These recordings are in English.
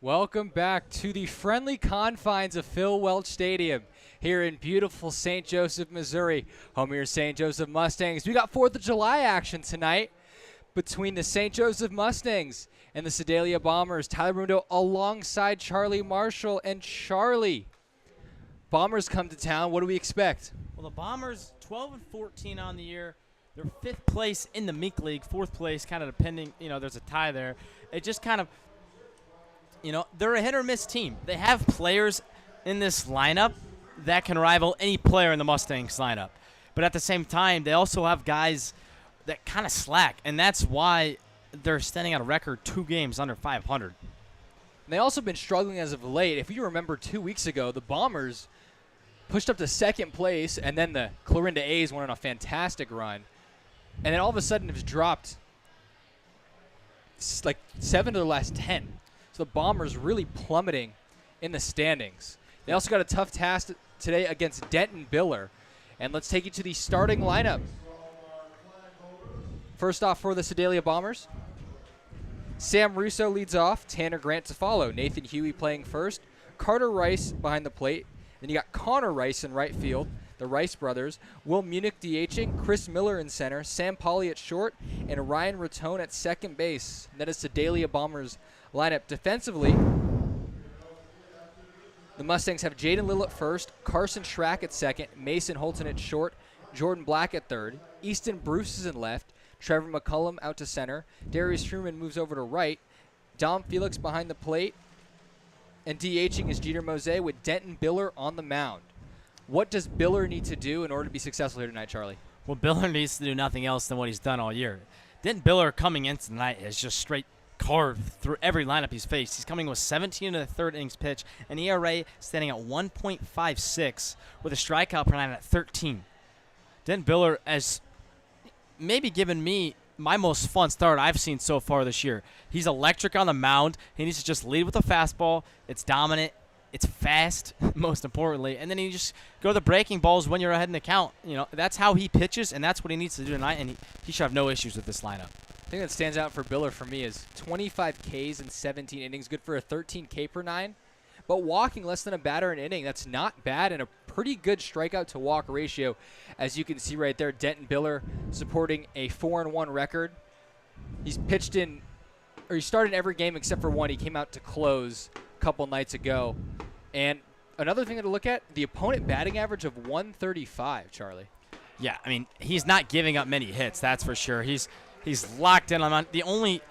Welcome back to the friendly confines of Phil Welch Stadium here in beautiful St. Joseph, Missouri, home of your St. Joseph Mustangs. We got 4th of July action tonight between the St. Joseph Mustangs and the Sedalia Bombers. Tyler Mundo alongside Charlie Marshall. And Charlie, Bombers come to town. What do we expect? Well, the Bombers, 12-14 on the year. They're 5th place in the Meek League, 4th place, kind of depending, there's a tie there. It just kind of, they're a hit or miss team. They have players in this lineup that can rival any player in the Mustangs lineup. But at the same time, they also have guys that kind of slack, and that's why they're standing at a record 2 games under 500. And they also been struggling as of late. If you remember 2 weeks ago, the Bombers pushed up to 2nd place, and then the Clarinda A's went on a fantastic run. And then all of a sudden it's dropped like 7 to the last 10. So the Bombers really plummeting in the standings. They also got a tough task today against Denton Biller. And let's take you to the starting lineup. First off for the Sedalia Bombers, Sam Russo leads off, Tanner Grant to follow, Nathan Huey playing first, Carter Rice behind the plate. Then you got Connor Rice in right field, the Rice brothers, Will Munich DHing, Chris Miller in center, Sam Pauly at short, and Ryan Ratone at second base. And that is Sedalia Bombers lineup. Defensively, the Mustangs have Jaden Lill at first, Carson Schrack at second, Mason Holton at short, Jordan Black at third, Easton Bruce is in left, Trevor McCullum out to center, Darius Truman moves over to right, Dom Felix behind the plate, and DHing is Jeter Mose with Denton Biller on the mound. What does Biller need to do in order to be successful here tonight, Charlie? Well, Biller needs to do nothing else than what he's done all year. Denton Biller coming in tonight is just straight carved through every lineup he's faced. He's coming with 17 in the 3rd innings pitch, an ERA standing at 1.56 with a strikeout per 9 at 13. Denton Biller has maybe given me my most fun start I've seen so far this year. He's electric on the mound. He needs to just lead with a fastball. It's dominant. It's fast, most importantly. And then he just go to the breaking balls when you're ahead in the count. That's how he pitches, and that's what he needs to do tonight, and he should have no issues with this lineup. The thing that stands out for Biller for me is 25 Ks in 17 innings, good for a 13 K per 9. But walking less than a batter an inning, that's not bad, and a pretty good strikeout to walk ratio. As you can see right there, Denton Biller supporting a 4-1 record. He's pitched in, or he started in every game except for one. He came out to close a couple nights ago. And another thing to look at, the opponent batting average of 135, Charlie. Yeah, I mean, he's not giving up many hits, that's for sure. He's locked in on the only.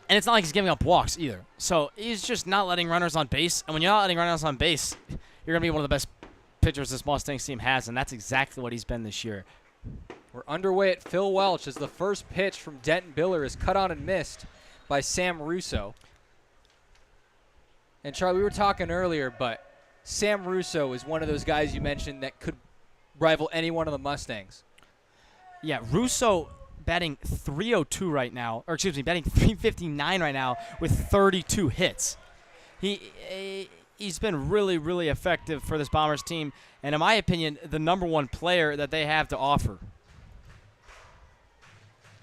And it's not like he's giving up walks either. So he's just not letting runners on base. And when you're not letting runners on base, you're going to be one of the best pitchers this Mustangs team has, and that's exactly what he's been this year. We're underway at Phil Welch as the first pitch from Denton Biller is cut on and missed by Sam Russo. And, Charlie, we were talking earlier, but Sam Russo is one of those guys you mentioned that could rival any one of the Mustangs. Yeah, Russo batting 302 right now, or excuse me, batting 359 right now with 32 hits. He's been really, really effective for this Bombers team, and in my opinion, the #1 player that they have to offer.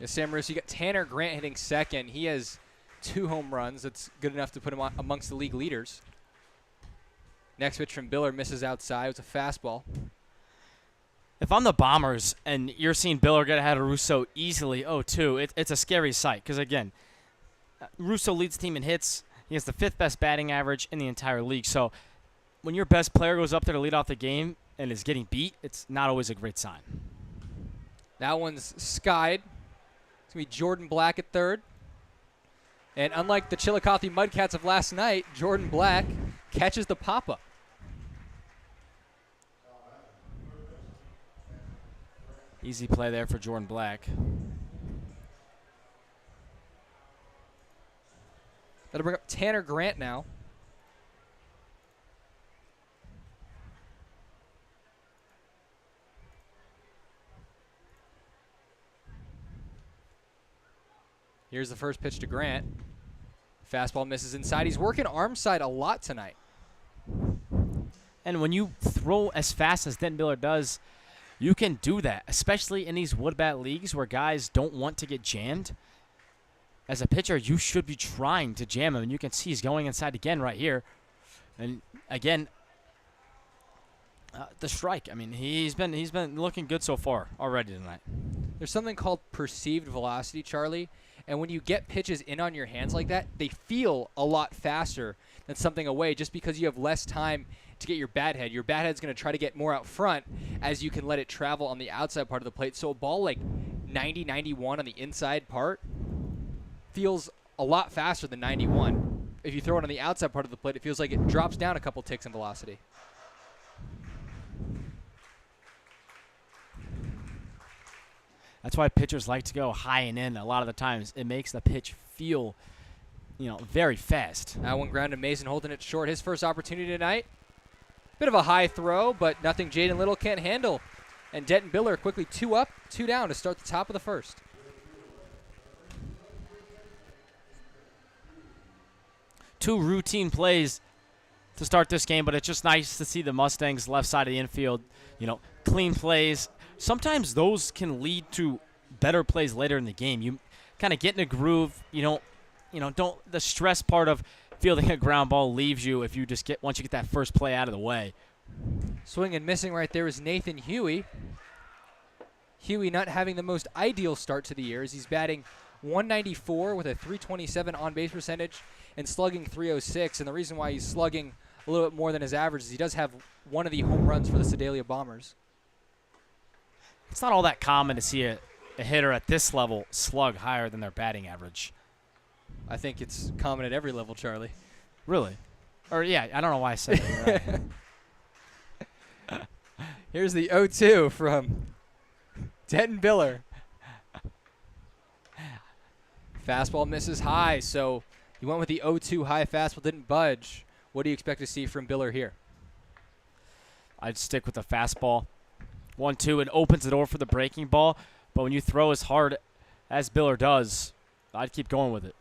Yeah, Sam Russo, you got Tanner Grant hitting second. He has 2 home runs. That's good enough to put him amongst the league leaders. Next pitch from Biller misses outside. It's a fastball. If I'm the Bombers and you're seeing Biller get ahead of Russo easily 0-2, it's a scary sight because, again, Russo leads the team in hits. He has the 5th best batting average in the entire league. So when your best player goes up there to lead off the game and is getting beat, it's not always a great sign. That one's skied. It's going to be Jordan Black at third. And unlike the Chillicothe Mudcats of last night, Jordan Black catches the pop-up. Easy play there for Jordan Black. That'll bring up Tanner Grant now. Here's the first pitch to Grant. Fastball misses inside. He's working arm side a lot tonight. And when you throw as fast as Denton Biller does, you can do that, especially in these wood bat leagues where guys don't want to get jammed. as a pitcher, you should be trying to jam him. And you can see he's going inside again right here. And again, the strike. I mean, he's been looking good so far already tonight. There's something called perceived velocity, Charlie. And when you get pitches in on your hands like that, they feel a lot faster than something away just because you have less time to get your bat head. Your bat head's going to try to get more out front as you can let it travel on the outside part of the plate. So a ball like 90, 91 on the inside part feels a lot faster than 91. If you throw it on the outside part of the plate, it feels like it drops down a couple ticks in velocity. That's why pitchers like to go high and in a lot of the times. It makes the pitch feel, very fast. That one ground to Mason holding it short. His first opportunity tonight. Bit of a high throw, but nothing Jaden Little can't handle. And Denton Biller quickly 2 up, 2 down to start the top of the first. Two routine plays to start this game, but it's just nice to see the Mustangs left side of the infield, clean plays. Sometimes those can lead to better plays later in the game. You kind of get in a groove. Don't the stress part of fielding a ground ball leaves you if you just once you get that first play out of the way. Swing and missing right there is Nathan Huey. Huey not having the most ideal start to the year as he's batting 194 with a 327 on-base percentage and slugging 306. And the reason why he's slugging a little bit more than his average is he does have one of the home runs for the Sedalia Bombers. It's not all that common to see a hitter at this level slug higher than their batting average. I think it's common at every level, Charlie. Really? Or, yeah, I don't know why I said that. Right? Here's the 0-2 from Denton Biller. Fastball misses high, so he went with the 0-2 high fastball, didn't budge. What do you expect to see from Biller here? I'd stick with the fastball. 1-2, it opens the door for the breaking ball, but when you throw as hard as Biller does, I'd keep going with it.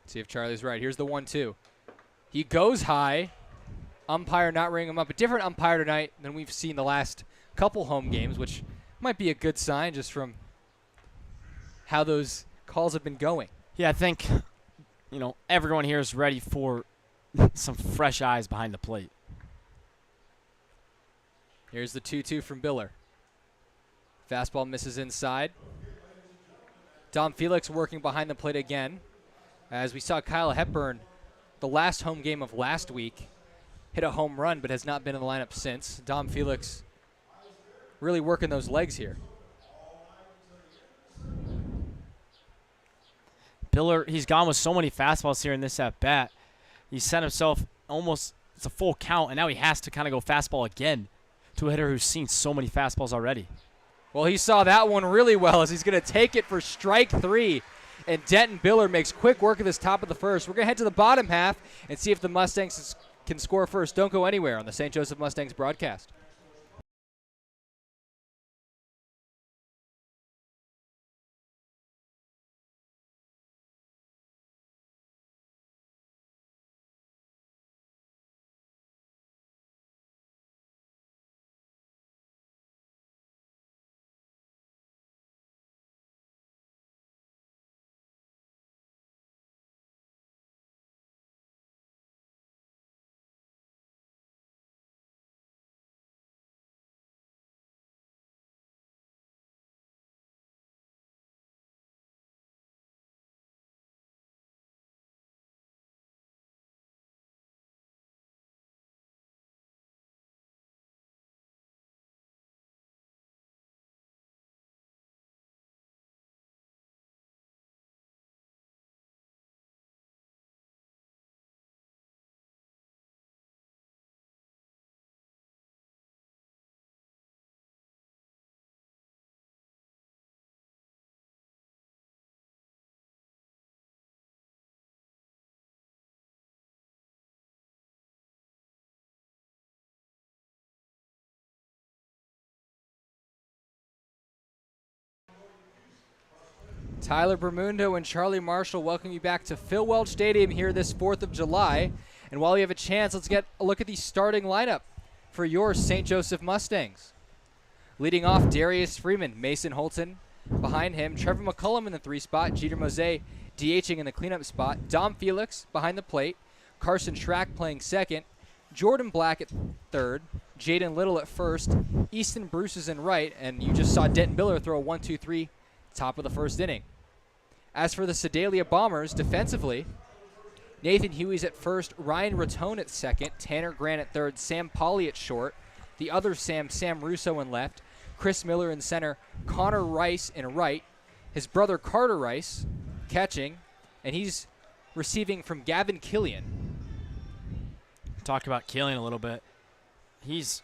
See if Charlie's right. Here's the 1-2. He goes high. Umpire not ringing him up. A different umpire tonight than we've seen the last couple home games, which might be a good sign just from how those calls have been going. Yeah, I think, everyone here is ready for some fresh eyes behind the plate. Here's the 2-2 from Biller. Fastball misses inside. Dom Felix working behind the plate again. As we saw Kyle Hepburn, the last home game of last week, hit a home run but has not been in the lineup since. Dom Felix really working those legs here. Biller, he's gone with so many fastballs here in this at-bat. He set himself almost, it's a full count, and now he has to kind of go fastball again to a hitter who's seen so many fastballs already. Well, he saw that one really well as he's going to take it for strike 3. And Denton Biller makes quick work of this top of the first. We're going to head to the bottom half and see if the Mustangs can score first. Don't go anywhere on the St. Joseph Mustangs broadcast. Tyler Bermundo and Charlie Marshall welcome you back to Phil Welch Stadium here this 4th of July. And while you have a chance, let's get a look at the starting lineup for your St. Joseph Mustangs. Leading off, Darius Freeman, Mason Holton behind him, Trevor McCullum in the 3 spot, Jeter Mose DHing in the cleanup spot. Dom Felix behind the plate. Carson Schrack playing second. Jordan Black at third. Jaden Little at first. Easton Bruce is in right. And you just saw Denton Biller throw a 1-2-3 top of the first inning. As for the Sedalia Bombers, defensively, Nathan Huey's at first. Ryan Ratone at second. Tanner Grant at third. Sam Polly at short. The other Sam Russo in left. Chris Miller in center. Connor Rice in right. His brother Carter Rice catching. And he's receiving from Gavin Killian. Talk about Killian a little bit. He's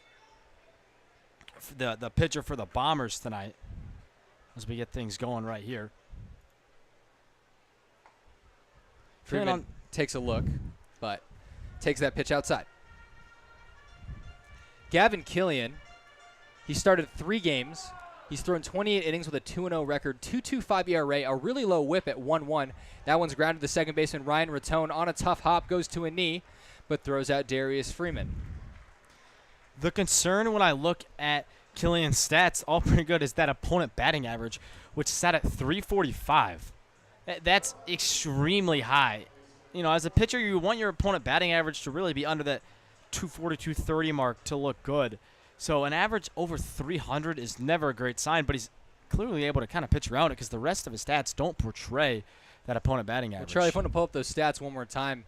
the pitcher for the Bombers tonight as we get things going right here. Freeman takes a look, but takes that pitch outside. Gavin Killian, he started 3 games. He's thrown 28 innings with a 2-0 record, 2.25 ERA, a really low whip at 1-1. That one's grounded to second baseman Ryan Ratone on a tough hop, goes to a knee, but throws out Darius Freeman. The concern when I look at Killian's stats, all pretty good, is that opponent batting average, which sat at 345. That's extremely high. You know, as a pitcher, you want your opponent batting average to really be under that 240, 230 mark to look good. So an average over 300 is never a great sign, but he's clearly able to kind of pitch around it because the rest of his stats don't portray that opponent batting average. Well, Charlie, if I want to pull up those stats one more time,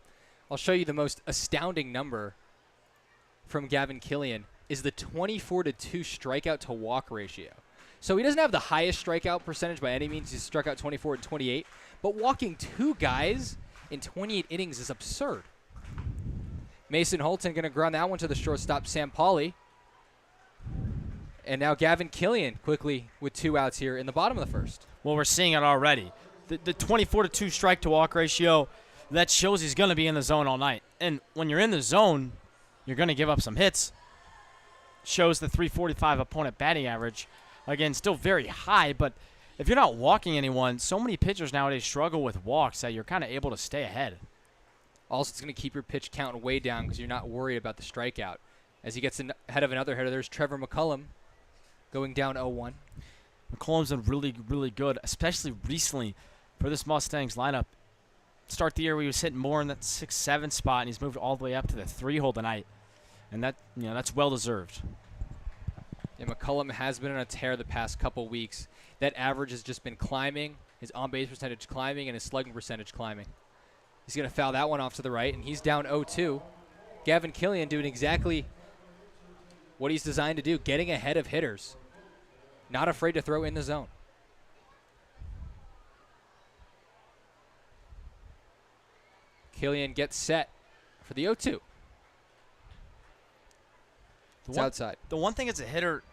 I'll show you the most astounding number from Gavin Killian is the 24-2 strikeout to walk ratio. So he doesn't have the highest strikeout percentage by any means. He's struck out 24 and 28. But walking 2 guys in 28 innings is absurd. Mason Holton going to ground that one to the shortstop, Sam Pauly. And now Gavin Killian quickly with 2 outs here in the bottom of the first. Well, we're seeing it already. The 24-2 strike to walk ratio, that shows he's going to be in the zone all night. And when you're in the zone, you're going to give up some hits. Shows the 345 opponent batting average. Again, still very high, but if you're not walking anyone, so many pitchers nowadays struggle with walks that you're kind of able to stay ahead. Also, it's going to keep your pitch count way down because you're not worried about the strikeout. As he gets ahead of another hitter, there's Trevor McCullum going down 0-1. McCullum's been really, really good, especially recently for this Mustangs lineup. Start the year, he was hitting more in that 6-7 spot, and he's moved all the way up to the 3-hole tonight. And that, that's well-deserved. Yeah, McCullum has been on a tear the past couple weeks. That average has just been climbing, his on-base percentage climbing, and his slugging percentage climbing. He's going to foul that one off to the right, and he's down 0-2. Gavin Killian doing exactly what he's designed to do, getting ahead of hitters. Not afraid to throw in the zone. Killian gets set for the 0-2. It's outside. The one thing as a hitter,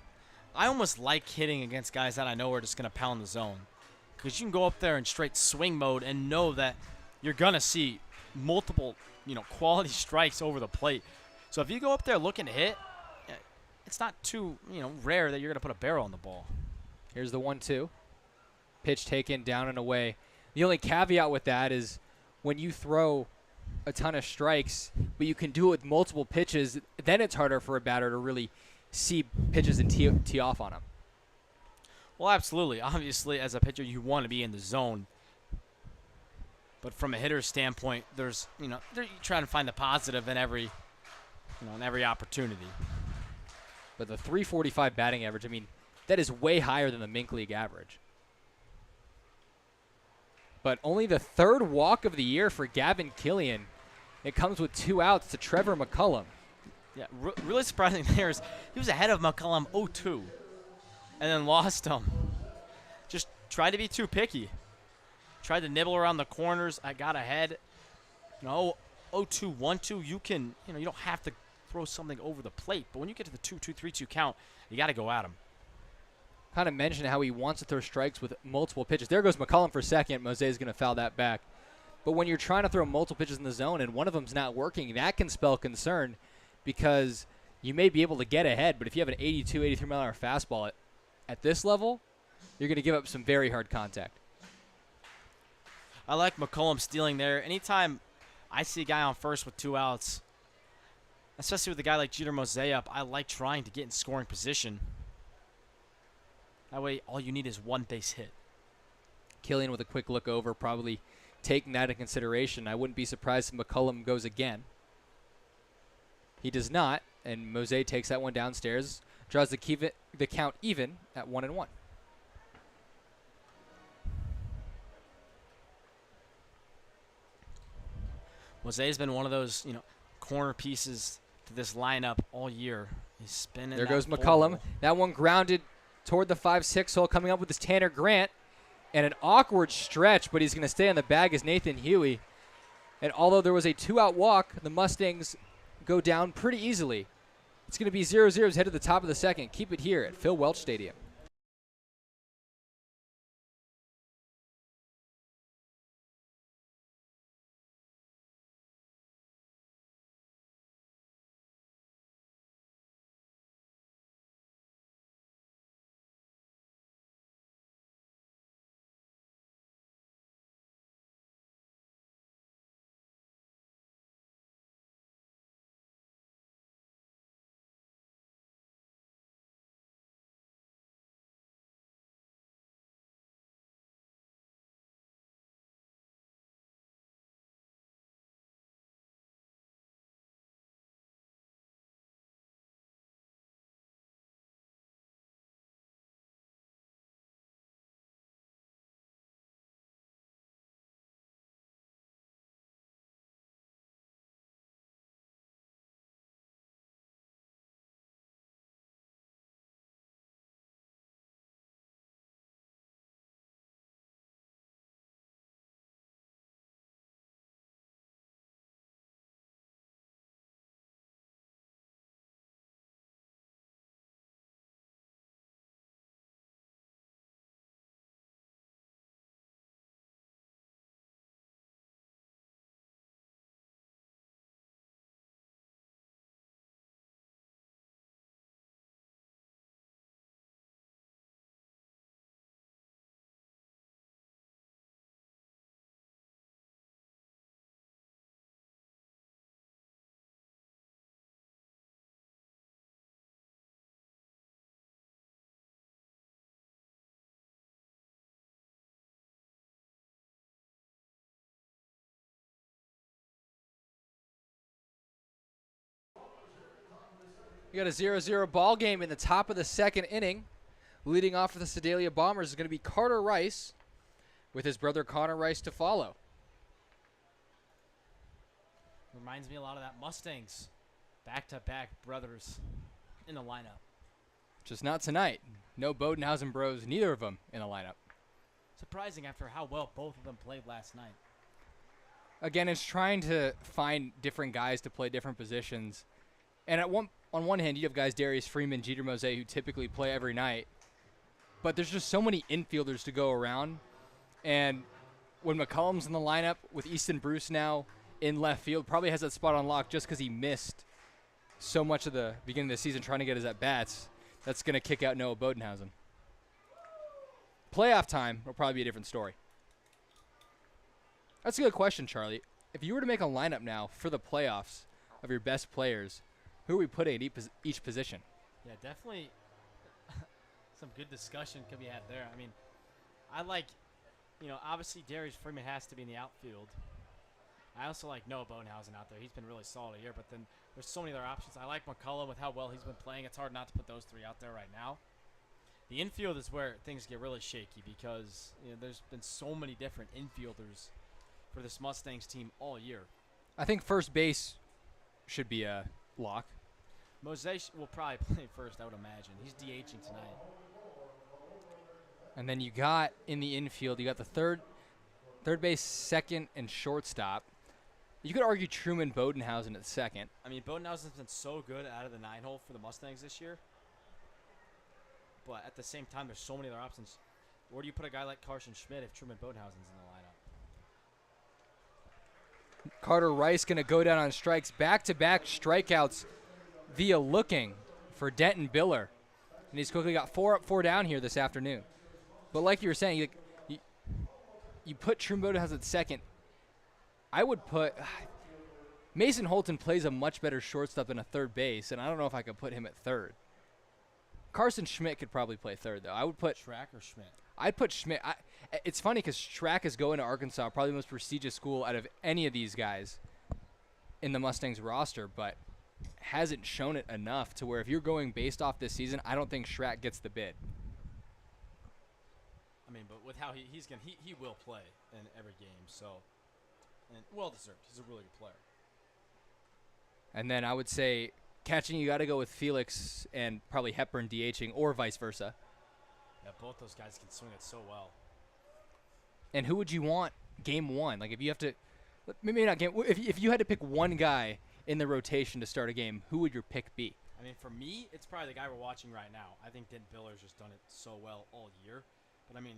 I almost like hitting against guys that I know are just going to pound the zone. Because you can go up there in straight swing mode and know that you're going to see multiple, quality strikes over the plate. So if you go up there looking to hit, it's not too, rare that you're going to put a barrel on the ball. Here's the 1-2. Pitch taken down and away. The only caveat with that is when you throw a ton of strikes, but you can do it with multiple pitches, then it's harder for a batter to really see pitches and tee off on them. Well, absolutely. Obviously, as a pitcher, you want to be in the zone. But from a hitter's standpoint, there's, you're trying to find the positive in every, in every opportunity. But the 345 batting average, that is way higher than the Mink League average. But only the 3rd walk of the year for Gavin Killian. It comes with 2 outs to Trevor McCullum. Yeah, really surprising there is he was ahead of McCullum 0-2 and then lost him. Just tried to be too picky. Tried to nibble around the corners. I got ahead. 0-2, 1-2, you can, you don't have to throw something over the plate. But when you get to the 2-2, 3-2 count, you got to go at him. Kind of mentioned how he wants to throw strikes with multiple pitches. There goes McCullum for second. Mose's going to foul that back. But when you're trying to throw multiple pitches in the zone and one of them's not working, that can spell concern because you may be able to get ahead, but if you have an 82, 83 mile an hour fastball at this level, you're going to give up some very hard contact. I like McCullum stealing there. Anytime I see a guy on first with 2 outs, especially with a guy like Jeter Mose up, I like trying to get in scoring position. That way, all you need is 1 base hit. Killian with a quick look over, probably taking that into consideration. I wouldn't be surprised if McCullum goes again. He does not, and Mose takes that one downstairs, draws the count even at 1-1. Jose's been one of those, corner pieces to this lineup all year. He's spinning. There goes McCullum. That one grounded toward the 5-6 hole, coming up with his Tanner Grant. And an awkward stretch, but he's going to stay on the bag as Nathan Huey. And although there was a 2-out walk, the Mustangs go down pretty easily. It's going to be 0-0 as head to the top of the second. Keep it here at Phil Welch Stadium. We got a 0-0 ball game in the top of the second inning. Leading off for the Sedalia Bombers is going to be Carter Rice with his brother Connor Rice to follow. Reminds me a lot of that Mustangs. Back-to-back brothers in the lineup. Just not tonight. No Bodenhausen bros, neither of them in the lineup. Surprising after how well both of them played last night. Again, it's trying to find different guys to play different positions. And on one hand, you have guys Darius Freeman, Jeter Mose, who typically play every night. But there's just so many infielders to go around. And when McCullum's in the lineup with Easton Bruce now in left field, probably has that spot on lock just because he missed so much of the beginning of the season trying to get his at-bats. That's going to kick out Noah Bodenhausen. Playoff time will probably be a different story. That's a good question, Charlie. If you were to make a lineup now for the playoffs of your best players, who are we putting at each position? Yeah, definitely some good discussion could be had there. I mean, I like, obviously Darius Freeman has to be in the outfield. I also like Noah Bodenhausen out there. He's been really solid here, but then there's so many other options. I like McCullum with how well he's been playing. It's hard not to put those three out there right now. The infield is where things get really shaky because there's been so many different infielders for this Mustangs team all year. I think first base should be a lock. Mose will probably play first, I would imagine. He's DHing tonight. And then you got in the infield, you got the third base, second, and shortstop. You could argue Truman Bodenhausen at second. I mean, Bodenhausen's been so good out of the 9-hole for the Mustangs this year. But at the same time, there's so many other options. Where do you put a guy like Carson Schmidt if Truman Bodenhausen's in the lineup? Carter Rice going to go down on strikes. Back-to-back strikeouts via looking for Denton Biller. And he's quickly got 4 up, 4 down here this afternoon. But like you were saying, you put Truman Bodenhausen at second. I would put Mason Holton plays a much better shortstop than a third base, and I don't know if I could put him at third. Carson Schmidt could probably play third, though. I would put Track or Schmidt? I'd put Schmidt. It's funny because Schrack is going to Arkansas, probably the most prestigious school out of any of these guys in the Mustangs roster, but hasn't shown it enough to where if you're going based off this season, I don't think Schrack gets the bid. I mean, but with how he's going, he will play in every game, so and well deserved. He's a really good player. And then I would say catching, you got to go with Felix and probably Hepburn DHing or vice versa. Yeah, both those guys can swing it so well. And who would you want game one? Like if you have to, maybe not game. If you had to pick one guy in the rotation to start a game, who would your pick be? I mean, for me, it's probably the guy we're watching right now. I think Denton Biller's just done it so well all year. But I mean,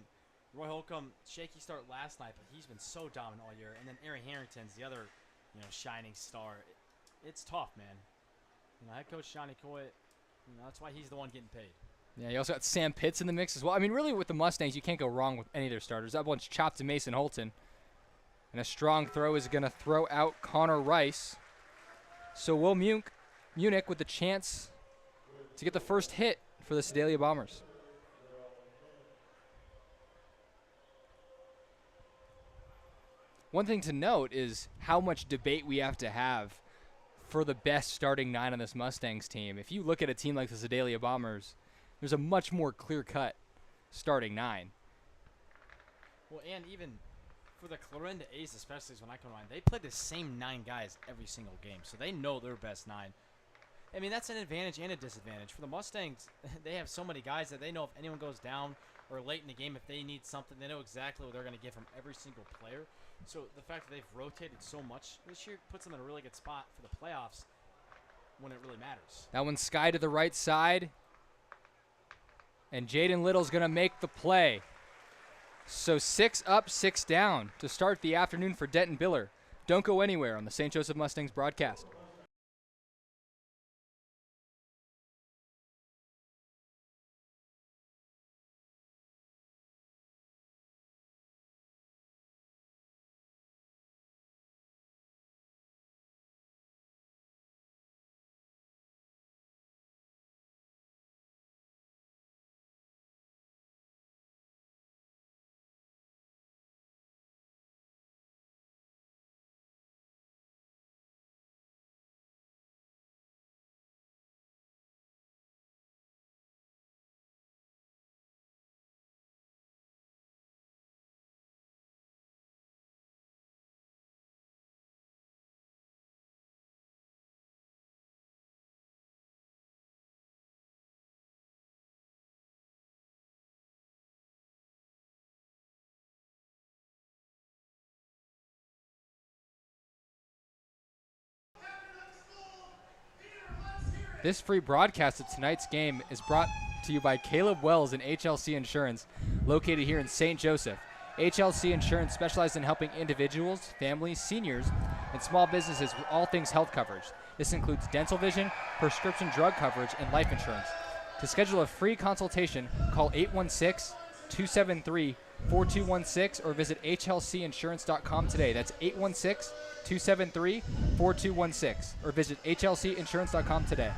Roy Holcomb, shaky start last night, but he's been so dominant all year. And then Aaron Harrington's the other, shining star. It's tough, man. Head coach Johnny Coy, that's why he's the one getting paid. Yeah, you also got Sam Pitts in the mix as well. I mean, really, with the Mustangs, you can't go wrong with any of their starters. That one's chopped to Mason Holton. And a strong throw is going to throw out Connor Rice. So Will Munich with the chance to get the first hit for the Sedalia Bombers. One thing to note is how much debate we have to have for the best starting 9 on this Mustangs team. If you look at a team like the Sedalia Bombers, there's a much more clear-cut starting 9. Well, and even for the Clarinda A's, especially when I come on, they play the same 9 guys every single game, so they know their best 9. I mean, that's an advantage and a disadvantage. For the Mustangs, they have so many guys that they know if anyone goes down or late in the game, if they need something, they know exactly what they're going to get from every single player. So the fact that they've rotated so much this year puts them in a really good spot for the playoffs when it really matters. That one's sky to the right side. And Jaden Little's going to make the play. So 6 up, 6 down to start the afternoon for Denton Biller. Don't go anywhere on the St. Joseph Mustangs broadcast. This free broadcast of tonight's game is brought to you by Caleb Wells and HLC Insurance, located here in St. Joseph. HLC Insurance specializes in helping individuals, families, seniors, and small businesses with all things health coverage. This includes dental vision, prescription drug coverage, and life insurance. To schedule a free consultation, call 816-273-4216 or visit hlcinsurance.com today. That's 816-273-4216 or visit hlcinsurance.com today.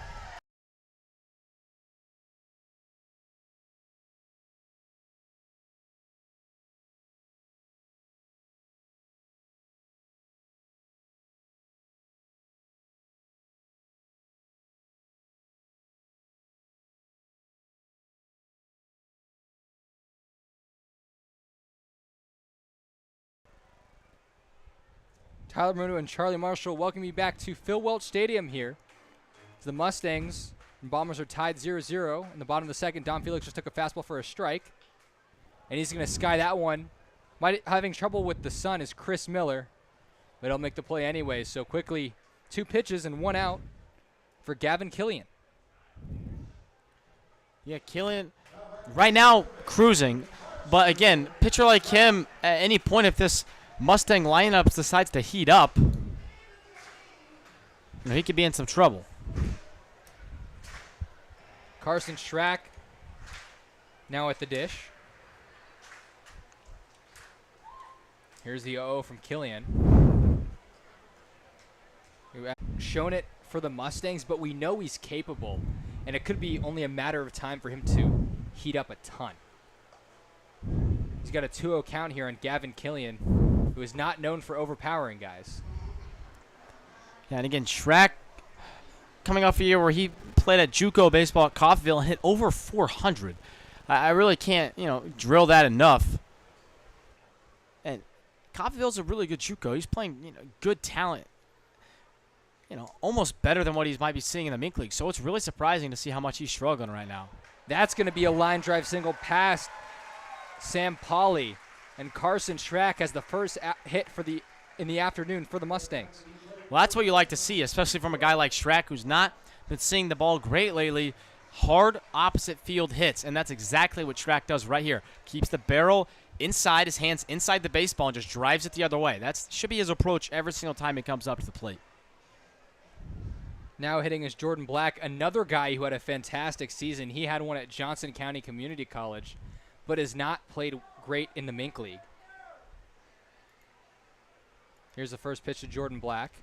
Tyler Maruno and Charlie Marshall welcome you back to Phil Welch Stadium here. The Mustangs and Bombers are tied 0-0. In the bottom of the second, Don Felix just took a fastball for a strike. And he's going to sky that one. Having trouble with the sun is Chris Miller. But he'll make the play anyway. So quickly, 2 pitches and 1 out for Gavin Killian. Yeah, Killian right now cruising. But again, pitcher like him, at any point if this Mustang lineup decides to heat up, he could be in some trouble. Carson Schrack now at the dish. Here's the 0 from Killian. We've shown it for the Mustangs, but we know he's capable. and it could be only a matter of time for him to heat up a ton. He's got a 2-0 count here on Gavin Killian, who is not known for overpowering guys. Yeah, and again, Shrek coming off a year where he played at JUCO baseball at Coffeyville and hit over 400. I really can't, drill that enough. And Coffeyville's a really good JUCO. He's playing, good talent. Almost better than what he might be seeing in the Mink League. So it's really surprising to see how much he's struggling right now. That's going to be a line drive single past Sam Pauly, and Carson Schrack has the first hit in the afternoon for the Mustangs. Well, that's what you like to see, especially from a guy like Schrack, who's not been seeing the ball great lately. Hard opposite field hits, and that's exactly what Schrack does right here. Keeps the barrel inside, his hands inside the baseball, and just drives it the other way. That should be his approach every single time he comes up to the plate. Now hitting is Jordan Black, another guy who had a fantastic season. He had one at Johnson County Community College, but has not played great in the Mink League. Here's the first pitch to Jordan Black.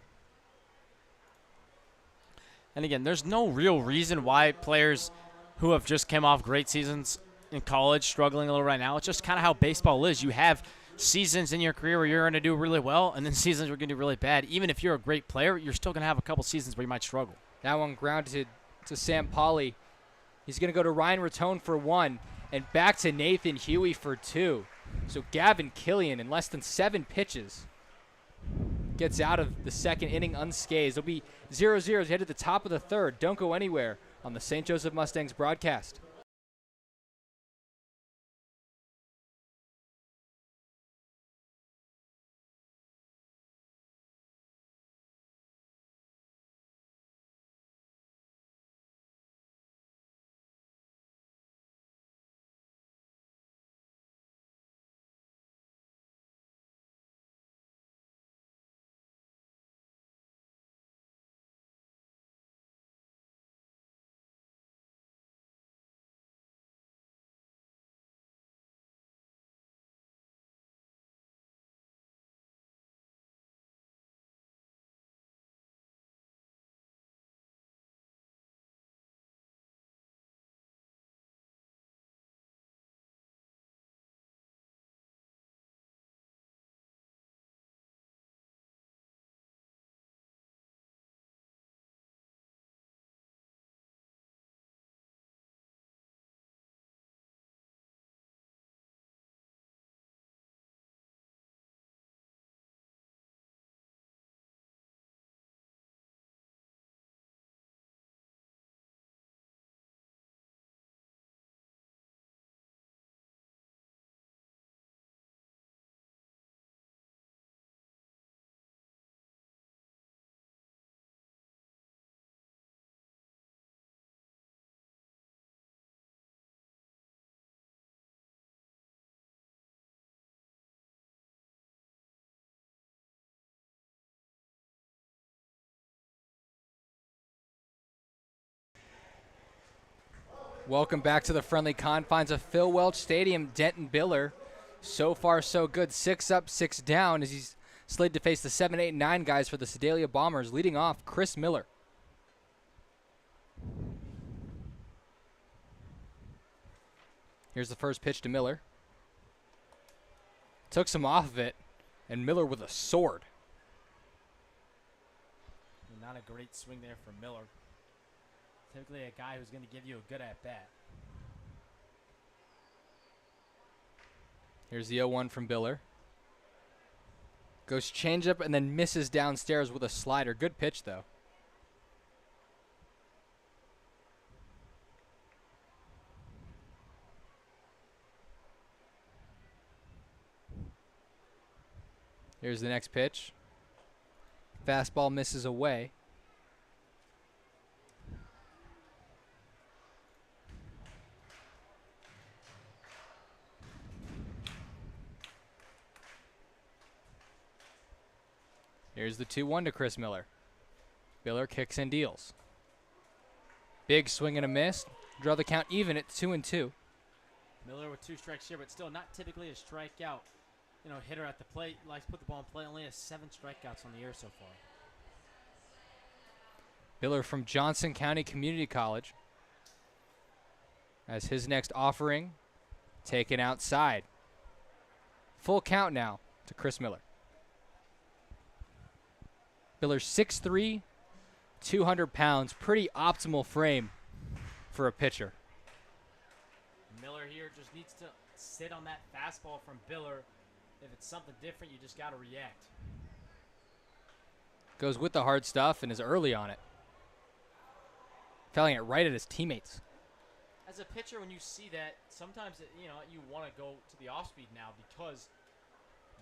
And again, there's no real reason why players who have just came off great seasons in college struggling a little right now. It's just kind of how baseball is. You have seasons in your career where you're going to do really well, and then seasons where you're going to do really bad. Even if you're a great player, you're still going to have a couple seasons where you might struggle. That one grounded to Sam Pauly. He's going to go to Ryan Ratone for 1, and back to Nathan Huey for 2. So Gavin Killian, in less than 7 pitches, gets out of the second inning unscathed. It'll be 0-0 as we head to the top of the third. Don't go anywhere on the St. Joseph Mustangs broadcast. Welcome back to the friendly confines of Phil Welch Stadium. Denton Biller, so far so good. 6 up, 6 down as he's slated to face the 7, 8, and 9 guys for the Sedalia Bombers. Leading off, Chris Miller. Here's the first pitch to Miller. Took some off of it, and Miller with a sword. Not a great swing there for Miller. Typically a guy who's going to give you a good at-bat. Here's the 0-1 from Biller. Goes changeup and then misses downstairs with a slider. Good pitch, though. Here's the next pitch. Fastball misses away. Here's the 2-1 to Chris Miller. Miller kicks and deals. Big swing and a miss. Draw the count even at 2-2. Miller with 2 strikes here, but still not typically a strikeout. Hitter at the plate. Likes to put the ball in play. Only has 7 strikeouts on the year so far. Miller from Johnson County Community College. as his next offering taken outside. Full count now to Chris Miller. Miller's 6'3", 200 pounds. Pretty optimal frame for a pitcher. Miller here just needs to sit on that fastball from Biller. If it's something different, you just got to react. Goes with the hard stuff and is early on it. Fouling it right at his teammates. As a pitcher, when you see that, sometimes you want to go to the off speed now because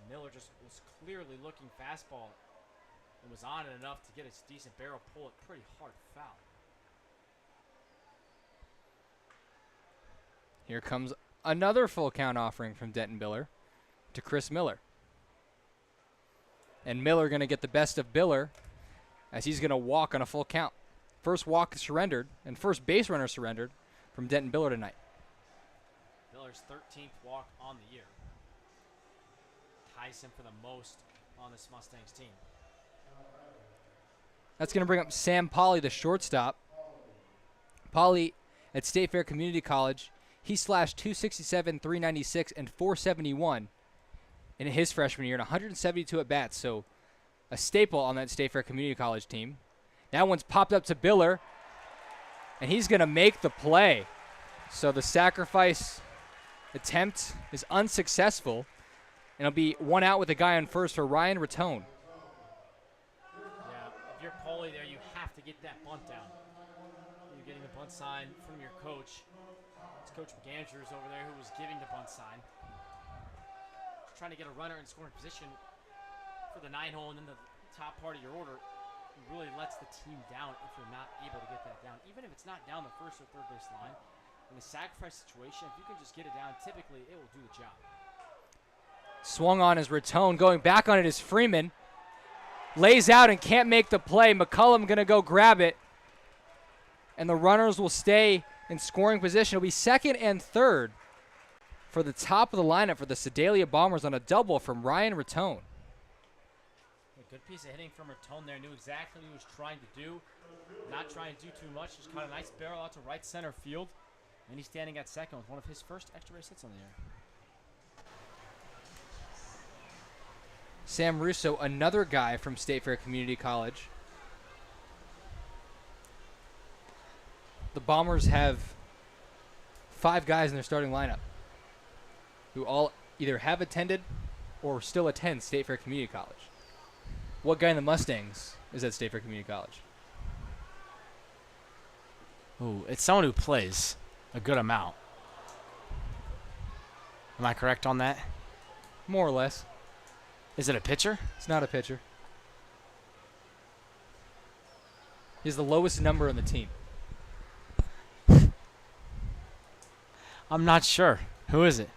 Miller just was clearly looking fastball and was on it enough to get a decent barrel, pull it pretty hard foul. Here comes another full count offering from Denton Biller to Chris Miller. And Miller going to get the best of Biller as he's going to walk on a full count. First walk surrendered and first base runner surrendered from Denton Biller tonight. Miller's 13th walk on the year. Ties him for the most on this Mustangs team. That's going to bring up Sam Pauly, the shortstop. Pauly at State Fair Community College, he slashed 267, 396, and 471 in his freshman year and 172 at-bats, so a staple on that State Fair Community College team. That one's popped up to Biller, and he's going to make the play. So the sacrifice attempt is unsuccessful, and it'll be one out with a guy on first for Ryan Rattone. Yeah, if you're Pauly there, you have to get that bunt down. You're getting the bunt sign from your coach. It's Coach McAndrews over there who was giving the bunt sign. Trying to get a runner in scoring position for the 9-hole and then the top part of your order really lets the team down if you're not able to get that down. Even if it's not down the first or third base line, in a sacrifice situation, if you can just get it down, typically it will do the job. Swung on is Rattone. Going back on it is Freeman. Lays out and can't make the play. McCullum going to go grab it. And the runners will stay in scoring position. It'll be second and third for the top of the lineup for the Sedalia Bombers on a double from Ryan Rattone. A good piece of hitting from Rattone there. Knew exactly what he was trying to do. Not trying to do too much. Just caught a nice barrel out to right center field. And he's standing at second with one of his first extra base hits on the year. Sam Russo, another guy from State Fair Community College. The Bombers have 5 guys in their starting lineup who all either have attended or still attend State Fair Community College. What guy in the Mustangs is at State Fair Community College? Ooh, it's someone who plays a good amount. Am I correct on that? More or less. Is it a pitcher? It's not a pitcher. He has the lowest number on the team. I'm not sure. Who is it?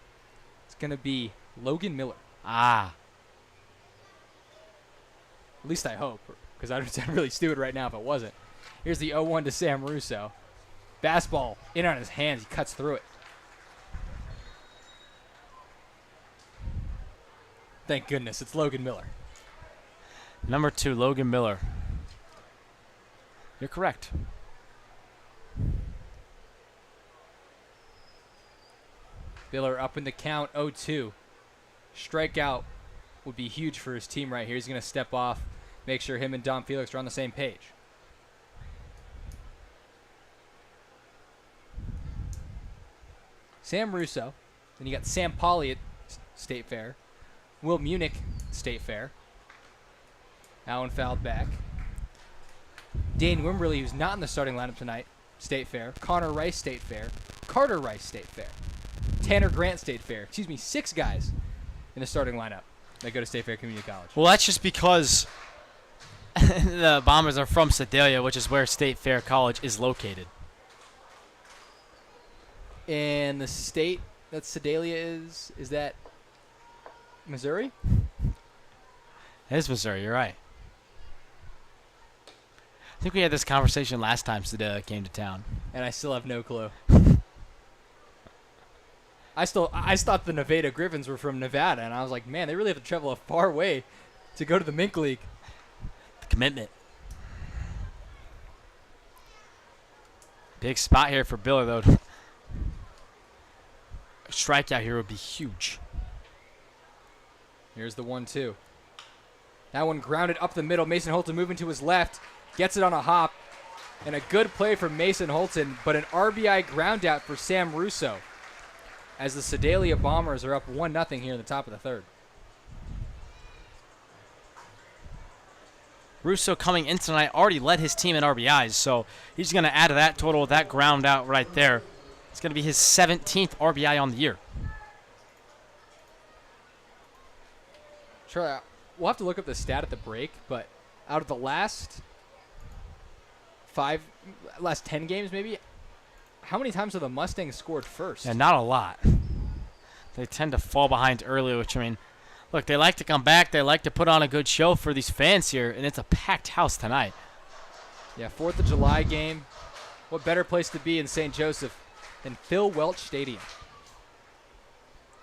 It's going to be Logan Miller. Ah. At least I hope, because I'd sound really stupid right now if it wasn't. Here's the 0-1 to Sam Russo. Fastball in on his hands. He cuts through it. Thank goodness, it's Logan Miller. Number 2, Logan Miller. You're correct. Miller up in the count, 0-2. Strikeout would be huge for his team right here. He's going to step off, make sure him and Dom Felix are on the same page. Sam Russo. Then you got Sam Pauly at State Fair. Will Munich, State Fair. Allen fouled back. Dane Wimberly, who's not in the starting lineup tonight, State Fair. Connor Rice, State Fair. Carter Rice, State Fair. Tanner Grant, State Fair. Excuse me, 6 guys in the starting lineup that go to State Fair Community College. Well, that's just because the Bombers are from Sedalia, which is where State Fair College is located. And the state that Sedalia is that Missouri? It is Missouri, you're right. I think we had this conversation last time Sedalia came to town. And I still have no clue. I thought the Nevada Griffins were from Nevada, and I was like, man, they really have to travel a far way to go to the Mink League. The commitment. Big spot here for Biller, though. strikeout here would be huge. Here's the 1-2. That one grounded up the middle. Mason Holton moving to his left. Gets it on a hop. And a good play from Mason Holton, but an RBI ground out for Sam Russo as the Sedalia Bombers are up 1-0 here in the top of the third. Russo coming in tonight already led his team in RBIs, so he's going to add to that total with that ground out right there. It's going to be his 17th RBI on the year. Sure, we'll have to look up the stat at the break, but out of the last 10 games maybe, how many times have the Mustangs scored first? Yeah, not a lot. They tend to fall behind early, which, I mean, look, they like to come back. They like to put on a good show for these fans here, and it's a packed house tonight. Yeah, 4th of July game. What better place to be in St. Joseph than Phil Welch Stadium?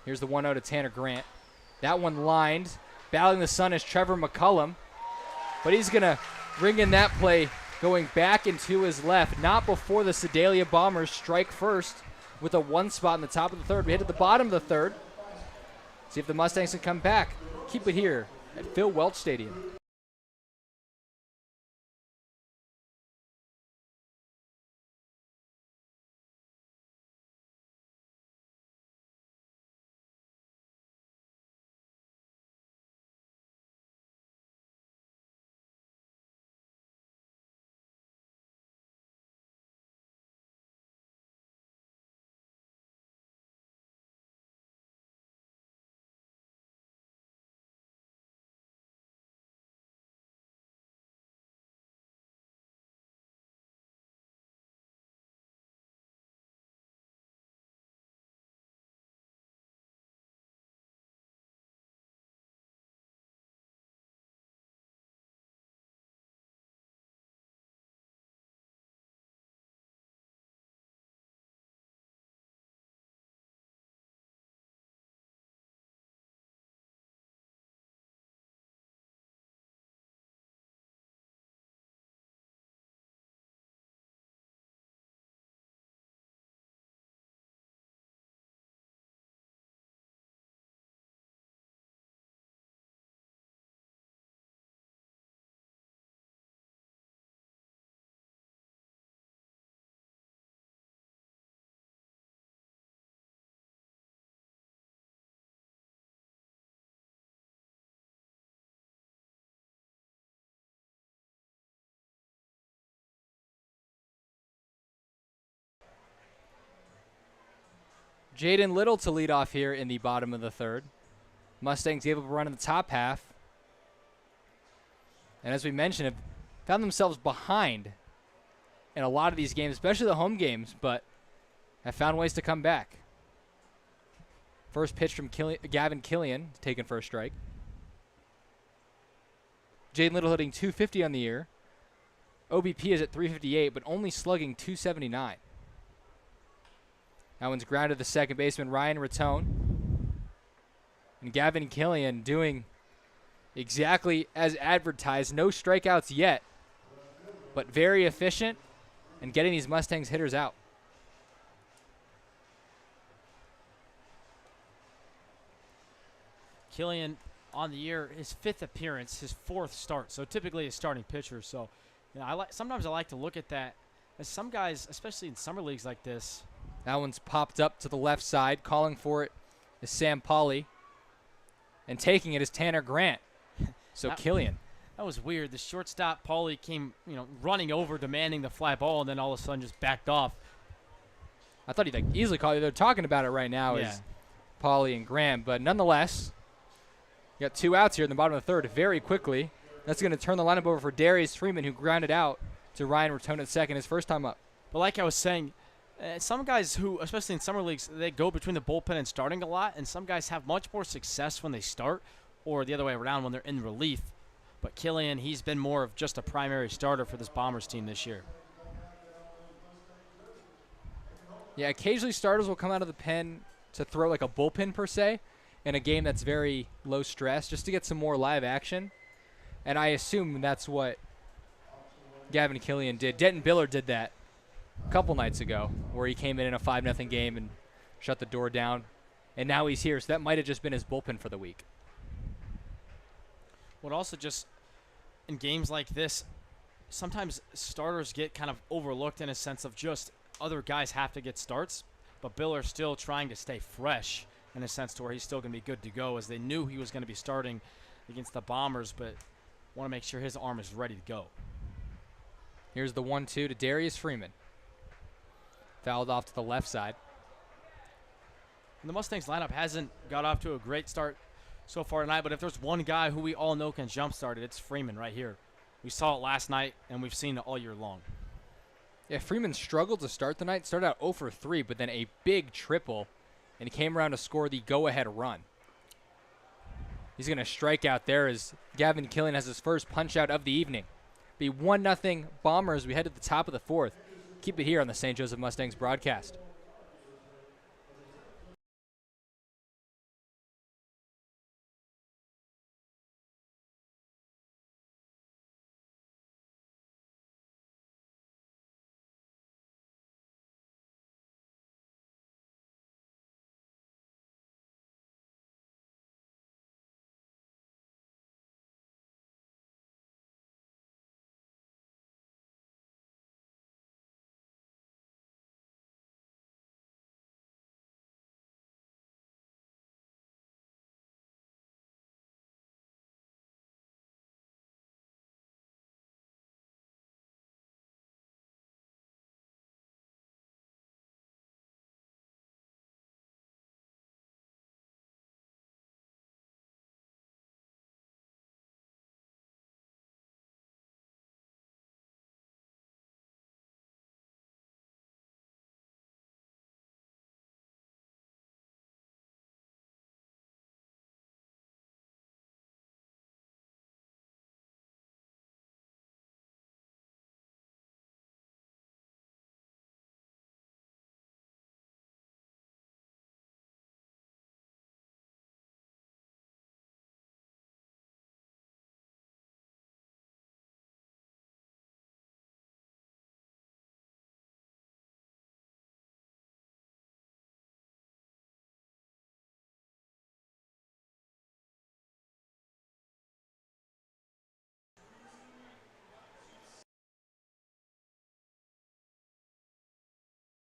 Here's the 1-0 to Tanner Grant. That one lined. Battling the sun is Trevor McCullum, but he's going to bring in that play going back into his left, not before the Sedalia Bombers strike first with a 1 spot in the top of the third. We hit at the bottom of the third. See if the Mustangs can come back. Keep it here at Phil Welch Stadium. Jaden Little to lead off here in the bottom of the third. Mustangs gave up a run in the top half. And as we mentioned, have found themselves behind in a lot of these games, especially the home games, but have found ways to come back. First pitch from Gavin Killian, taken for a strike. Jaden Little hitting .250 on the year. OBP is at .358, but only slugging .279. That one's grounded to the second baseman, Ryan Rattone. And Gavin Killian doing exactly as advertised. No strikeouts yet, but very efficient and getting these Mustangs hitters out. Killian on the year, his 5th appearance, his 4th start. So typically a starting pitcher. So sometimes I like to look at that. As some guys, especially in summer leagues like this. That one's popped up to the left side. Calling for it is Sam Pauly. And taking it is Tanner Grant. So Killian. That was weird. The shortstop, Pauly, came running over, demanding the fly ball, and then all of a sudden just backed off. I thought he'd easily call you. They're talking about it right now is Pauly and Grant. But nonetheless, you got 2 outs here in the bottom of the third very quickly. That's going to turn the lineup over for Darius Freeman, who grounded out to Ryan Rattone at second, his first time up. But like I was saying, some guys who, especially in summer leagues, they go between the bullpen and starting a lot, and some guys have much more success when they start or the other way around when they're in relief. But Killian, he's been more of just a primary starter for this Bombers team this year. Yeah, occasionally starters will come out of the pen to throw like a bullpen per se in a game that's very low stress just to get some more live action. And I assume that's what Gavin Killian did. Denton Biller did that a couple nights ago where he came in a 5-0 game and shut the door down. and now he's here. So that might have just been his bullpen for the week. What also just in games like this, sometimes starters get kind of overlooked in a sense of just other guys have to get starts, but Biller's still trying to stay fresh in a sense to where he's still going to be good to go, as they knew he was going to be starting against the Bombers, but want to make sure his arm is ready to go. Here's the 1-2 to Darius Freeman. Fouled off to the left side. And the Mustangs lineup hasn't got off to a great start so far tonight, but if there's one guy who we all know can jumpstart it, it's Freeman right here. We saw it last night, and we've seen it all year long. Yeah, Freeman struggled to start the night. Started out 0 for 3, but then a big triple, and he came around to score the go-ahead run. He's going to strike out there as Gavin Killian has his first punch-out of the evening. Be 1-0 Bombers. We head to the top of the fourth. Keep it here on the St. Joseph Mustangs broadcast.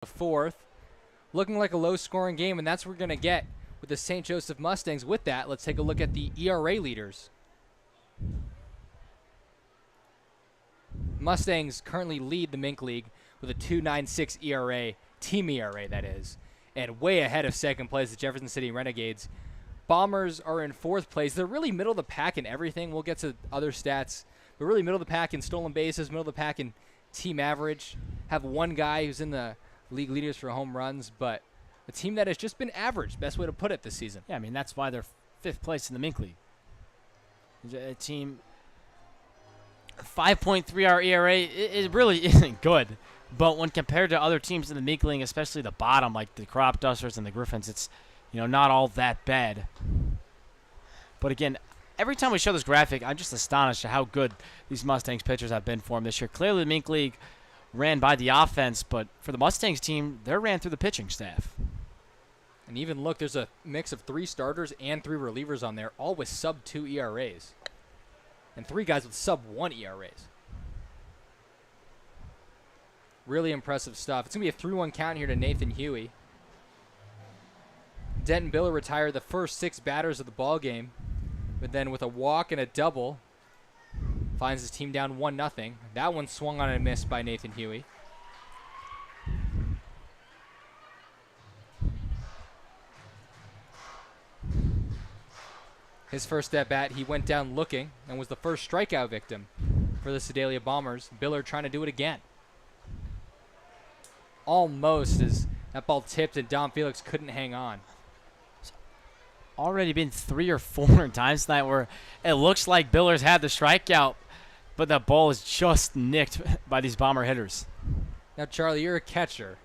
Fourth, looking like a low-scoring game, and that's what we're going to get with the St. Joseph Mustangs. With that, let's take a look at the ERA leaders. Mustangs currently lead the Mink League with a 2.96 ERA, team ERA that is, and way ahead of second place, the Jefferson City Renegades. Bombers are in fourth place. They're really middle of the pack in everything. We'll get to other stats, but really middle of the pack in stolen bases, middle of the pack in team average. Have one guy who's in the league leaders for home runs, but a team that has just been average, best way to put it this season. Yeah, I mean, that's why they're fifth place in the Mink League. A team, 5.3 ERA, it really isn't good. But when compared to other teams in the Mink League, especially the bottom, like the Crop Dusters and the Griffins, it's, not all that bad. But again, every time we show this graphic, I'm just astonished at how good these Mustangs pitchers have been for them this year. Clearly, the Mink League ran by the offense, but for the Mustangs team, they're ran through the pitching staff. And even look, there's a mix of 3 starters and 3 relievers on there, all with sub-2 ERAs. And 3 guys with sub-1 ERAs. Really impressive stuff. It's going to be a 3-1 count here to Nathan Huey. Denton Biller retired the first 6 batters of the ball game, but then with a walk and a double, finds his team down 1-0. That one swung on and missed by Nathan Huey. His first at bat, he went down looking and was the first strikeout victim for the Sedalia Bombers. Biller trying to do it again. Almost, as that ball tipped and Dom Felix couldn't hang on. Already been 3 or 4 times tonight where it looks like Biller's had the strikeout, but the ball is just nicked by these Bomber hitters. Now, Charlie, you're a catcher.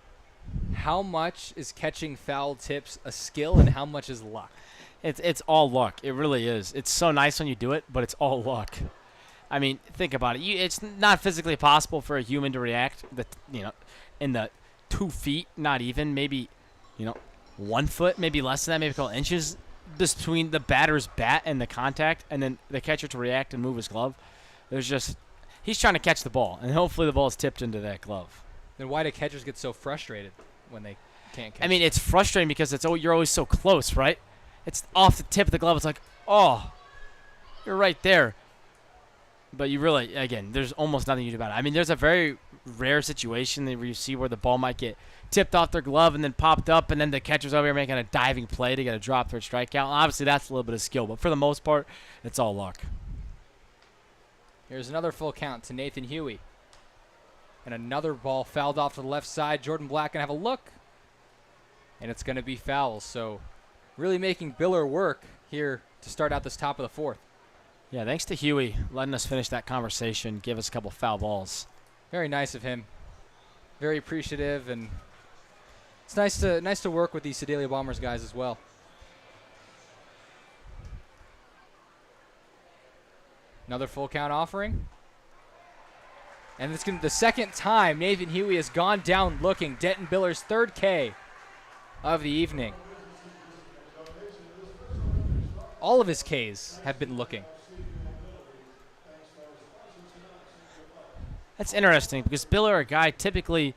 How much is catching foul tips a skill and how much is luck? It's all luck. It really is. It's so nice when you do it, but it's all luck. I mean, think about it. It's not physically possible for a human to react, in the 2 feet, not even, maybe, 1 foot, maybe less than that, maybe a couple inches between the batter's bat and the contact, and then the catcher to react and move his glove. There's just he's trying to catch the ball, and hopefully the ball is tipped into that glove. Then why do catchers get so frustrated when they can't catch? I mean, it's frustrating because you're always so close, right? It's off the tip of the glove. It's like, oh, you're right there. But you really, again, there's almost nothing you do about it. I mean, there's a very rare situation where you see where the ball might get tipped off their glove and then popped up, and then the catcher's over here making a diving play to get a drop for a strikeout. Obviously, that's a little bit of skill, but for the most part, it's all luck. Here's another full count to Nathan Huey. And another ball fouled off to the left side. Jordan Black going to have a look. And it's going to be foul. So really making Biller work here to start out this top of the fourth. Yeah, thanks to Huey letting us finish that conversation, give us a couple foul balls. Very nice of him. Very appreciative, and it's nice to work with these Sedalia Bombers guys as well. Another full count offering. And it's going to be the second time Nathan Huey has gone down looking. Denton Biller's third K of the evening. All of his Ks have been looking. That's interesting because Biller, a guy typically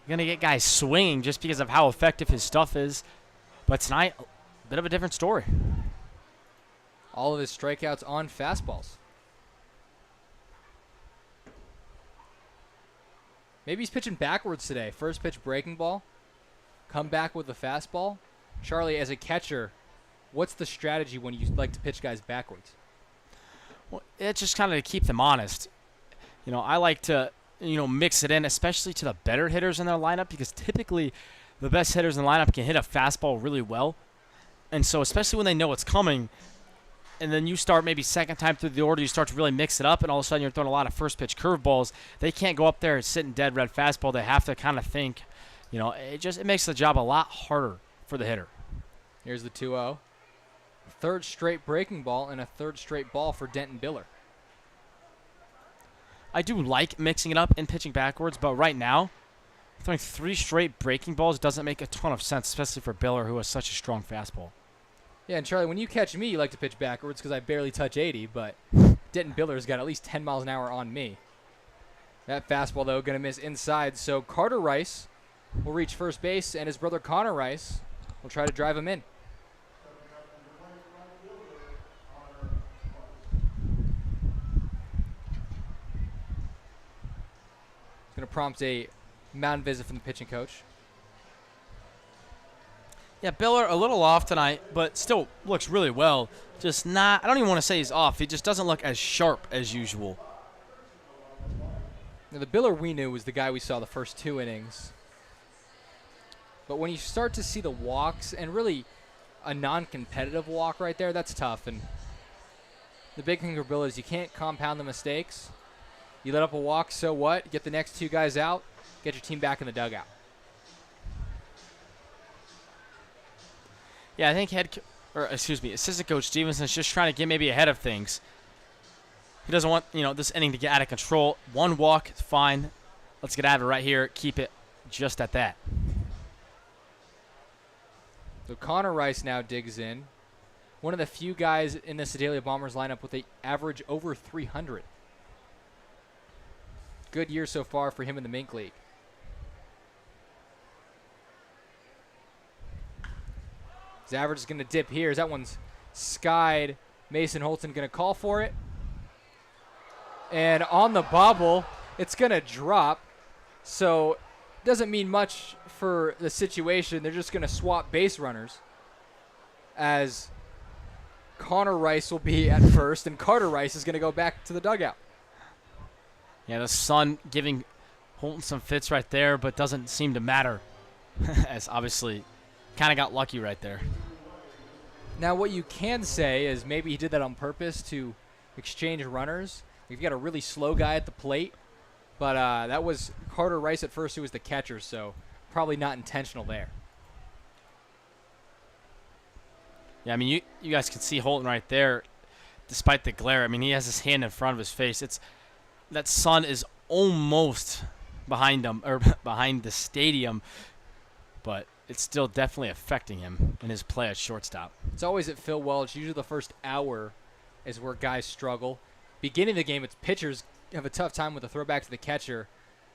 going to get guys swinging just because of how effective his stuff is. But tonight, a bit of a different story. All of his strikeouts on fastballs. Maybe he's pitching backwards today. First pitch breaking ball. Come back with the fastball. Charlie, as a catcher, what's the strategy when you like to pitch guys backwards? Well, it's just kind of to keep them honest. You know, I like to, mix it in, especially to the better hitters in their lineup, because typically the best hitters in the lineup can hit a fastball really well. And so especially when they know it's coming, and then you start maybe second time through the order, you start to really mix it up, and all of a sudden you're throwing a lot of first pitch curveballs. They can't go up there and sit in dead red fastball. They have to kind of think, it makes the job a lot harder for the hitter. Here's the 2-0. Third straight breaking ball and a third straight ball for Denton Biller. I do like mixing it up and pitching backwards, but right now, throwing 3 straight breaking balls doesn't make a ton of sense, especially for Biller, who has such a strong fastball. Yeah, and Charlie, when you catch me, you like to pitch backwards because I barely touch 80, but Denton Biller's got at least 10 miles an hour on me. That fastball, though, going to miss inside, so Carter Rice will reach first base, and his brother Connor Rice will try to drive him in. Going to prompt a mound visit from the pitching coach. Yeah, Biller a little off tonight, but still looks really well. Just not, I don't even want to say he's off. He just doesn't look as sharp as usual. Now, the Biller we knew was the guy we saw the first 2 innings. But when you start to see the walks, and really a non-competitive walk right there, that's tough. And the big thing for Biller is you can't compound the mistakes. You let up a walk, so what? Get the next 2 guys out, get your team back in the dugout. Yeah, I think assistant coach Stevenson's just trying to get maybe ahead of things. He doesn't want, this inning to get out of control. 1 walk, fine. Let's get out of it right here. Keep it just at that. So Connor Rice now digs in. One of the few guys in the Sedalia Bombers lineup with an average over 300. Good year so far for him in the Mink League. His average is going to dip here. That one's skied. Mason Holton going to call for it. And on the bobble, it's going to drop. So doesn't mean much for the situation. They're just going to swap base runners, as Connor Rice will be at first, and Carter Rice is going to go back to the dugout. Yeah, the sun giving Holton some fits right there, but doesn't seem to matter, as obviously kind of got lucky right there. Now, what you can say is maybe he did that on purpose to exchange runners. You've got a really slow guy at the plate, but that was Carter Rice at first, who was the catcher, so probably not intentional there. Yeah, I mean, you guys can see Holton right there, despite the glare. I mean, he has his hand in front of his face. That sun is almost behind him, or behind the stadium, but it's still definitely affecting him in his play at shortstop. It's always at Phil Welch. Usually the first hour is where guys struggle. Beginning of the game, it's pitchers have a tough time with the throwback to the catcher.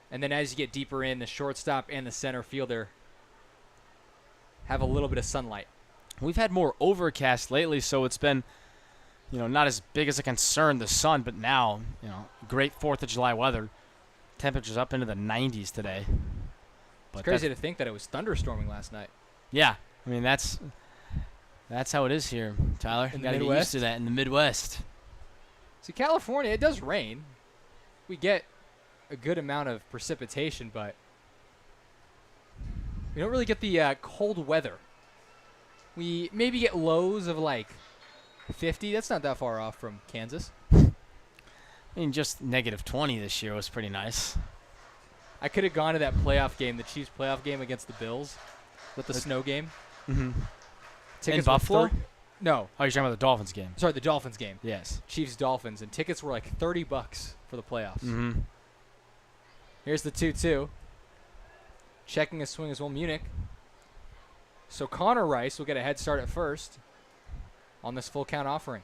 And then as you get deeper in, the shortstop and the center fielder have a little bit of sunlight. We've had more overcast lately, so it's been, not as big as a concern, the sun, but now, great 4th of July weather. Temperatures up into the 90s today. It's crazy to think that it was thunderstorming last night. Yeah. I mean, that's how it is here, Tyler. In the Gotta get Midwest? used to that in the Midwest. See, California, it does rain. We get a good amount of precipitation, but we don't really get the cold weather. We maybe get lows of like 50. That's not that far off from Kansas. I mean, just -20 this year was pretty nice. I could have gone to that playoff game, the Chiefs playoff game against the Bills, with the snow game. Mm-hmm. In Tickets were Buffalo? No, Oh, you're talking about the Dolphins game. sorry, the Dolphins game. Yes. Chiefs-Dolphins, and tickets were like $30 for the playoffs. Mm-hmm. Here's the 2-2. Checking a swing as well, Munich. So Connor Rice will get a head start at first on this full count offering.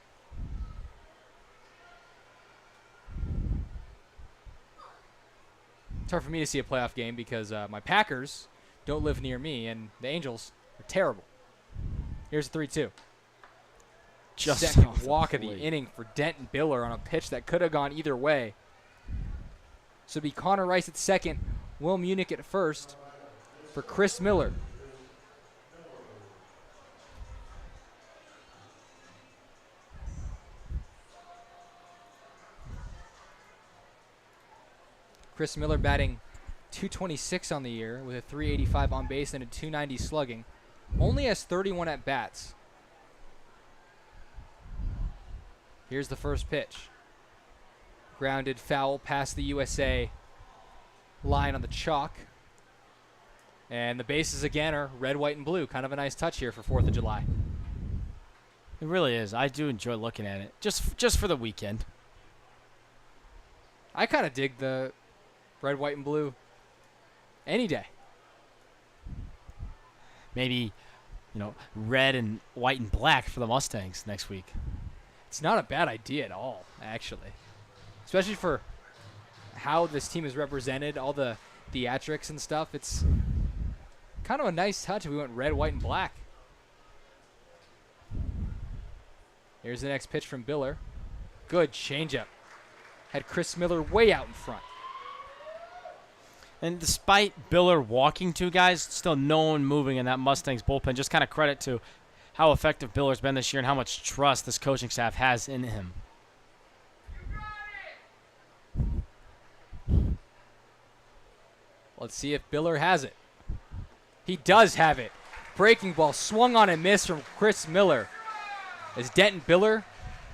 It's hard for me to see a playoff game because my Packers don't live near me, and the Angels are terrible. Here's a 3-2. Just Second off the walk of the plate. inning for Denton Biller on a pitch that could have gone either way. So it'd be Connor Rice at second, Will Munich at first for Chris Miller. Chris Miller batting .226 on the year with a .385 on base and a .290 slugging. Only has 31 at bats. Here's the first pitch. Grounded foul past the USA line on the chalk. And the bases again are red, white, and blue. Kind of a nice touch here for 4th of July. It really is. I do enjoy looking at it. Just for the weekend. I kind of dig the red, white, and blue any day. Maybe, red and white and black for the Mustangs next week. It's not a bad idea at all, actually. Especially for how this team is represented, all the theatrics and stuff. It's kind of a nice touch if we went red, white, and black. Here's the next pitch from Biller. Good changeup. Had Chris Miller way out in front. And despite Biller walking 2 guys, still no one moving in that Mustangs bullpen. Just kind of credit to how effective Biller's been this year and how much trust this coaching staff has in him. Let's see if Biller has it. He does have it. Breaking ball swung on and missed from Chris Miller. As Denton Biller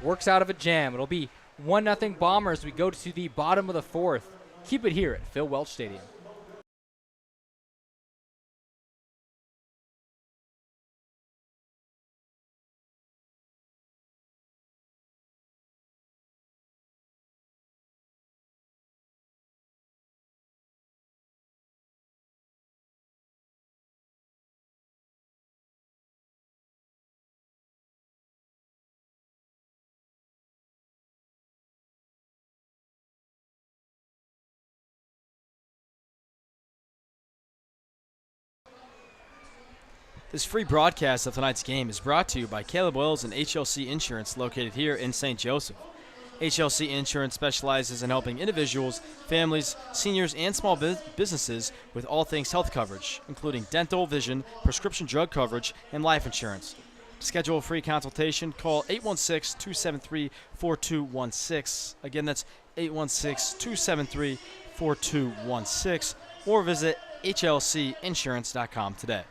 works out of a jam. It'll be 1-0 Bombers as we go to the bottom of the 4th. Keep it here at Phil Welch Stadium. This free broadcast of tonight's game is brought to you by Caleb Wells and HLC Insurance, located here in St. Joseph. HLC Insurance specializes in helping individuals, families, seniors, and small businesses with all things health coverage, including dental, vision, prescription drug coverage, and life insurance. To schedule a free consultation, call 816-273-4216. Again, that's 816-273-4216, or visit hlcinsurance.com today.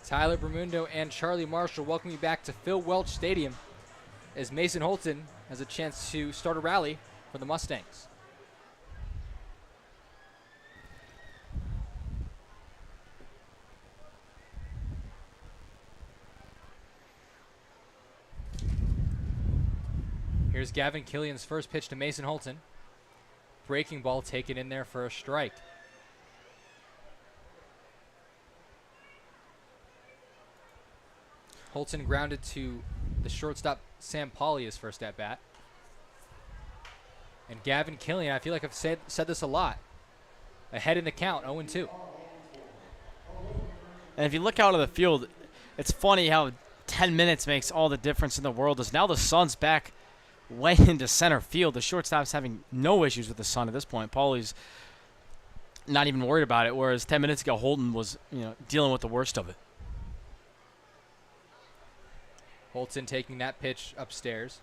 Tyler Bermundo and Charlie Marshall welcome you back to Phil Welch Stadium as Mason Holton has a chance to start a rally for the Mustangs. Here's Gavin Killian's first pitch to Mason Holton. Breaking ball taken in there for a strike. Holton grounded to the shortstop Sam Pauley his first at bat. And Gavin Killian, I feel like I've said this a lot, ahead in the count, 0-2. And if you look out of the field, it's funny how 10 minutes makes all the difference in the world. As now the sun's back way into center field. The shortstop's having no issues with the sun at this point. Pauley's not even worried about it, whereas 10 minutes ago Holton was, dealing with the worst of it. Holton taking that pitch upstairs.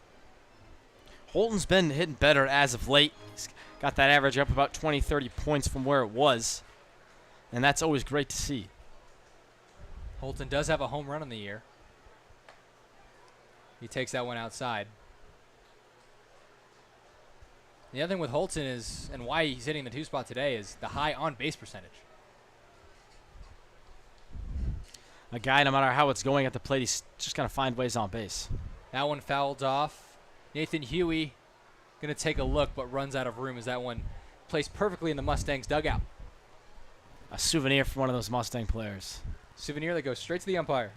Holton's been hitting better as of late. He's got that average up about 20, 30 points from where it was, and that's always great to see. Holton does have a home run on the year. He takes that one outside. The other thing with Holton is, and why he's hitting the 2 spot today, is the high on-base percentage. A guy, no matter how it's going at the plate, he's just going to find ways on base. That one fouled off. Nathan Huey going to take a look, but runs out of room as that one placed perfectly in the Mustangs dugout. A souvenir from one of those Mustang players. Souvenir that goes straight to the umpire.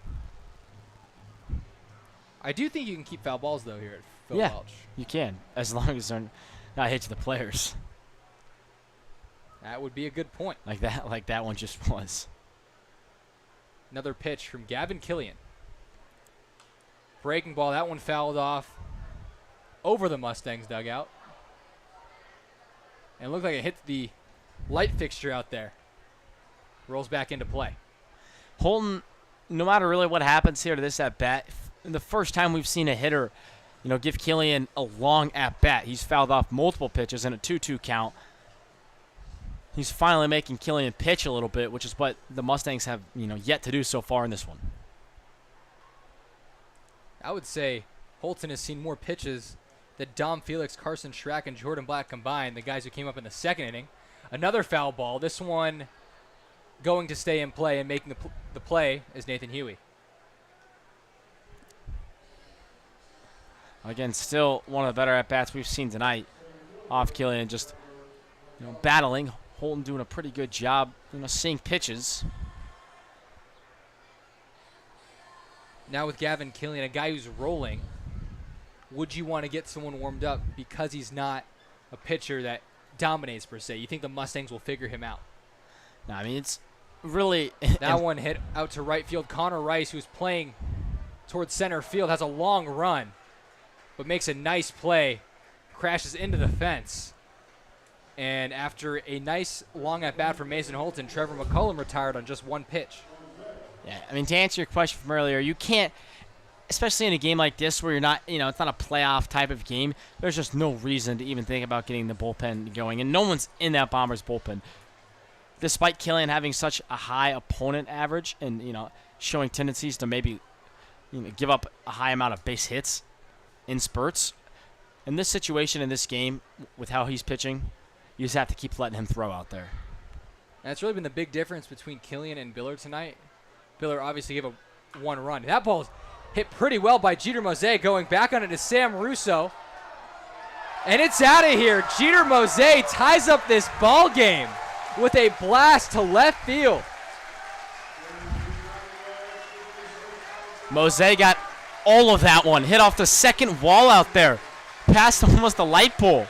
I do think you can keep foul balls, though, here at Phil Welch. You can, as long as they're not hit to the players. That would be a good point. Like that one just was. Another pitch from Gavin Killian. Breaking ball, that one fouled off over the Mustangs dugout. And it looked like it hit the light fixture out there. Rolls back into play. Holton, no matter really what happens here to this at-bat, the first time we've seen a hitter, give Killian a long at-bat. He's fouled off multiple pitches in a 2-2 count. He's finally making Killian pitch a little bit, which is what the Mustangs have, yet to do so far in this one. I would say Holton has seen more pitches than Dom Felix, Carson Schrack, and Jordan Black combined, the guys who came up in the second inning. Another foul ball. This one going to stay in play, and making the play is Nathan Huey. Again, still one of the better at-bats we've seen tonight off Killian, just battling. Holton doing a pretty good job, seeing pitches. Now with Gavin Killian, a guy who's rolling, would you want to get someone warmed up because he's not a pitcher that dominates per se? You think the Mustangs will figure him out? No, I mean, it's really... That one hit out to right field. Connor Rice, who's playing towards center field, has a long run, but makes a nice play, crashes into the fence. And after a nice long at-bat from Mason Holton, Trevor McCullum retired on just one pitch. Yeah, I mean, to answer your question from earlier, you can't, especially in a game like this where you're not, it's not a playoff type of game, there's just no reason to even think about getting the bullpen going. And no one's in that Bombers bullpen. Despite Killian having such a high opponent average and, showing tendencies to maybe give up a high amount of base hits in spurts, in this situation, in this game, with how he's pitching, you just have to keep letting him throw out there. That's really been the big difference between Killian and Biller tonight. Biller obviously gave a one run. That ball's hit pretty well by Jeter Mosé, going back on it to Sam Russo. And it's out of here. Jeter Mosé ties up this ball game with a blast to left field. Mosé got all of that one. Hit off the second wall out there. Past almost the light pole.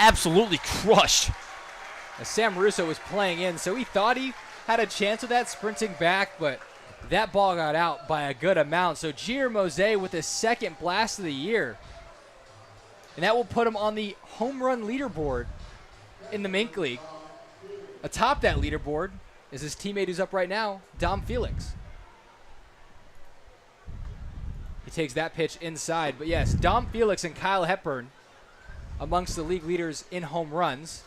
Absolutely crushed. As Sam Russo was playing in, so he thought he had a chance of that sprinting back, but that ball got out by a good amount. So Jeter Mosé with his second blast of the year. And that will put him on the home run leaderboard in the Mink League. Atop that leaderboard is his teammate who's up right now, Dom Felix. He takes that pitch inside. But yes, Dom Felix and Kyle Hepburn amongst the league leaders in home runs.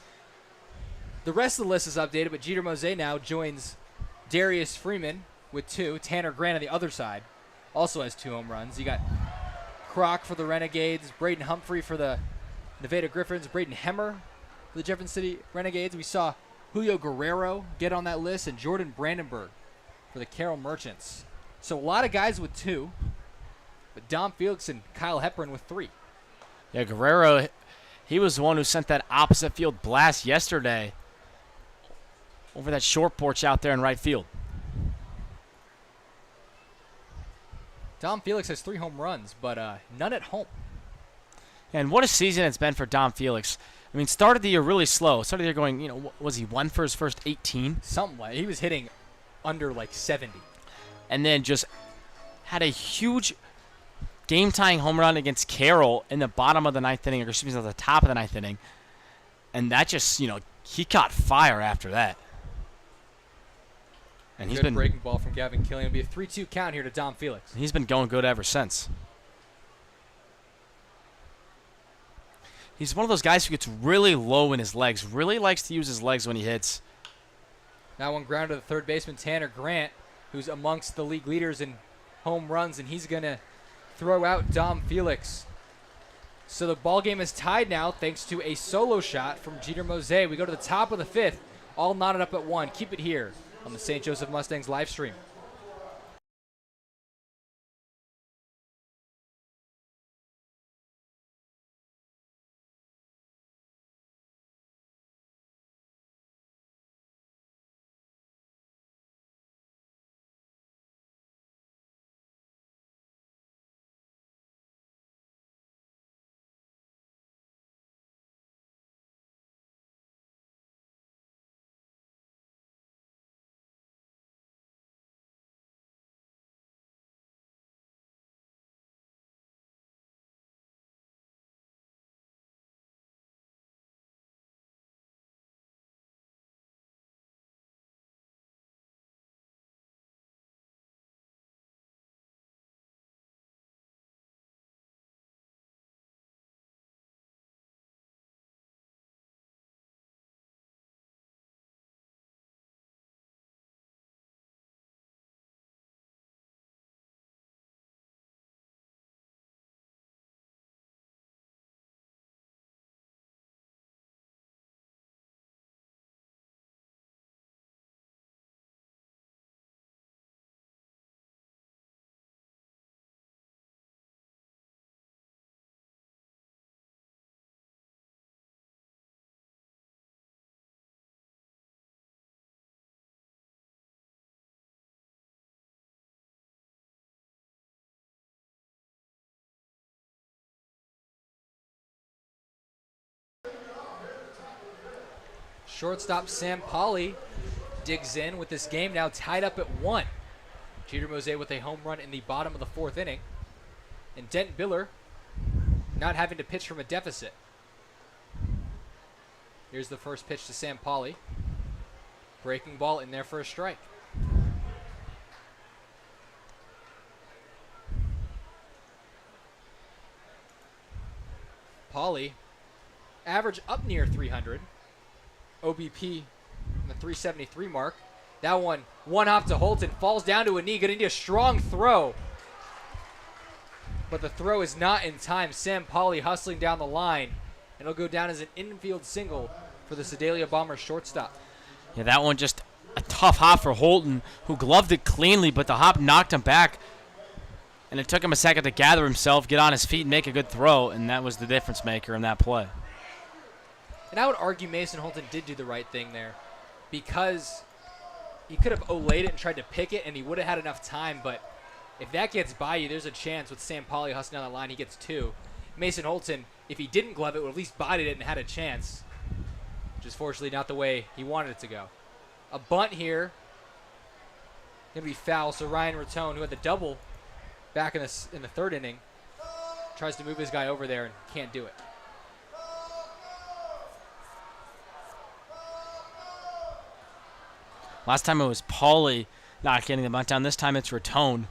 The rest of the list is updated, but Jeter Mosé now joins Darius Freeman with 2. Tanner Grant on the other side also has 2 home runs. You got Kroc for the Renegades, Braden Humphrey for the Nevada Griffins, Braden Hemmer for the Jefferson City Renegades. We saw Julio Guerrero get on that list, and Jordan Brandenburg for the Carroll Merchants. So a lot of guys with 2, but Dom Felix and Kyle Hepburn with 3. Yeah, Guerrero, he was the one who sent that opposite field blast yesterday over that short porch out there in right field. Dom Felix has 3 home runs, but none at home. And what a season it's been for Dom Felix. I mean, started the year really slow. Started the year going, was he 1 for his first 18? Something like he was hitting under like 70. And then just had a huge game-tying home run against Carroll in the bottom of the 9th inning, or excuse me, at the top of the 9th inning. And that just, he caught fire after that. And he's been breaking ball from Gavin Killian. It'll be a 3-2 count here to Dom Felix. He's been going good ever since. He's one of those guys who gets really low in his legs, really likes to use his legs when he hits. Now one ground to the third baseman, Tanner Grant, who's amongst the league leaders in home runs, and he's going to throw out Dom Felix. So the ball game is tied now thanks to a solo shot from Jeter Mose. We go to the top of the 5th, all knotted up at 1. Keep it here on the St. Joseph Mustangs live stream. Shortstop Sam Pauly digs in with this game now tied up at 1. Jeter Mose with a home run in the bottom of the 4th inning. And Denton Biller not having to pitch from a deficit. Here's the first pitch to Sam Pauly. Breaking ball in there for a strike. Pauly, average up near 300. OBP in the 373 mark. That one hop to Holton, falls down to a knee. Gonna need a strong throw. But the throw is not in time. Sam Pauly hustling down the line. And it'll go down as an infield single for the Sedalia Bombers shortstop. Yeah, that one just a tough hop for Holton, who gloved it cleanly, but the hop knocked him back. And it took him a second to gather himself, get on his feet, and make a good throw, and that was the difference maker in that play. And I would argue Mason Holton did do the right thing there, because he could have olayed it and tried to pick it, and he would have had enough time. But if that gets by you, there's a chance with Sam Pauly hustling down the line, he gets 2. Mason Holton, if he didn't glove it, would at least bodied it and had a chance, which is fortunately not the way he wanted it to go. A bunt here, going to be foul. So Ryan Rattone, who had the double back in the 3rd inning, tries to move his guy over there and can't do it. Last time it was Pauly not getting the bunt down. This time it's Rattone.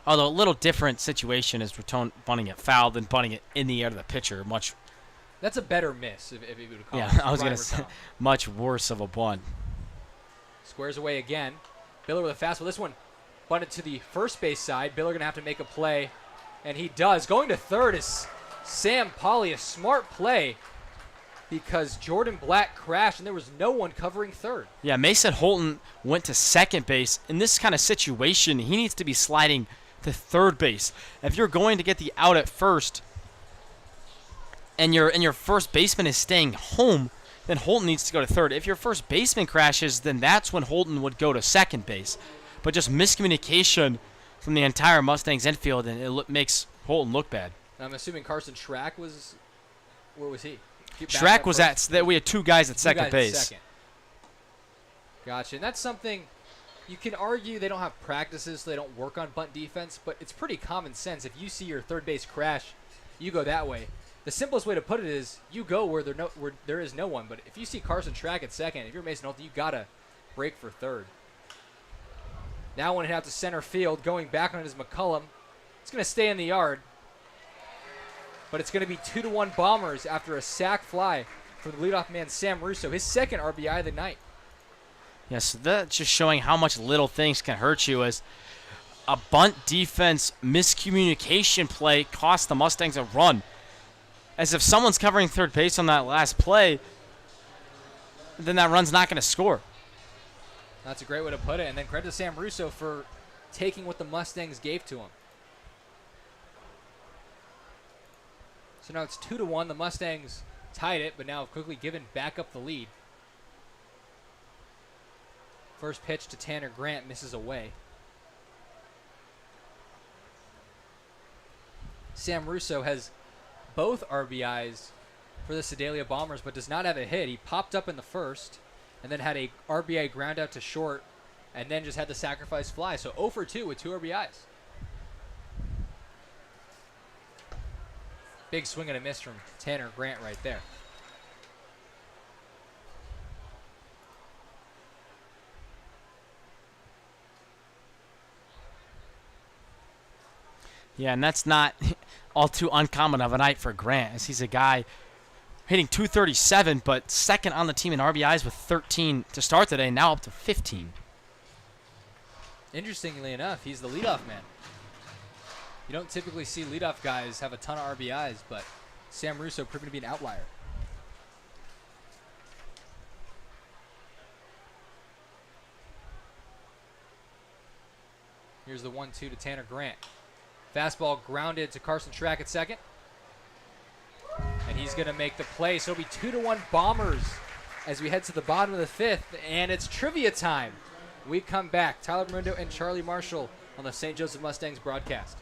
Although a little different situation is Rattone bunting it foul than bunting it in the air to the pitcher. That's a better miss, if you would call it. Yeah, I was going to say much worse of a bunt. Squares away again. Biller with a fastball. This one bunted to the first base side. Biller going to have to make a play, and he does. Going to third is Sam Polly, a smart play because Jordan Black crashed, and there was no one covering third. Yeah, Mason Holton went to second base. In this kind of situation, he needs to be sliding to third base. If you're going to get the out at first and your first baseman is staying home, then Holton needs to go to third. If your first baseman crashes, then that's when Holton would go to second base. But just miscommunication from the entire Mustangs infield, and it makes Holton look bad. I'm assuming Carson Schrack was, where was he? Schrack was we had two guys at second base. Second. Gotcha. And that's something you can argue they don't have practices, so they don't work on bunt defense, but it's pretty common sense. If you see your third base crash, you go that way. The simplest way to put it is you go where there is no one. But if you see Carson Schrack at second, if you're Mason Holton, you gotta break for third. Now when it out to center field, going back on it is McCullum. It's gonna stay in the yard, but it's gonna be 2-1 Bombers after a sac fly from the leadoff man Sam Russo, his second RBI of the night. Yes, so that's just showing how much little things can hurt you, as a bunt defense miscommunication play cost the Mustangs a run. As if someone's covering third base on that last play, then that run's not going to score. That's a great way to put it. And then credit to Sam Russo for taking what the Mustangs gave to him. So now it's 2-1. The Mustangs tied it, but now have quickly given back up the lead. First pitch to Tanner Grant misses away. Sam Russo has both RBIs for the Sedalia Bombers, but does not have a hit. He popped up in the first and then had a RBI ground out to short and then just had the sacrifice fly. So 0 for 2 with 2 RBIs. Big swing and a miss from Tanner Grant right there. Yeah, and that's not all too uncommon of a night for Grant, as he's a guy hitting .237, but second on the team in RBIs with 13 to start today, now up to 15. Interestingly enough, he's the leadoff man. You don't typically see leadoff guys have a ton of RBIs, but Sam Russo proving to be an outlier. Here's the 1-2 to Tanner Grant. Fastball grounded to Carson Schrack at second. And he's going to make the play. So it'll be 2-1 Bombers as we head to the bottom of the fifth. And it's trivia time. We come back. Tyler Mundo and Charlie Marshall on the St. Joseph Mustangs broadcast.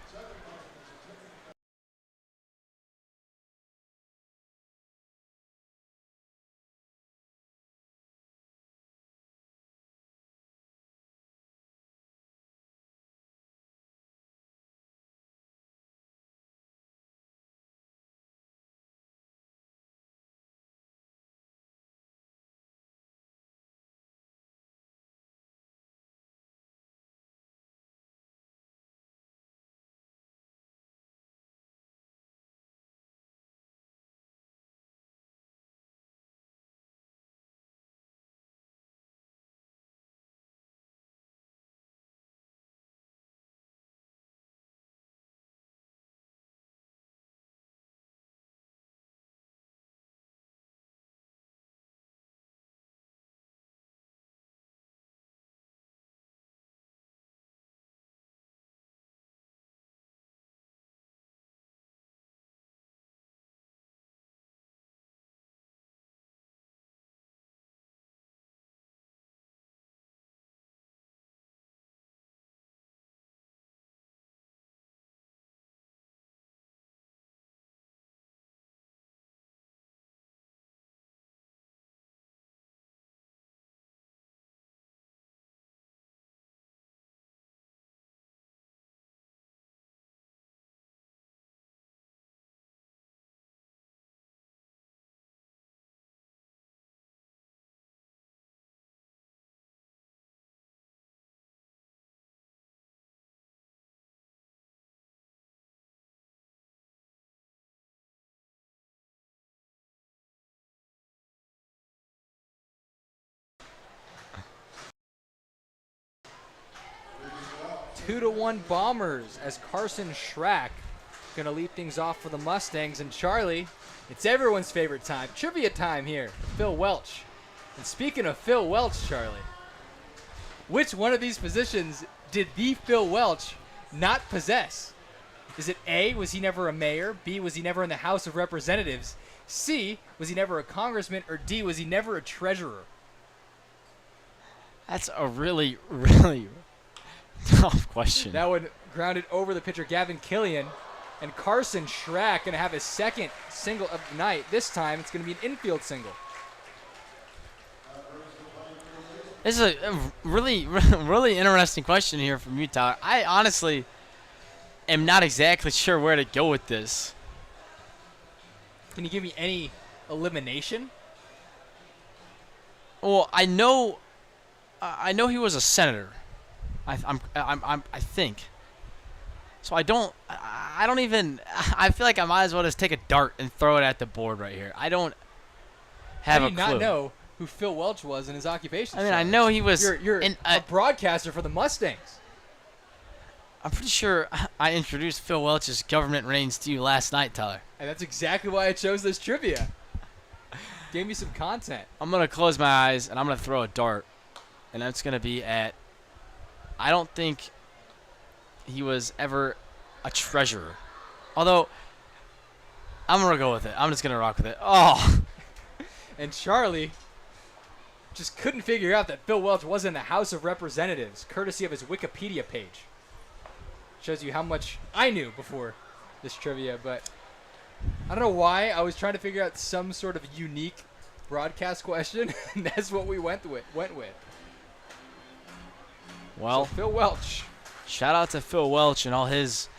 2-1 Bombers as Carson Schrack going to lead things off for the Mustangs. And Charlie, it's everyone's favorite time. Trivia time here. Phil Welch. And speaking of Phil Welch, Charlie, which one of these positions did the Phil Welch not possess? Is it A, was he never a mayor? B, was he never in the House of Representatives? C, was he never a congressman? Or D, was he never a treasurer? That's a really, really tough question. That one grounded over the pitcher Gavin Killian. And Carson Schrack going to have his second single of the night. This time it's going to be an infield single. This is a really, really interesting question here from you, Tyler. I honestly am not exactly sure where to go with this. Can you give me any elimination? Well, I know he was a senator. I think. So I don't even. I feel like I might as well just take a dart and throw it at the board right here. I don't have a clue. How do you not know who Phil Welch was in his occupation? I mean, I know he was. You're a broadcaster for the Mustangs. I'm pretty sure I introduced Phil Welch's government reigns to you last night, Tyler. And that's exactly why I chose this trivia. Gave me some content. I'm going to close my eyes, and I'm going to throw a dart. And that's going to be at... I don't think he was ever a treasurer. Although, I'm going to go with it. I'm just going to rock with it. Oh! And Charlie just couldn't figure out that Phil Welch was in the House of Representatives, courtesy of his Wikipedia page. Shows you how much I knew before this trivia, but I don't know why. I was trying to figure out some sort of unique broadcast question, and that's what we went with. Well, so Phil Welch. Shout out to Phil Welch and all his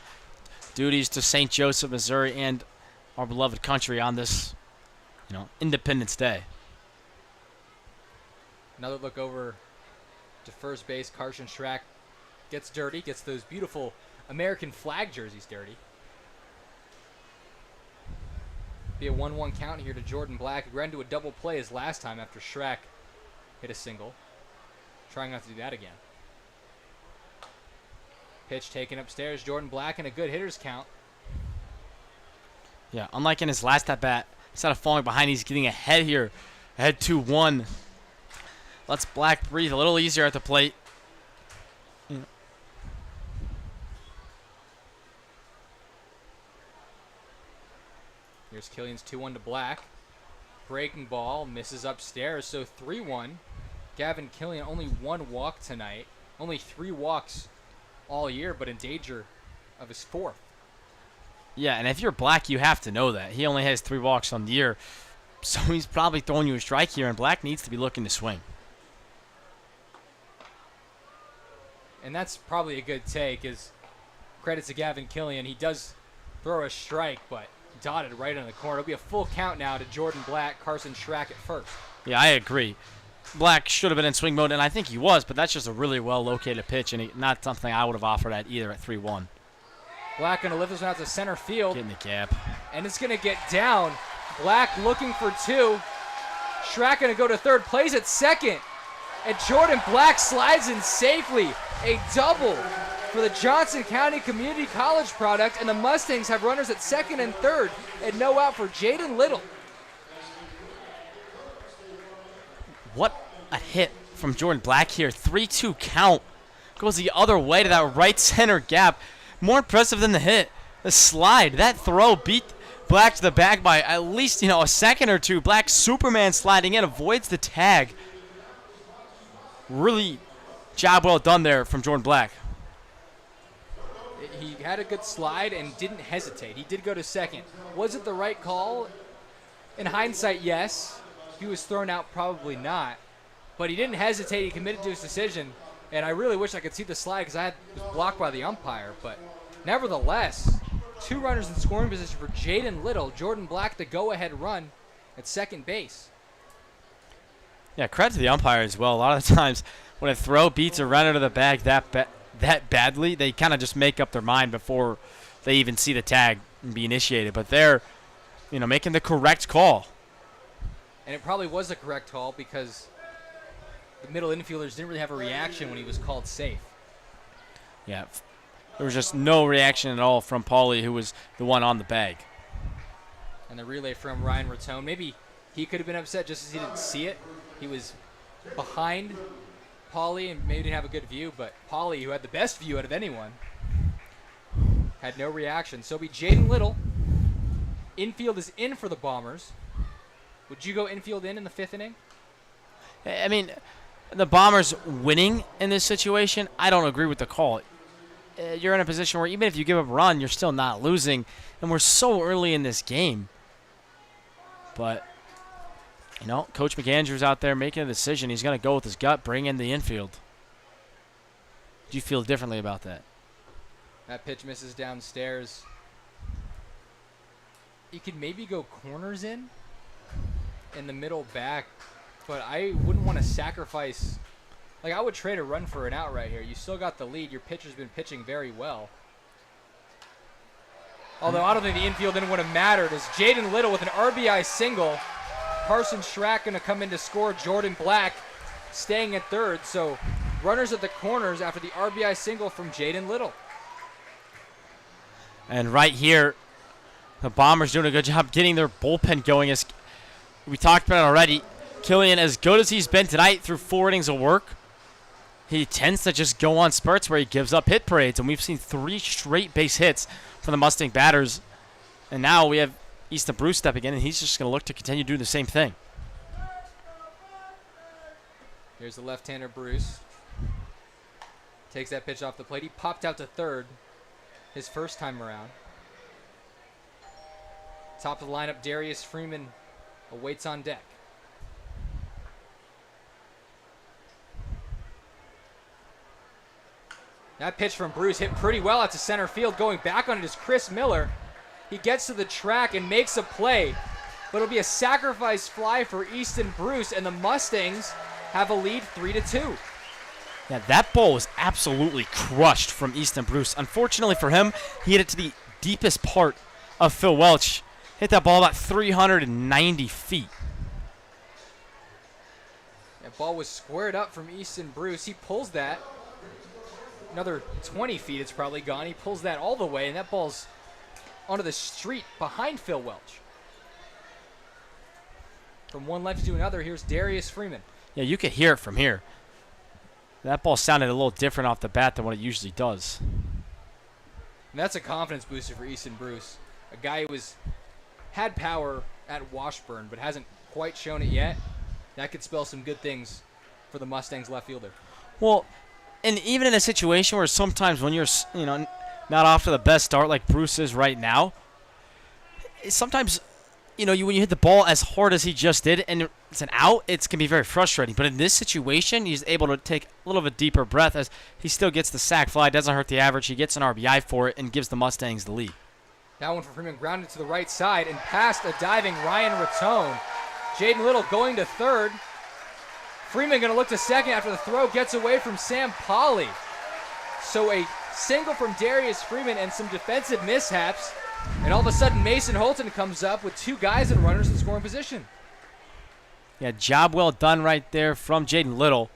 duties to St. Joseph, Missouri, and our beloved country on this, Independence Day. Another look over to first base. Carson Schrack gets dirty, gets those beautiful American flag jerseys dirty. Be a 1-1 count here to Jordan Black. He ran into a double play his last time after Schrack hit a single. Trying not to do that again. Pitch taken upstairs. Jordan Black in a good hitter's count. Yeah, unlike in his last at-bat, instead of falling behind, he's getting ahead here. Ahead 2-1. Lets Black breathe a little easier at the plate. Here's Killian's 2-1 to Black. Breaking ball, misses upstairs, so 3-1. Gavin Killian only 1 walk tonight. Only 3 walks all year, but in danger of his 4th. Yeah, and if you're Black, you have to know that. He only has 3 walks on the year, so he's probably throwing you a strike here, and Black needs to be looking to swing. And that's probably a good take, is credit to Gavin Killian. He does throw a strike, but dotted right in the corner. It'll be a full count now to Jordan Black, Carson Schrack at first. Yeah, I agree. Black should have been in swing mode, and I think he was, but that's just a really well-located pitch, and not something I would have offered at either at 3-1. Black going to lift this one out to center field. Getting the gap. And it's going to get down. Black looking for 2. Schrack going to go to third, plays at second. And Jordan Black slides in safely. A double for the Johnson County Community College product, and the Mustangs have runners at second and third, and no out for Jaden Little. What a hit from Jordan Black here. 3-2 count. Goes the other way to that right center gap. More impressive than the hit. The slide, that throw beat Black to the bag by at least, a second or two. Black Superman sliding in, avoids the tag. Really job well done there from Jordan Black. He had a good slide and didn't hesitate. He did go to second. Was it the right call? In hindsight, yes. He was thrown out, probably not. But he didn't hesitate. He committed to his decision. And I really wish I could see the slide because I was blocked by the umpire. But nevertheless, 2 runners in scoring position for Jaden Little. Jordan Black the go-ahead run at second base. Yeah, credit to the umpire as well. A lot of the times when a throw beats a runner to the bag that badly, they kind of just make up their mind before they even see the tag and be initiated. But they're, making the correct call. And it probably was the correct call because the middle infielders didn't really have a reaction when he was called safe. Yeah, there was just no reaction at all from Paulie, who was the one on the bag. And the relay from Ryan Rattone. Maybe he could have been upset just as he didn't see it. He was behind Paulie and maybe didn't have a good view, but Paulie, who had the best view out of anyone, had no reaction. So it'll be Jaden Little. Infield is in for the Bombers. Would you go infield in the 5th inning? I mean, the Bombers winning in this situation, I don't agree with the call. You're in a position where even if you give up a run, you're still not losing, and we're so early in this game. But, you know, Coach McAndrews out there making a decision. He's going to go with his gut, bring in the infield. Do you feel differently about that? That pitch misses downstairs. You could maybe go corners in the middle back, but I wouldn't want to sacrifice. Like, I would trade a run for an out right here. You still got the lead. Your pitcher's been pitching very well. Although I don't think the infield didn't would have mattered, as Jaden Little with an RBI single. Carson Schrack going to come in to score. Jordan Black staying at third. So runners at the corners after the RBI single from Jaden Little. And right here, the Bombers doing a good job getting their bullpen going. As we talked about it already, Killian, as good as he's been tonight through 4 innings of work, he tends to just go on spurts where he gives up hit parades. And we've seen 3 straight base hits for the Mustang batters. And now we have Easton Bruce stepping in, and he's just going to look to continue doing the same thing. Here's the left-hander Bruce. Takes that pitch off the plate. He popped out to third his first time around. Top of the lineup, Darius Freeman awaits on deck. That pitch from Bruce hit pretty well out to center field. Going back on it is Chris Miller. He gets to the track and makes a play, but it'll be a sacrifice fly for Easton Bruce, and the Mustangs have a lead 3-2. Yeah, that ball was absolutely crushed from Easton Bruce. Unfortunately for him, he hit it to the deepest part of Phil Welch. Hit that ball about 390 feet. That ball was squared up from Easton Bruce. He pulls that. Another 20 feet, it's probably gone. He pulls that all the way, and that ball's onto the street behind Phil Welch. From one left to another, here's Darius Freeman. Yeah, you could hear it from here. That ball sounded a little different off the bat than what it usually does. And that's a confidence booster for Easton Bruce. A guy who had power at Washburn, but hasn't quite shown it yet. That could spell some good things for the Mustangs left fielder. Well, and even in a situation where sometimes when you're, not off to the best start like Bruce is right now, sometimes, when you hit the ball as hard as he just did and it's an out, it can be very frustrating. But in this situation, he's able to take a little bit deeper breath as he still gets the sac fly, doesn't hurt the average. He gets an RBI for it and gives the Mustangs the lead. That one for Freeman grounded to the right side and past a diving Ryan Rattone. Jaden Little going to third. Freeman going to look to second after the throw gets away from Sam Polly. So a single from Darius Freeman and some defensive mishaps. And all of a sudden, Mason Holton comes up with 2 guys and runners in scoring position. Yeah, job well done right there from Jaden Little.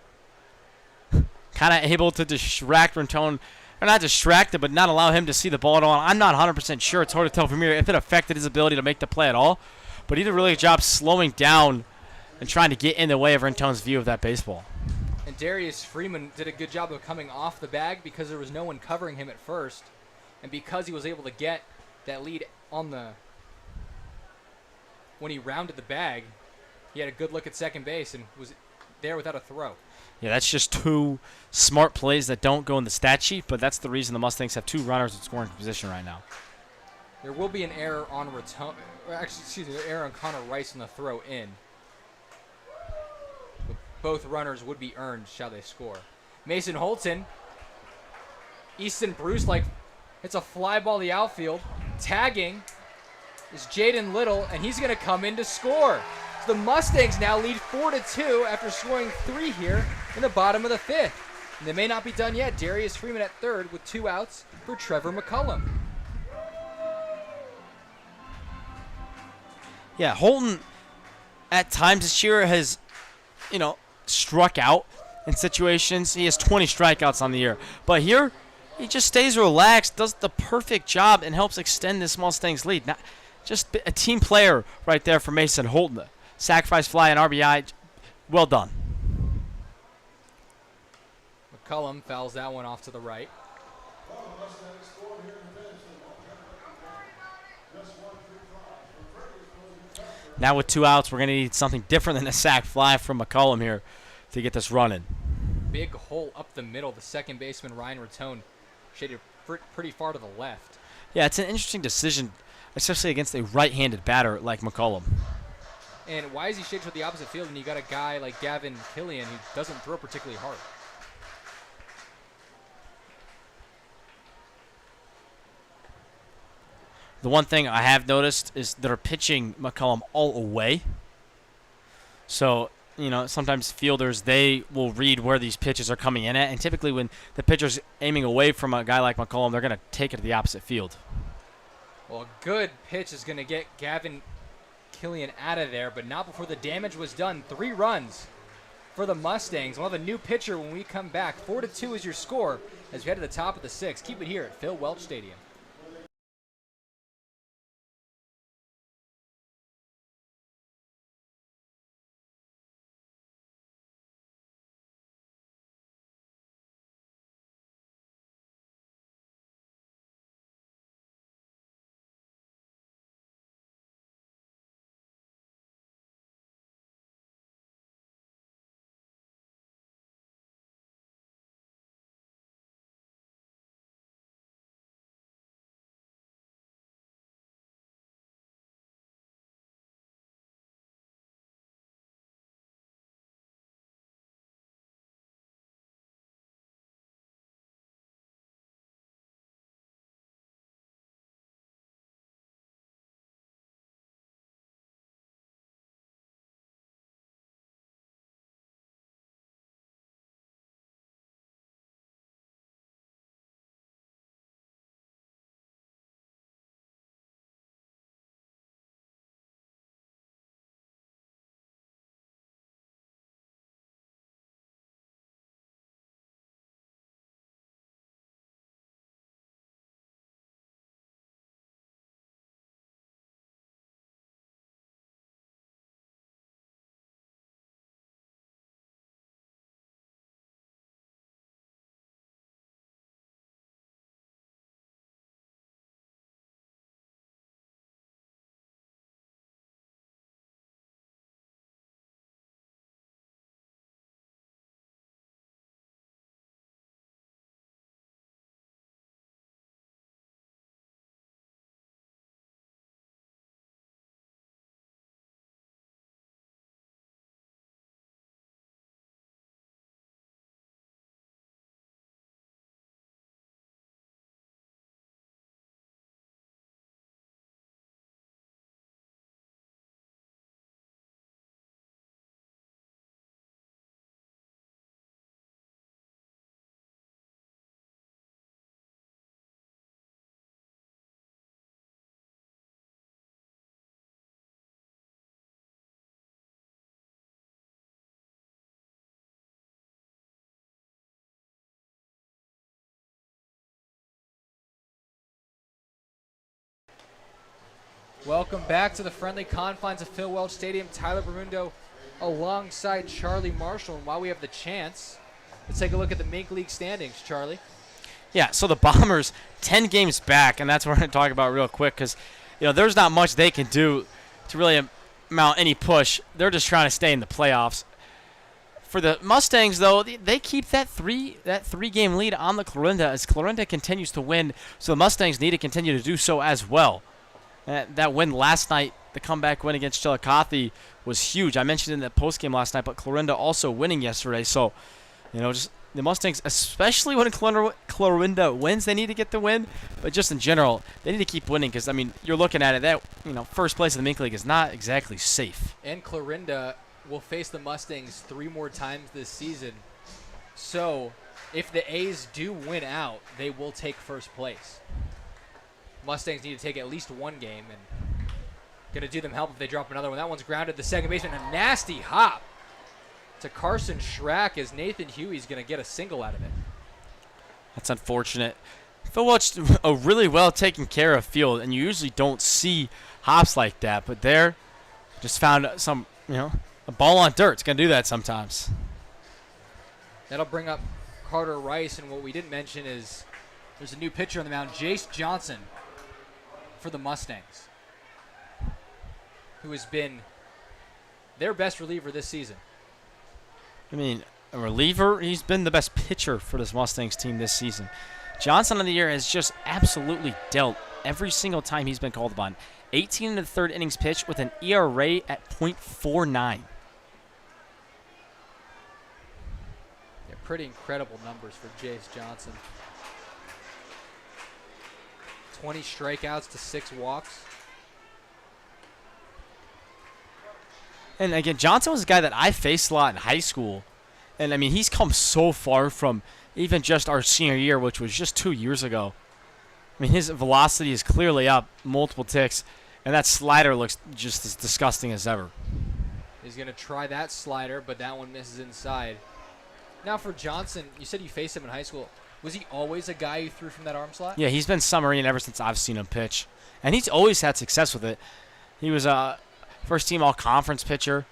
Kind of able to distract Rattone, or not distract him, but not allow him to see the ball at all. I'm not 100% sure. It's hard to tell from here if it affected his ability to make the play at all. But he did a really good job slowing down and trying to get in the way of Rantone's view of that baseball. And Darius Freeman did a good job of coming off the bag because there was no one covering him at first. And because he was able to get that lead on when he rounded the bag, he had a good look at second base and was there without a throw. Yeah, that's just 2 smart plays that don't go in the stat sheet, but that's the reason the Mustangs have 2 runners in scoring position right now. There will be an error on an error on Connor Rice on the throw in. But both runners would be earned, shall they score. Mason Holton, Easton Bruce, it's a fly ball to the outfield. Tagging is Jaden Little, and he's going to come in to score. So the Mustangs now lead 4-2 after scoring 3 here in the bottom of the 5th. And they may not be done yet. Darius Freeman at third with 2 outs for Trevor McCullum. Yeah, Holton at times this year has, struck out in situations. He has 20 strikeouts on the year. But here, He just stays relaxed, does the perfect job, and helps extend this Mustangs lead. Now, just a team player right there for Mason Holton. Sacrifice fly and RBI. Well done. McCullum fouls that one off to the right. Now with 2 outs, we're going to need something different than a sac fly from McCullum here to get this running. Big hole up the middle. The second baseman, Ryan Rattone, shaded pretty far to the left. Yeah, it's an interesting decision, especially against a right-handed batter like McCullum. And why is he shaded to the opposite field when you got a guy like Gavin Killian who doesn't throw particularly hard? The one thing I have noticed is they're pitching McCullum all away. So, you know, sometimes fielders, they will read where these pitches are coming in at. And typically when the pitcher's aiming away from a guy like McCullum, they're going to take it to the opposite field. Well, a good pitch is going to get Gavin Killian out of there, but not before the damage was done. 3 runs for the Mustangs. We'll have a new pitcher when we come back. 4-2 is your score as we head to the top of the 6th. Keep it here at Phil Welch Stadium. Welcome back to the friendly confines of Phil Welch Stadium. Tyler Bermundo alongside Charlie Marshall. And while we have the chance, let's take a look at the Mink League standings, Charlie. Yeah, so the Bombers 10 games back, and that's what we're going to talk about real quick because, you know, there's not much they can do to really mount any push. They're just trying to stay in the playoffs. For the Mustangs, though, they keep that three-game lead on the Clarinda as Clarinda continues to win, so the Mustangs need to continue to do so as well. That win last night, the comeback win against Chillicothe, was huge. I mentioned it in the postgame last night, but Clarinda also winning yesterday. So, you know, just the Mustangs, especially when Clarinda wins, they need to get the win. But just in general, they need to keep winning because, I mean, you're looking at it, that, you know, first place in the Mink League is not exactly safe. And Clarinda will face the Mustangs 3 more times this season. So, if the A's do win out, they will take first place. Mustangs need to take at least 1 game, and going to do them help if they drop another one. That one's grounded. The second baseman, a nasty hop to Carson Schrack as Nathan Huey's going to get a single out of it. That's unfortunate. Phil Welch, a really well taken care of field, and you usually don't see hops like that. But there, just found some, a ball on dirt. It's going to do that sometimes. That'll bring up Carter Rice, and what we didn't mention is there's a new pitcher on the mound, Jace Johnson, for the Mustangs, who has been their best reliever this season. I mean, a reliever, he's been the best pitcher for this Mustangs team this season. Johnson of the year has just absolutely dealt every single time he's been called upon. 18 in the third innings pitched with an ERA at .49. Yeah, pretty incredible numbers for Jace Johnson. 20 strikeouts to 6 walks. And again, Johnson was a guy that I faced a lot in high school. And I mean, he's come so far from even just our senior year, which was just 2 years ago. I mean, his velocity is clearly up multiple ticks, and that slider looks just as disgusting as ever. He's going to try that slider, but that one misses inside. Now for Johnson, you said you faced him in high school. Was he always a guy who threw from that arm slot? Yeah, he's been submarine ever since I've seen him pitch. And he's always had success with it. He was a first-team all-conference pitcher.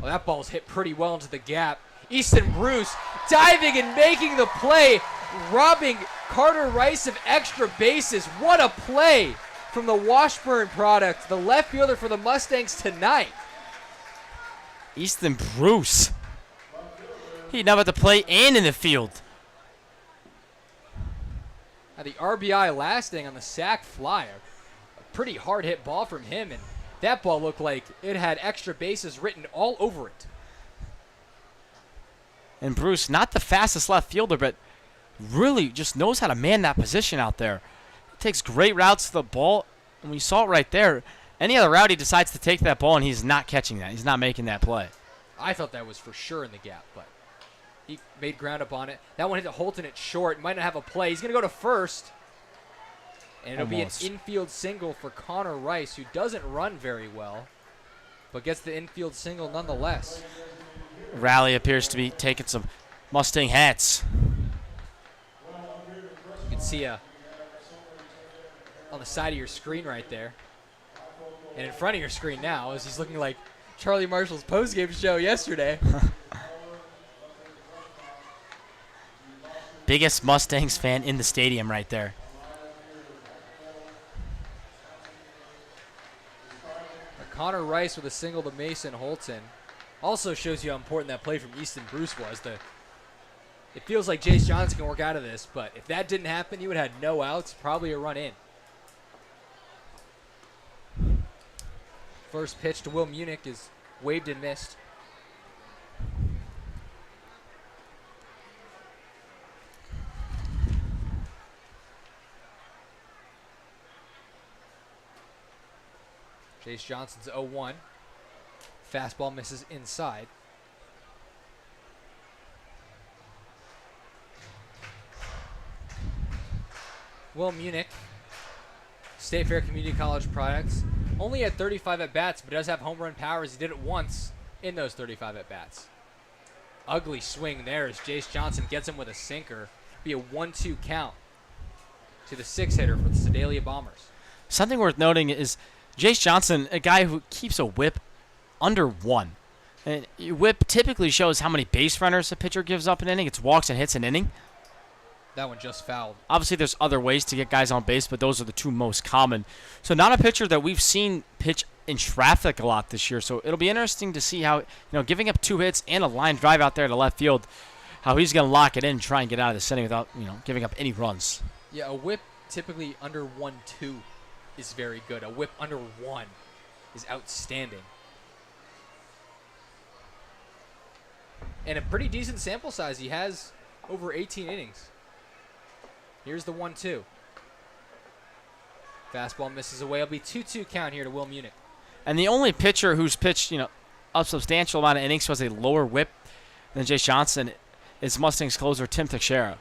Well, that ball's hit pretty well into the gap. Easton Bruce diving and making the play, robbing Carter Rice of extra bases. What a play from the Washburn product, the left fielder for the Mustangs tonight. Easton Bruce. He'd up at the plate and in the field. Now the RBI lasting on the sac fly. A pretty hard hit ball from him, and that ball looked like it had extra bases written all over it. And Bruce, not the fastest left fielder, but really just knows how to man that position out there. Takes great routes to the ball, and we saw it right there. Any other route, he decides to take that ball, and he's not catching that. He's not making that play. I thought that was for sure in the gap, but he made ground up on it. That one hit to Holton at short. Might not have a play. He's going to go to first. And it'll Almost. be an infield single for Connor Rice, who doesn't run very well, but gets the infield single nonetheless. Rally appears to be taking some Mustang hats. You can see on the side of your screen right there. And in front of your screen now, as he's looking like Charlie Marshall's postgame show yesterday. Biggest Mustangs fan in the stadium right there. Connor Rice with a single to Mason Holton. Also shows you how important that play from Easton Bruce was. It feels like Jace Johnson can work out of this, but if that didn't happen, you would have had no outs, probably a run in. First pitch to Will Munich is waved and missed. Jace Johnson's 0-1. Fastball misses inside. Will Munich, State Fair Community College products, only had 35 at-bats, but does have home run powers. He did it once in those 35 at-bats. Ugly swing there as Jace Johnson gets him with a sinker. Be a 1-2 count to the 6-hitter for the Sedalia Bombers. Something worth noting is Jace Johnson, a guy who keeps a whip under 1. And whip typically shows how many base runners a pitcher gives up an inning. It's walks and hits an inning. That one just fouled. Obviously, there's other ways to get guys on base, but those are the two most common. So not a pitcher that we've seen pitch in traffic a lot this year. So it'll be interesting to see how, giving up 2 hits and a line drive out there to left field, how he's going to lock it in and try and get out of the inning without, giving up any runs. Yeah, a whip typically under 1-2 is very good. A whip under 1 is outstanding. And a pretty decent sample size. He has over 18 innings. Here's the 1-2. Fastball misses away. It'll be 2-2 count here to Will Munich. And the only pitcher who's pitched, a substantial amount of innings who has a lower whip than Jace Johnson is Mustangs closer Tim Teixeira.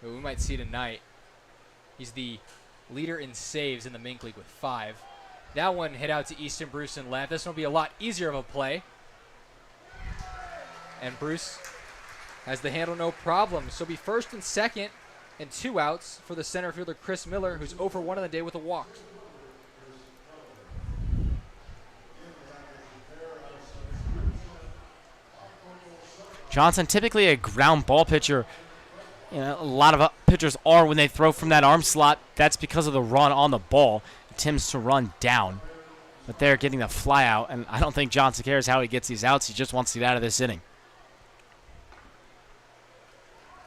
We might see tonight. He's the leader in saves in the Mink League with 5. That one hit out to Easton Bruce in left. This one will be a lot easier of a play. And Bruce Has the handle, no problem. So be first and second and 2 outs for the center fielder Chris Miller, who's 0 for 1 on the day with a walk. Johnson, typically a ground ball pitcher. You know, a lot of pitchers are when they throw from that arm slot. That's because of the run on the ball. It tends to run down. But they're getting the fly out, and I don't think Johnson cares how he gets these outs. He just wants to get out of this inning.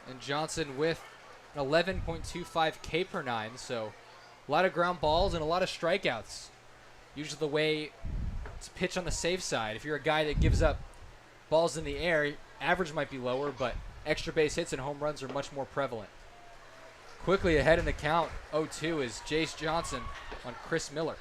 And Johnson with an 11.25 K per 9, so a lot of ground balls and a lot of strikeouts. Usually the way to pitch on the safe side. If you're a guy that gives up balls in the air, average might be lower, but extra base hits and home runs are much more prevalent. Quickly ahead in the count, 0-2 is Jace Johnson on Chris Miller.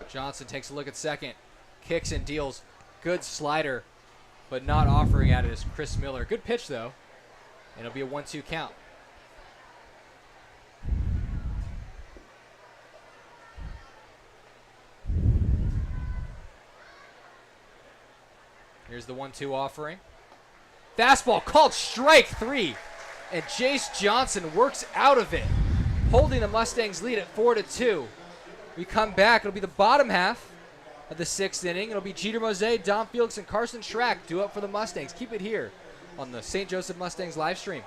Johnson takes a look at second, kicks and deals. Good slider, but not offering at it is Chris Miller. Good pitch, though, and it'll be a 1-2 count. Here's the 1-2 offering. Fastball called strike 3, and Jace Johnson works out of it, holding the Mustangs lead at 4-2. We come back. It'll be the bottom half of the 6th inning. It'll be Jeter Mose, Dom Felix, and Carson Schrack due up for the Mustangs. Keep it here on the St. Joseph Mustangs live stream.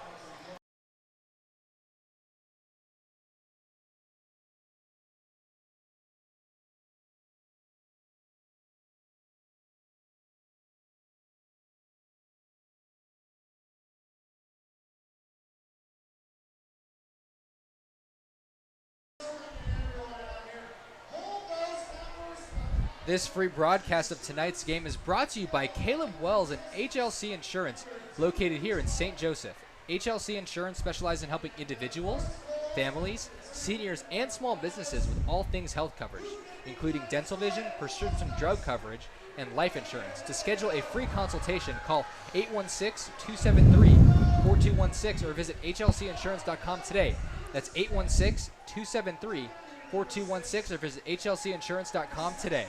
This free broadcast of tonight's game is brought to you by Caleb Wells and HLC Insurance, located here in St. Joseph. HLC Insurance specializes in helping individuals, families, seniors, and small businesses with all things health coverage, including dental vision, prescription drug coverage, and life insurance. To schedule a free consultation, call 816-273-4216 or visit hlcinsurance.com today. That's 816-273-4216 or visit hlcinsurance.com today.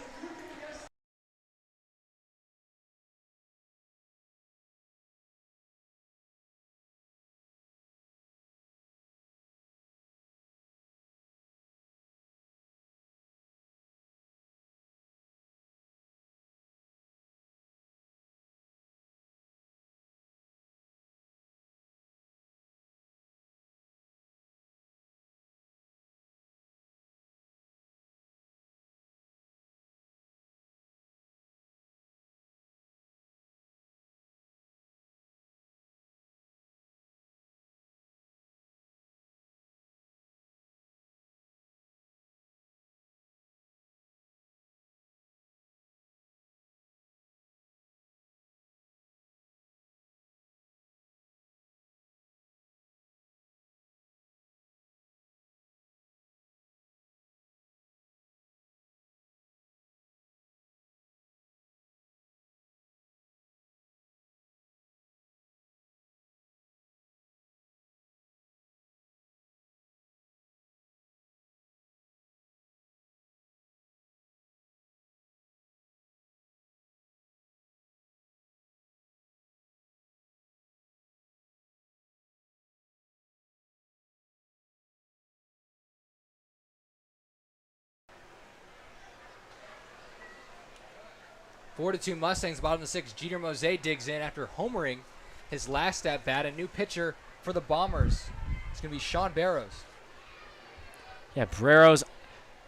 Four to 2 Mustangs, bottom of the 6th. Jeter Mose digs in after homering his last at bat. A new pitcher for the Bombers. It's going to be Sean Barrows. Yeah, Barrows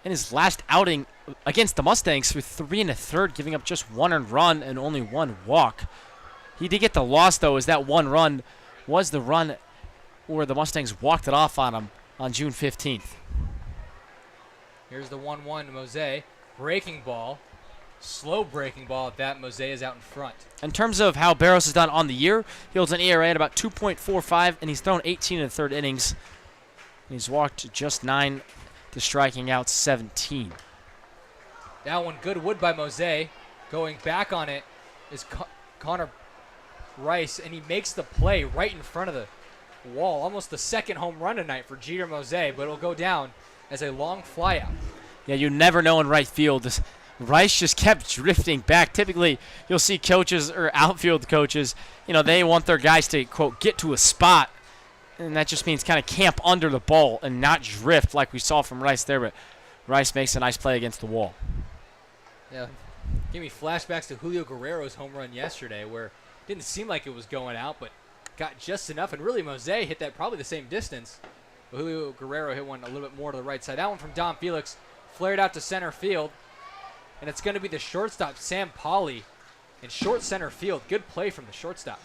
in his last outing against the Mustangs threw 3 1/3, giving up just 1 earned run and only 1 walk. He did get the loss, though, as that 1 run was the run where the Mustangs walked it off on him on June 15th. Here's the 1-1 Mose. Breaking ball. Slow breaking ball at that. Mose is out in front. In terms of how Barrows has done on the year, he holds an ERA at about 2.45, and he's thrown 18 1/3 innings. And he's walked just 9 to striking out 17. That one, good wood by Mose. Going back on it is Connor Rice, and he makes the play right in front of the wall. Almost the second home run tonight for Jeter Mose, but it'll go down as a long flyout. Yeah, you never know in right field. Rice just kept drifting back. Typically, you'll see coaches or outfield coaches, they want their guys to, quote, get to a spot. And that just means kind of camp under the ball and not drift like we saw from Rice there. But Rice makes a nice play against the wall. Yeah, gave me flashbacks to Julio Guerrero's home run yesterday where it didn't seem like it was going out, but got just enough. And really, Mose hit that probably the same distance. But Julio Guerrero hit one a little bit more to the right side. That one from Don Felix flared out to center field. And it's going to be the shortstop, Sam Pauly, in short center field. Good play from the shortstop.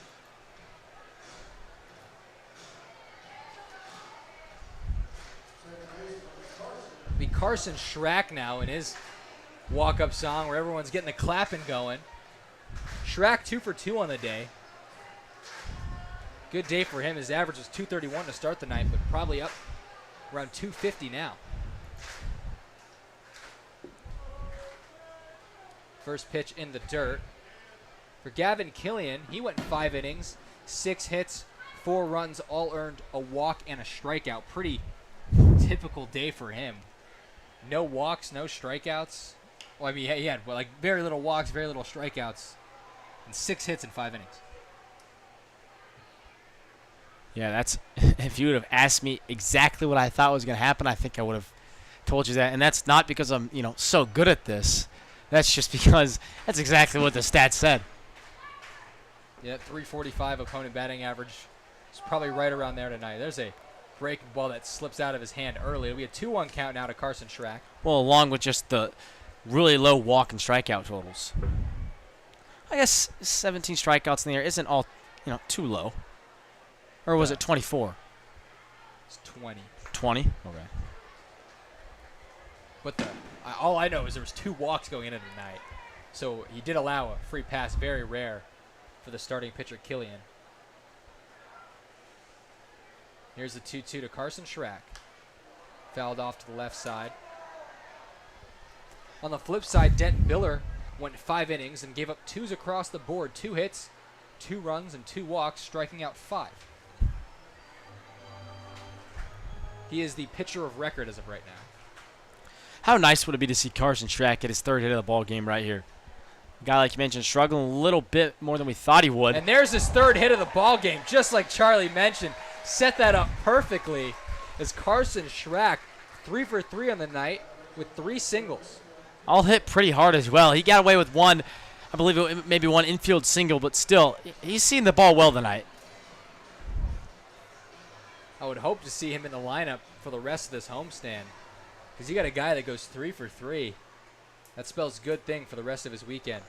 Be Carson Schrack now in his walk-up song where everyone's getting the clapping going. Schrack 2 for 2 on the day. Good day for him. His average was 231 to start the night, but probably up around 250 now. First pitch in the dirt. For Gavin Killian, he went 5 innings, 6 hits, 4 runs, all earned, a walk and a strikeout. Pretty typical day for him. No walks, no strikeouts. Well, I mean, he had very little walks, very little strikeouts, and 6 hits in 5 innings. Yeah, that's if you would have asked me exactly what I thought was going to happen, I think I would have told you that. And that's not because I'm, so good at this. That's just because that's exactly what the stats said. Yeah, 345 opponent batting average. It's probably right around there tonight. There's a breaking ball that slips out of his hand early. It'll be a 2-1 count now to Carson Schrack. Well, along with just the really low walk and strikeout totals. I guess 17 strikeouts in the air isn't all, too low. Or was it 24? It's 20. 20? Okay. But all I know is there was 2 walks going into the night. So he did allow a free pass, very rare for the starting pitcher, Killian. Here's the 2-2 to Carson Schrack. Fouled off to the left side. On the flip side, Denton Biller went 5 innings and gave up 2s across the board. 2 hits, 2 runs, and 2 walks, striking out 5. He is the pitcher of record as of right now. How nice would it be to see Carson Schrack get his 3rd hit of the ball game right here? A guy, like you mentioned, struggling a little bit more than we thought he would. And there's his 3rd hit of the ball game, just like Charlie mentioned. Set that up perfectly as Carson Schrack 3 for 3 on the night with 3 singles. All hit pretty hard as well. He got away with one, I believe it maybe one infield single, but still, he's seen the ball well tonight. I would hope to see him in the lineup for the rest of this homestand because you got a guy that goes 3 for 3. That spells good thing for the rest of his weekend.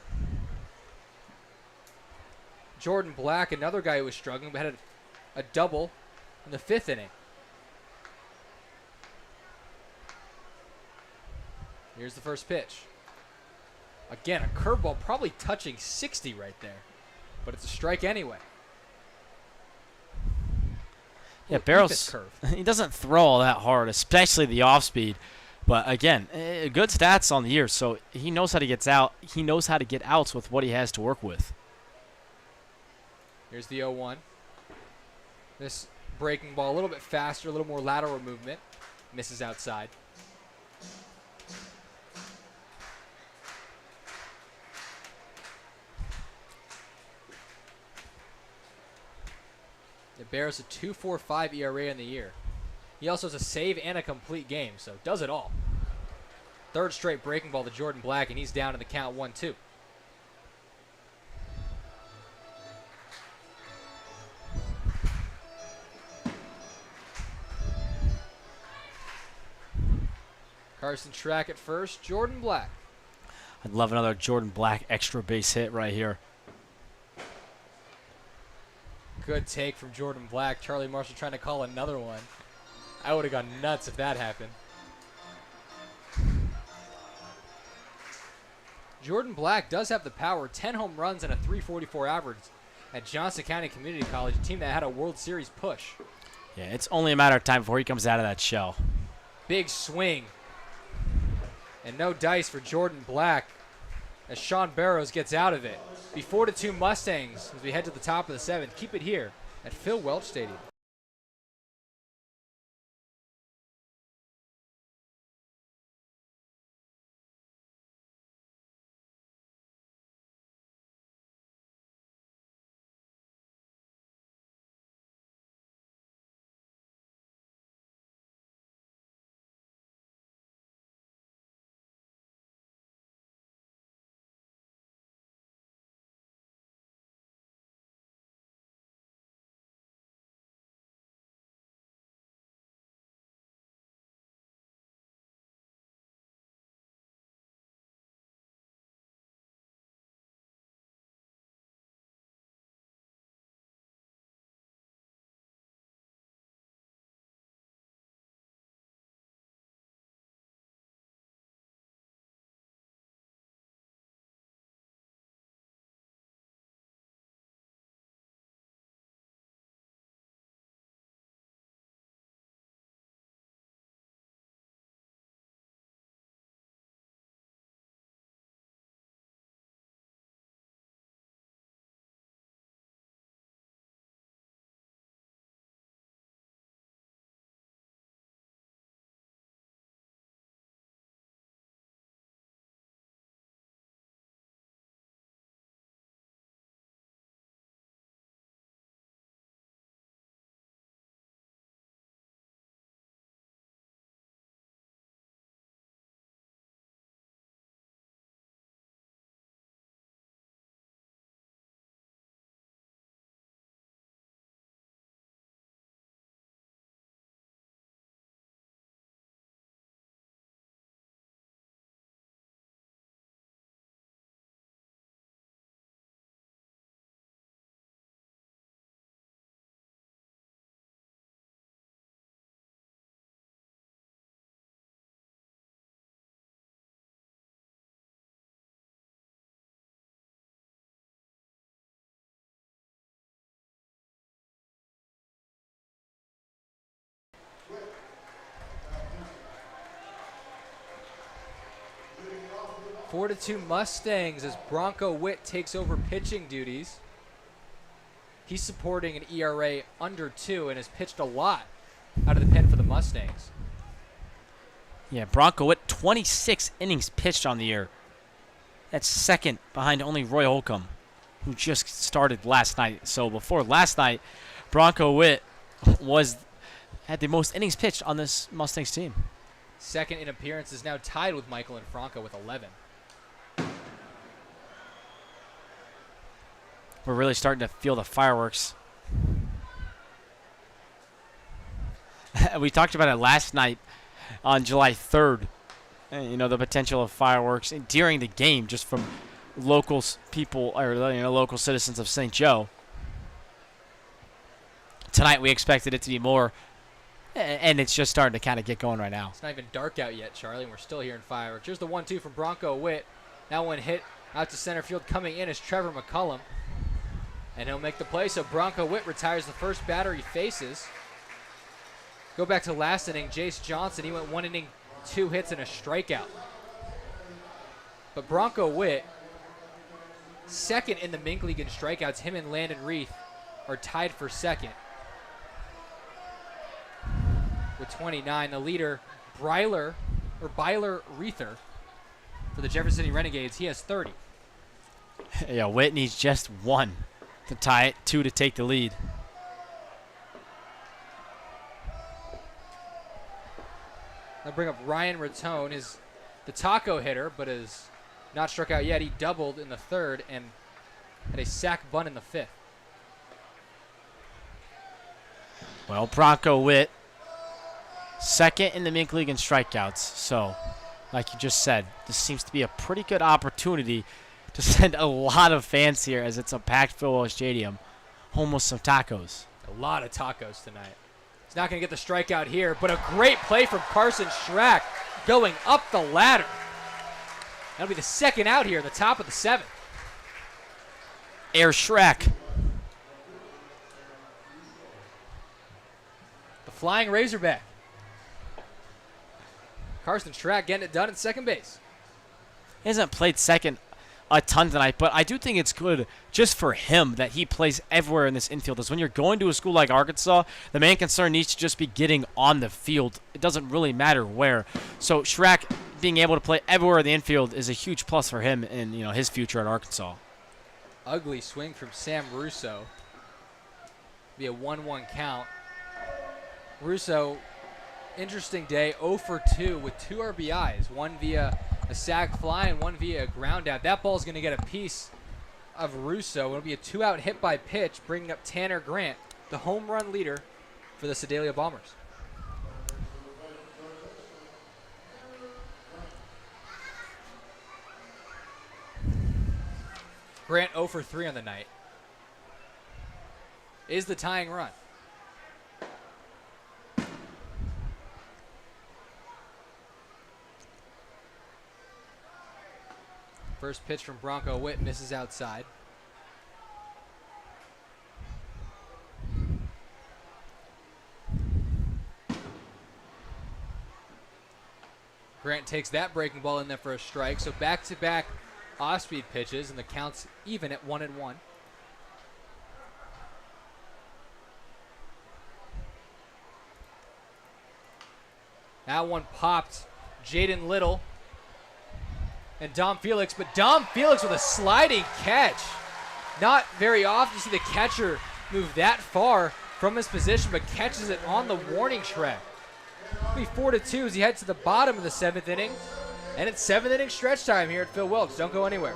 Jordan Black, another guy who was struggling, but had a double in the 5th inning. Here's the first pitch. Again, a curveball probably touching 60 right there, but it's a strike anyway. Yeah, Barrows, he doesn't throw all that hard, especially the off-speed. But again, good stats on the year, so he knows how to get out. He knows how to get outs with what he has to work with. Here's the 0-1. This breaking ball a little bit faster, a little more lateral movement. Misses outside. It bears a 2.45 ERA in the year. He also has a save and a complete game, so does it all. 3rd straight breaking ball to Jordan Black, and he's down in the count 1-2. Carson Schrack at first, Jordan Black. I'd love another Jordan Black extra base hit right here. Good take from Jordan Black. Charlie Marshall trying to call another one. I would have gone nuts if that happened. Jordan Black does have the power. 10 home runs and a 344 average at Johnson County Community College, a team that had a World Series push. Yeah, it's only a matter of time before he comes out of that shell. Big swing. And no dice for Jordan Black as Sean Barrows gets out of it. Be 4-2 Mustangs as we head to the top of the 7th. Keep it here at Phil Welch Stadium. 4-2 Mustangs as Bronco Witt takes over pitching duties. He's supporting an ERA under 2 and has pitched a lot out of the pen for the Mustangs. Yeah, Bronco Witt, 26 innings pitched on the year. That's second behind only Roy Holcomb, who just started last night. So before last night, Bronco Witt had the most innings pitched on this Mustangs team. Second in appearances, now tied with Michael and Franco with 11. We're really starting to feel the fireworks. We talked about it last night on July 3rd. You know, the potential of fireworks during the game just from local people, or local citizens of St. Joe. Tonight we expected it to be more, and it's just starting to kind of get going right now. It's not even dark out yet, Charlie, and we're still hearing fireworks. Here's the 1-2 from Bronco Witt. Now one hit out to center field. Coming in is Trevor McCullum, and he'll make the play. So Bronco Witt retires the first batter he faces. Go back to last inning, Jace Johnson. He went 1 inning, 2 hits, and a strikeout. But Bronco Witt, second in the Mink League in strikeouts. Him and Landon Reith are tied for second with 29. The leader, Byler Reither, for the Jefferson City Renegades, he has 30. Yeah, Witt needs just 1 to tie it, 2 to take the lead. I'll bring up Ryan Rattone, is the taco hitter, but is not struck out yet. He doubled in the 3rd and had a sac bunt in the 5th. Well, Bronco Witt, second in the Mink League in strikeouts. So, like you just said, this seems to be a pretty good opportunity to send a lot of fans here, as it's a packed Philwell Stadium, home with some tacos. A lot of tacos tonight. He's not going to get the strikeout here, but a great play from Carson Schrack going up the ladder. That'll be the second out here, the top of the 7th. Air Schrack. The flying Razorback. Carson Schrack getting it done at second base. He hasn't played second a ton tonight, but I do think it's good just for him that he plays everywhere in this infield. Is when you're going to a school like Arkansas, the main concern needs to just be getting on the field. It doesn't really matter where. So Schrack being able to play everywhere in the infield is a huge plus for him in his future at Arkansas. Ugly swing from Sam Russo. Be a 1-1 count. Russo, interesting day, 0 for 2 with 2 RBIs, 1 via a sac fly and 1 via a ground out. That ball's going to get a piece of Russo. It'll be a 2-out hit by pitch, bringing up Tanner Grant, the home run leader for the Sedalia Bombers. Grant 0 for 3 on the night. Is the tying run. First pitch from Bronco Witt misses outside. Grant takes that breaking ball in there for a strike. So back-to-back off-speed pitches, and the count's even at 1-1. That one popped Jaden Little and Dom Felix, but Dom Felix with a sliding catch. Not very often you see the catcher move that far from his position, but catches it on the warning track. It'll be 4-2 as he heads to the bottom of the 7th inning. And it's 7th inning stretch time here at Phil Wilkes. Don't go anywhere.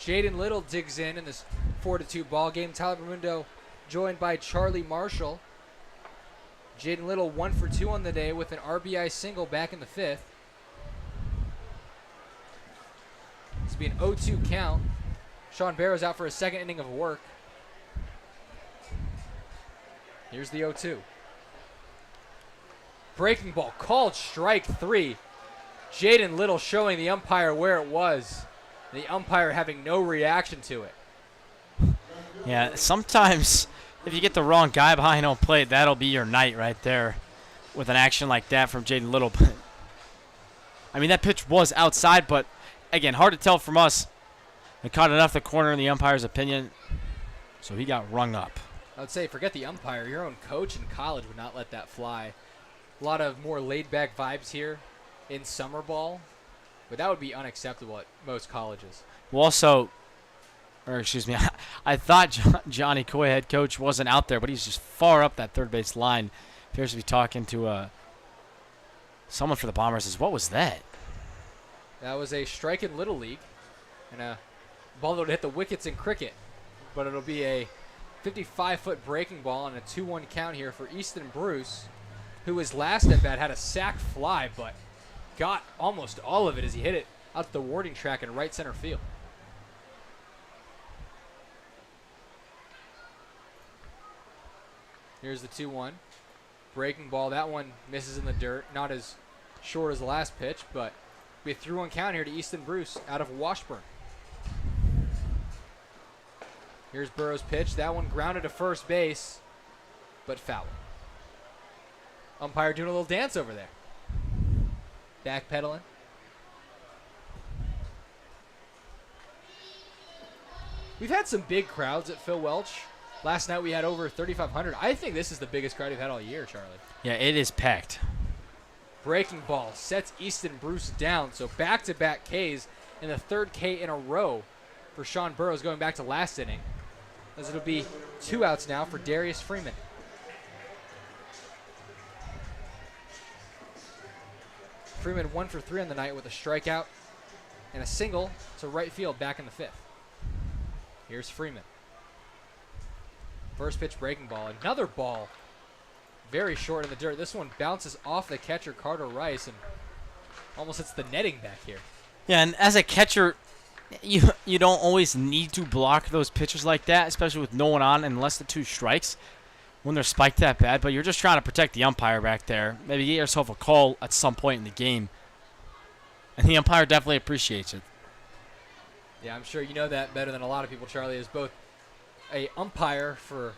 Jaden Little digs in this 4-2 ball game. Tyler Bermundo joined by Charlie Marshall. Jaden Little 1 for 2 on the day with an RBI single back in the 5th. This will be an 0-2 count. Sean Barrows out for a second inning of work. Here's the 0-2. Breaking ball called strike 3. Jaden Little showing the umpire where it was. The umpire having no reaction to it. Yeah, sometimes if you get the wrong guy behind home plate, that'll be your night right there with an action like that from Jaden Little. I mean, that pitch was outside, but again, hard to tell from us. It caught enough the corner in the umpire's opinion, so he got rung up. I would say forget the umpire. Your own coach in college would not let that fly. A lot of more laid-back vibes here in summer ball, but that would be unacceptable at most colleges. Well, also, or excuse me, I thought Johnny Coy, head coach, wasn't out there, but he's just far up that third base line. Appears to be talking to someone for the Bombers. What was that? That was a strike in Little League, and a ball that would hit the wickets in cricket, but it'll be a 55-foot breaking ball and a 2-1 count here for Easton Bruce, who his last at bat had a sac fly, but got almost all of it as he hit it out to the warning track in right center field. Here's the 2-1. Breaking ball. That one misses in the dirt. Not as short as the last pitch, but we have 3-1 count here to Easton Bruce out of Washburn. Here's Burrow's pitch. That one grounded to first base, but foul. Umpire doing a little dance over there. Backpedaling. We've had some big crowds at Phil Welch. Last night we had over 3,500. I think this is the biggest crowd we've had all year, Charlie. Yeah, it is packed. Breaking ball sets Easton Bruce down. So back-to-back Ks and the third K in a row for Sean Burrows going back to last inning. As it'll be 2 outs now for Darius Freeman. Freeman 1 for 3 on the night with a strikeout and a single to right field back in the 5th. Here's Freeman. First pitch breaking ball. Another ball very short in the dirt. This one bounces off the catcher, Carter Rice, and almost hits the netting back here. Yeah, and as a catcher, you don't always need to block those pitches like that, especially with no one on and less than 2 strikes when they're spiked that bad. But you're just trying to protect the umpire back there. Maybe get yourself a call at some point in the game. And the umpire definitely appreciates it. Yeah, I'm sure you know that better than a lot of people, Charlie, is both a umpire for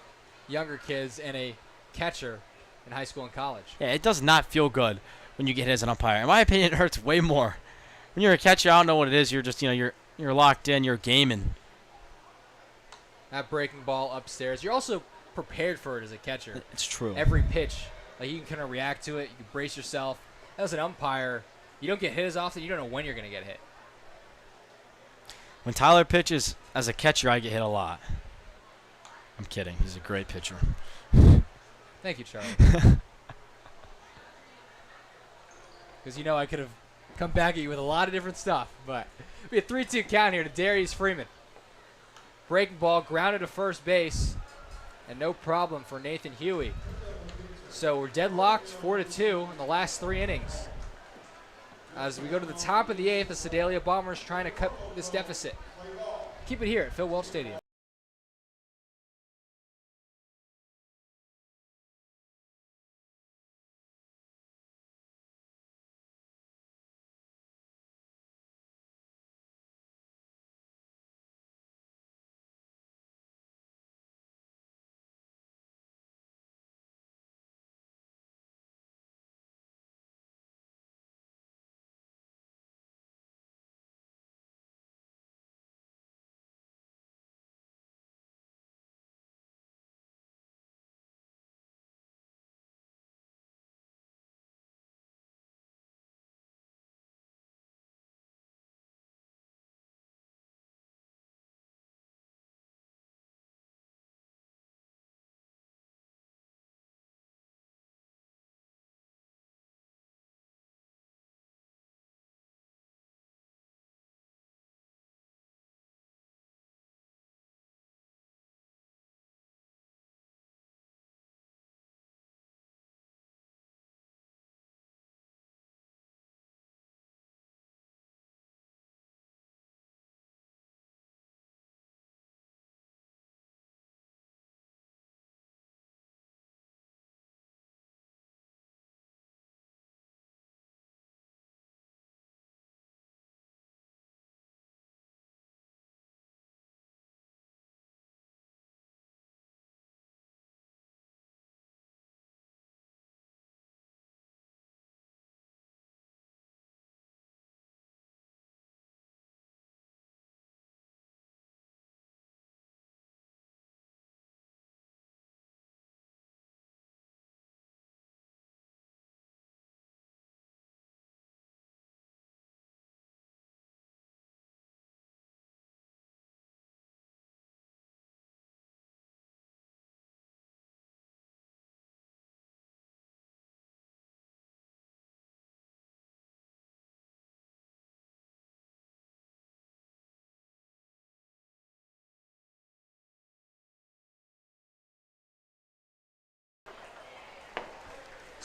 younger kids and a catcher in high school and college. Yeah, it does not feel good when you get hit as an umpire. In my opinion, it hurts way more. When you're a catcher, I don't know what it is. You're just, you're locked in, you're gaming. That breaking ball upstairs. You're also prepared for it as a catcher. It's true. Every pitch, like you can kind of react to it. You can brace yourself. As an umpire, you don't get hit as often. You don't know when you're going to get hit. When Tyler pitches as a catcher, I get hit a lot. I'm kidding. He's a great pitcher. Thank you, Charlie. Because I could have come back at you with a lot of different stuff. But we had 3-2 count here to Darius Freeman. Breaking ball grounded to first base. And no problem for Nathan Huey. So we're deadlocked 4-2 in the last 3 innings. As we go to the top of the 8th, the Sedalia Bombers trying to cut this deficit. Keep it here at Phil Welch Stadium.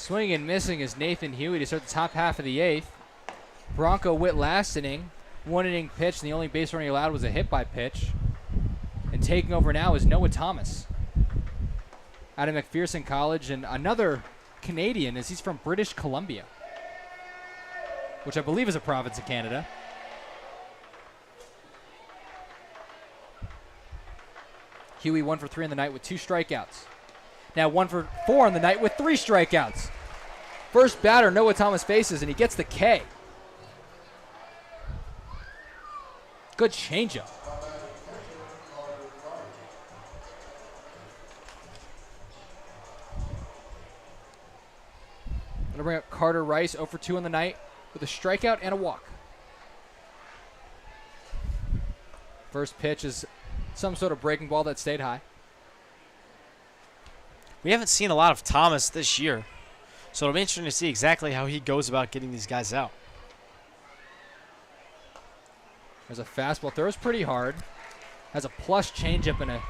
Swinging and missing is Nathan Huey to start the top half of the 8th. Bronco Witt last inning. 1 inning pitch, and the only base running allowed was a hit by pitch. And taking over now is Noah Thomas out of McPherson College, and another Canadian as he's from British Columbia, which I believe is a province of Canada. Huey 1 for 3 on the night with 2 strikeouts. Now 1 for 4 on the night with 3 strikeouts. First batter Noah Thomas faces, and he gets the K. Good changeup. Going to bring up Carter Rice, 0 for 2 on the night with a strikeout and a walk. First pitch is some sort of breaking ball that stayed high. We haven't seen a lot of Thomas this year, so it'll be interesting to see exactly how he goes about getting these guys out. There's a fastball, throws pretty hard. Has a plus changeup and a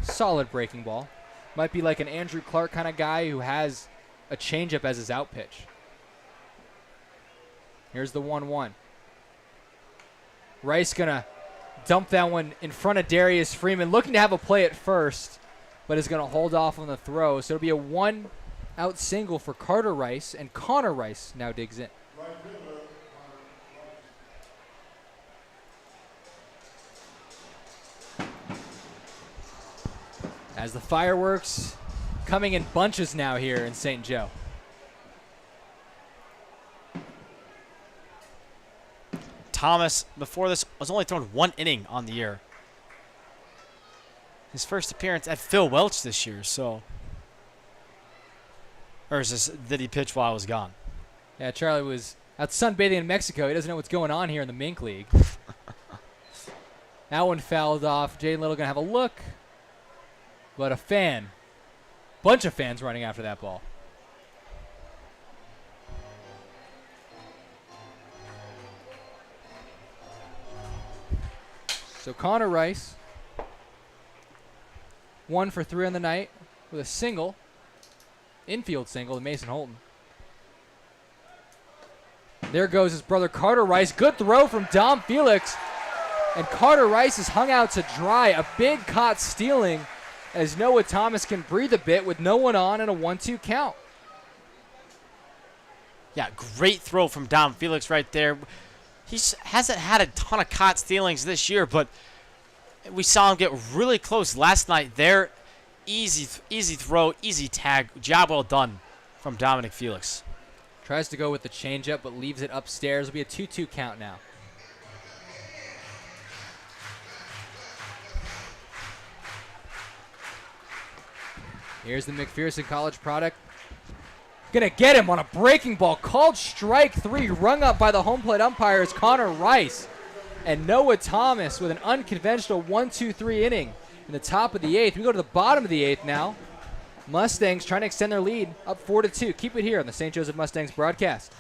solid breaking ball. Might be like an Andrew Clark kind of guy who has a changeup as his out pitch. Here's the 1-1. Rice gonna dump that one in front of Darius Freeman, looking to have a play at first, but is gonna hold off on the throw. So it'll be a 1-out single for Carter Rice, and Connor Rice now digs in. As the fireworks coming in bunches now here in St. Joe. Thomas, before this, was only thrown 1 inning on the year. His first appearance at Phil Welch this year, so. Or is this, did he pitch while I was gone? Yeah, Charlie was out sunbathing in Mexico. He doesn't know what's going on here in the Mink League. That one fouled off. Jaden Little gonna have a look. But a bunch of fans running after that ball. So Connor Rice, 1 for 3 on the night with a single, infield single to Mason Holton. There goes his brother Carter Rice. Good throw from Dom Felix. And Carter Rice is hung out to dry. A big caught stealing as Noah Thomas can breathe a bit with no one on and a 1-2 count. Yeah, great throw from Dom Felix right there. He hasn't had a ton of caught stealings this year, but we saw him get really close last night there. Easy throw, easy tag. Job well done from Dominic Felix. Tries to go with the changeup, but leaves it upstairs. It'll be a 2-2 count now. Here's the McPherson College product. Gonna get him on a breaking ball. Called strike 3, rung up by the home plate umpires Connor Rice. And Noah Thomas with an unconventional 1-2-3 inning in the top of the 8th. We go to the bottom of the 8th now. Mustangs trying to extend their lead up 4-2. Keep it here on the St. Joseph Mustangs broadcast.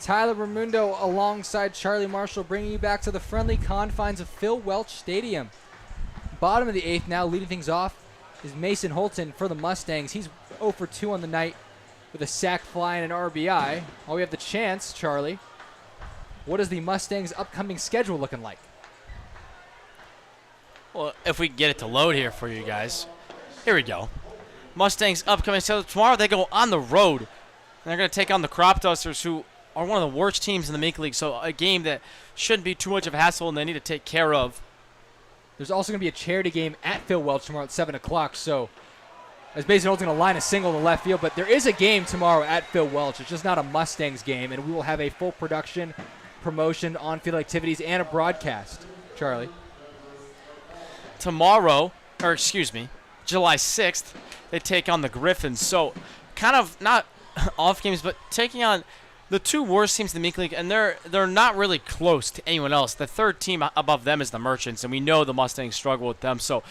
Tyler Ramundo alongside Charlie Marshall, bringing you back to the friendly confines of Phil Welch Stadium. Bottom of the 8th now, leading things off is Mason Holton for the Mustangs. He's 0 for 2 on the night with a sac fly and an RBI. While we have the chance, Charlie, what is the Mustangs' upcoming schedule looking like? Well, if we can get it to load here for you guys. Here we go. Mustangs upcoming schedule. Tomorrow they go on the road. And they're going to take on the Crop Dusters, who are one of the worst teams in the Make League. So a game that shouldn't be too much of a hassle and they need to take care of. There's also going to be a charity game at Phil Welch tomorrow at 7 o'clock. So as Mason Holt's going to line a single to left field. But there is a game tomorrow at Phil Welch. It's just not a Mustangs game. And we will have a full production, promotion, on-field activities, and a broadcast. Charlie. Tomorrow, or excuse me, July 6th, they take on the Griffins. So kind of not off games, but taking on the two worst teams in the Meek League, and they're not really close to anyone else. The third team above them is the Merchants, and we know the Mustangs struggle with them. So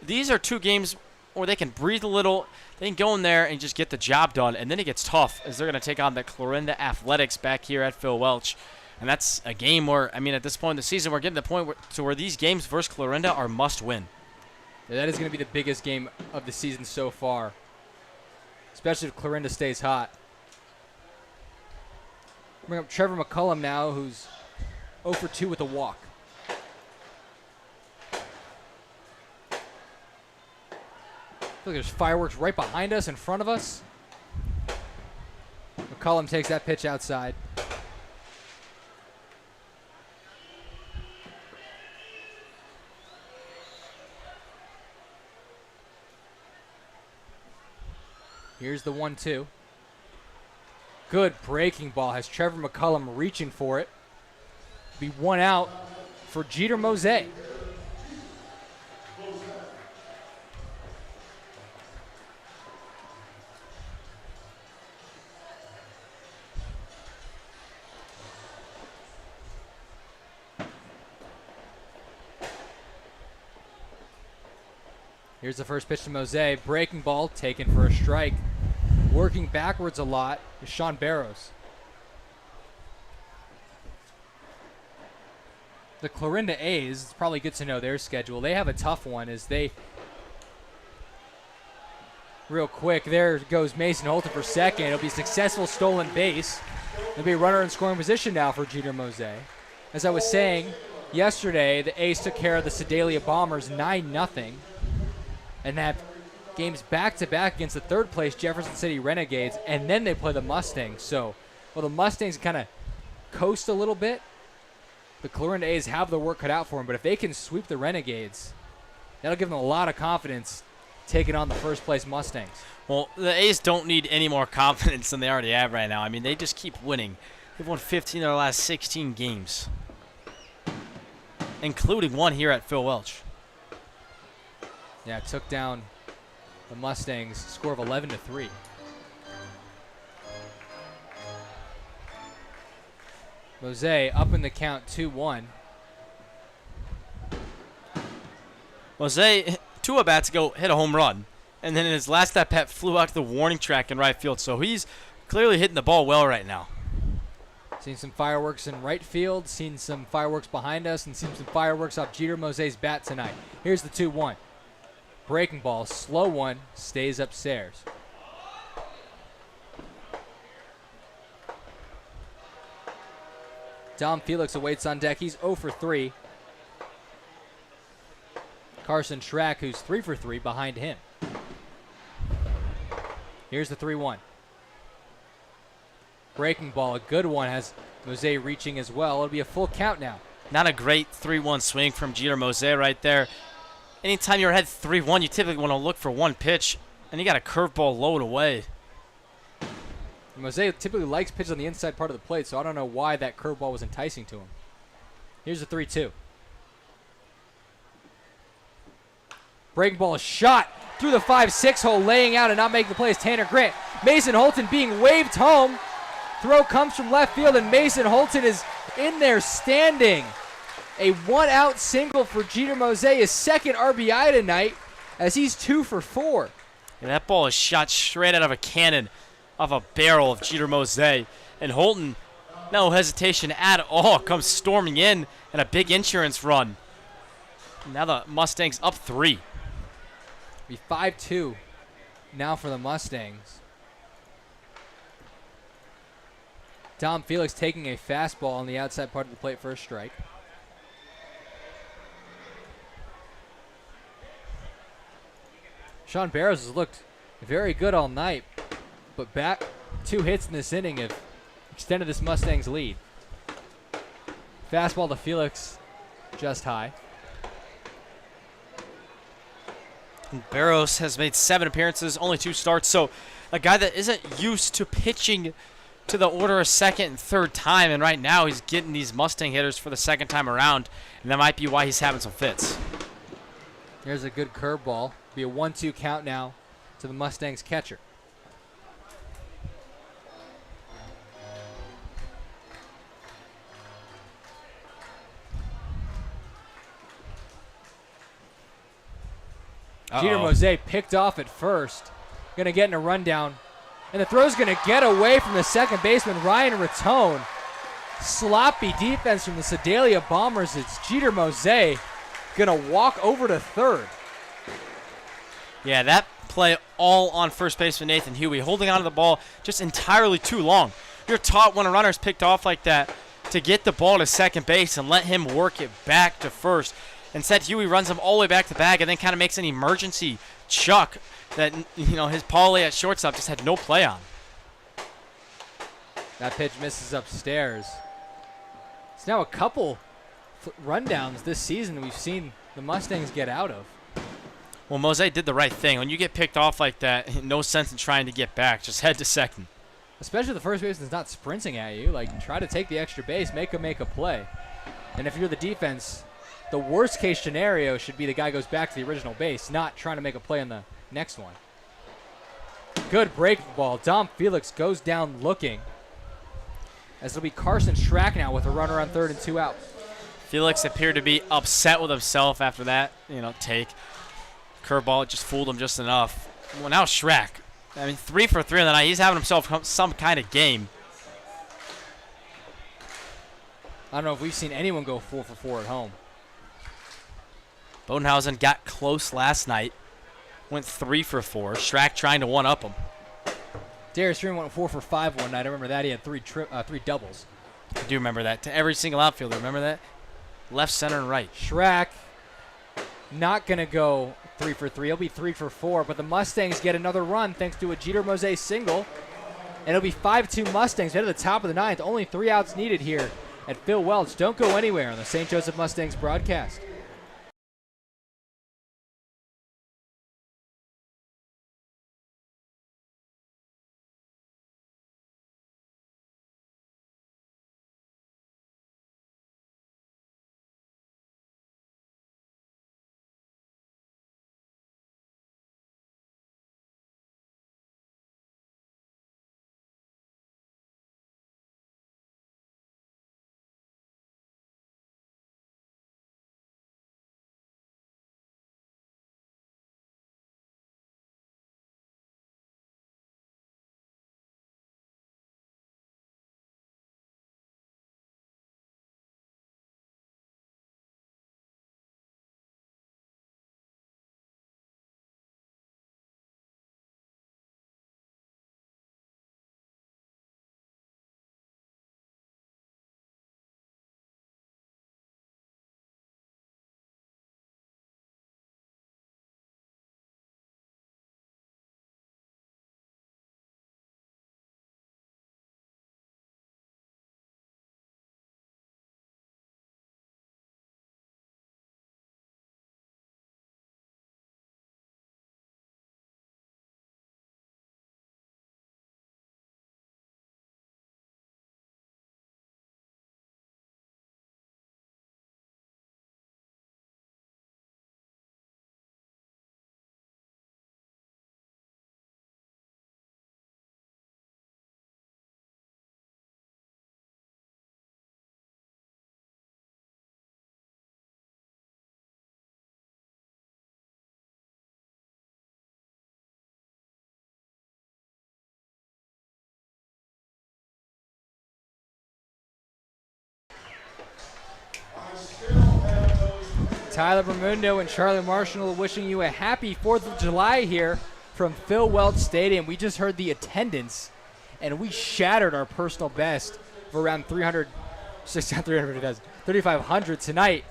these are two games where they can breathe a little. They can go in there and just get the job done, and then it gets tough as they're going to take on the Clarinda Athletics back here at Phil Welch. And that's a game where, I mean, at this point in the season, we're getting to the point where these games versus Clarinda are must-win. Yeah, that is going to be the biggest game of the season so far, especially if Clarinda stays hot. Bring up Trevor McCullum now, who's 0 for 2 with a walk. I feel like there's fireworks right behind us, in front of us. McCullum takes that pitch outside. Here's the 1-2. Good breaking ball. Has Trevor McCullum reaching for it. Be one out for Jeter Mose. Here's the first pitch to Mose. Breaking ball taken for a strike. Working backwards a lot is Sean Barrows. The Clarinda A's, it's probably good to know their schedule. They have a tough one as they... Real quick, there goes Mason Holton for second. It'll be a successful stolen base. There'll be a runner in scoring position now for Jeter Mose. As I was saying, yesterday, the A's took care of the Sedalia Bombers 9-0. And that game's back-to-back against the third-place Jefferson City Renegades, and then they play the Mustangs. So, well, the Mustangs kind of coast a little bit. The Clarinda A's have their work cut out for them, but if they can sweep the Renegades, that'll give them a lot of confidence taking on the first-place Mustangs. Well, the A's don't need any more confidence than they already have right now. I mean, they just keep winning. They've won 15 of their last 16 games, including one here at Phil Welch. Yeah, it took down the Mustangs, score of 11-3. Mose up in the count 2-1. Mose, 2 at-bats ago, hit a home run. And then in his last at-bat, flew out to the warning track in right field. So he's clearly hitting the ball well right now. Seen some fireworks in right field, seen some fireworks behind us, and seen some fireworks off Jeter Mose's bat tonight. Here's the 2-1. Breaking ball, slow one, stays upstairs. Dom Felix awaits on deck. He's 0 for 3. Carson Schrack, who's 3 for 3, behind him. Here's the 3-1. Breaking ball, a good one, has Mose reaching as well. It'll be a full count now. Not a great 3-1 swing from Jeter Mose right there. Anytime you're ahead 3-1, you typically want to look for one pitch, and he got a curveball low away. Mose typically likes pitches on the inside part of the plate, so I don't know why that curveball was enticing to him. Here's the 3-2. Breaking ball is shot through the 5-6 hole, laying out and not making the play is Tanner Grant. Mason Holton being waved home. Throw comes from left field, and Mason Holton is in there standing. A one-out single for Jeter Mose, his second RBI tonight, as he's 2 for 4. Yeah, that ball is shot straight out of a cannon off a barrel of Jeter Mose. And Holton, No hesitation at all. Comes storming in and a big insurance run. Now the Mustangs up 3. Be 5-2 now for the Mustangs. Dom Felix taking a fastball on the outside part of the plate for a strike. Sean Barrows has looked very good all night, but back 2 hits in this inning have extended this Mustangs lead. Fastball to Felix, just high. Barrows has made 7 appearances, only 2 starts, so a guy that isn't used to pitching to the order a second and third time, and right now he's getting these Mustang hitters for the second time around, and that might be why he's having some fits. Here's a good curveball. Be a 1-2 count now to the Mustangs catcher. Jeter Mose picked off at first. Going to get in a rundown. And the throw's going to get away from the second baseman, Ryan Rattone. Sloppy defense from the Sedalia Bombers. It's Jeter Mose going to walk over to third. Yeah, that play all on first baseman Nathan Huey, holding onto the ball just entirely too long. You're taught when a runner's picked off like that to get the ball to second base and let him work it back to first. Instead, Huey runs him all the way back to the bag and then kind of makes an emergency chuck that, you know, his parlay at shortstop just had no play on. That pitch misses upstairs. It's now a couple rundowns this season we've seen the Mustangs get out of. Well, Mose did the right thing. When you get picked off like that, no sense in trying to get back. Just head to second. Especially the first baseman's not sprinting at you. Like, try to take the extra base, make a play. And if you're the defense, the worst case scenario should be the guy goes back to the original base, not trying to make a play on the next one. Good breaking ball. Dom Felix goes down looking. As it'll be Carson Schrack now with a runner on third and 2 out. Felix appeared to be upset with himself after that, take. Curveball just fooled him just enough. Well, now Schrack. I mean, 3 for 3 on the night. He's having himself some kind of game. I don't know if we've seen anyone go 4 for 4 at home. Bodenhausen got close last night. Went 3 for 4. Schrack trying to one-up him. Darius Freeman went 4 for 5 one night. I remember that. He had three doubles. I do remember that. To every single outfielder. Remember that? Left, center, and right. Schrack not going to go 3 for 3. He'll be 3 for 4. But the Mustangs get another run thanks to a Jeter Mose single. And it'll be 5-2 Mustangs head to the top of the 9th. Only 3 outs needed here at Phil Welch. Don't go anywhere on the St. Joseph Mustangs broadcast. Tyler Bermundo and Charlie Marshall wishing you a happy 4th of July here from Phil Welch Stadium. We just heard the attendance, and we shattered our personal best of around 3,500 tonight.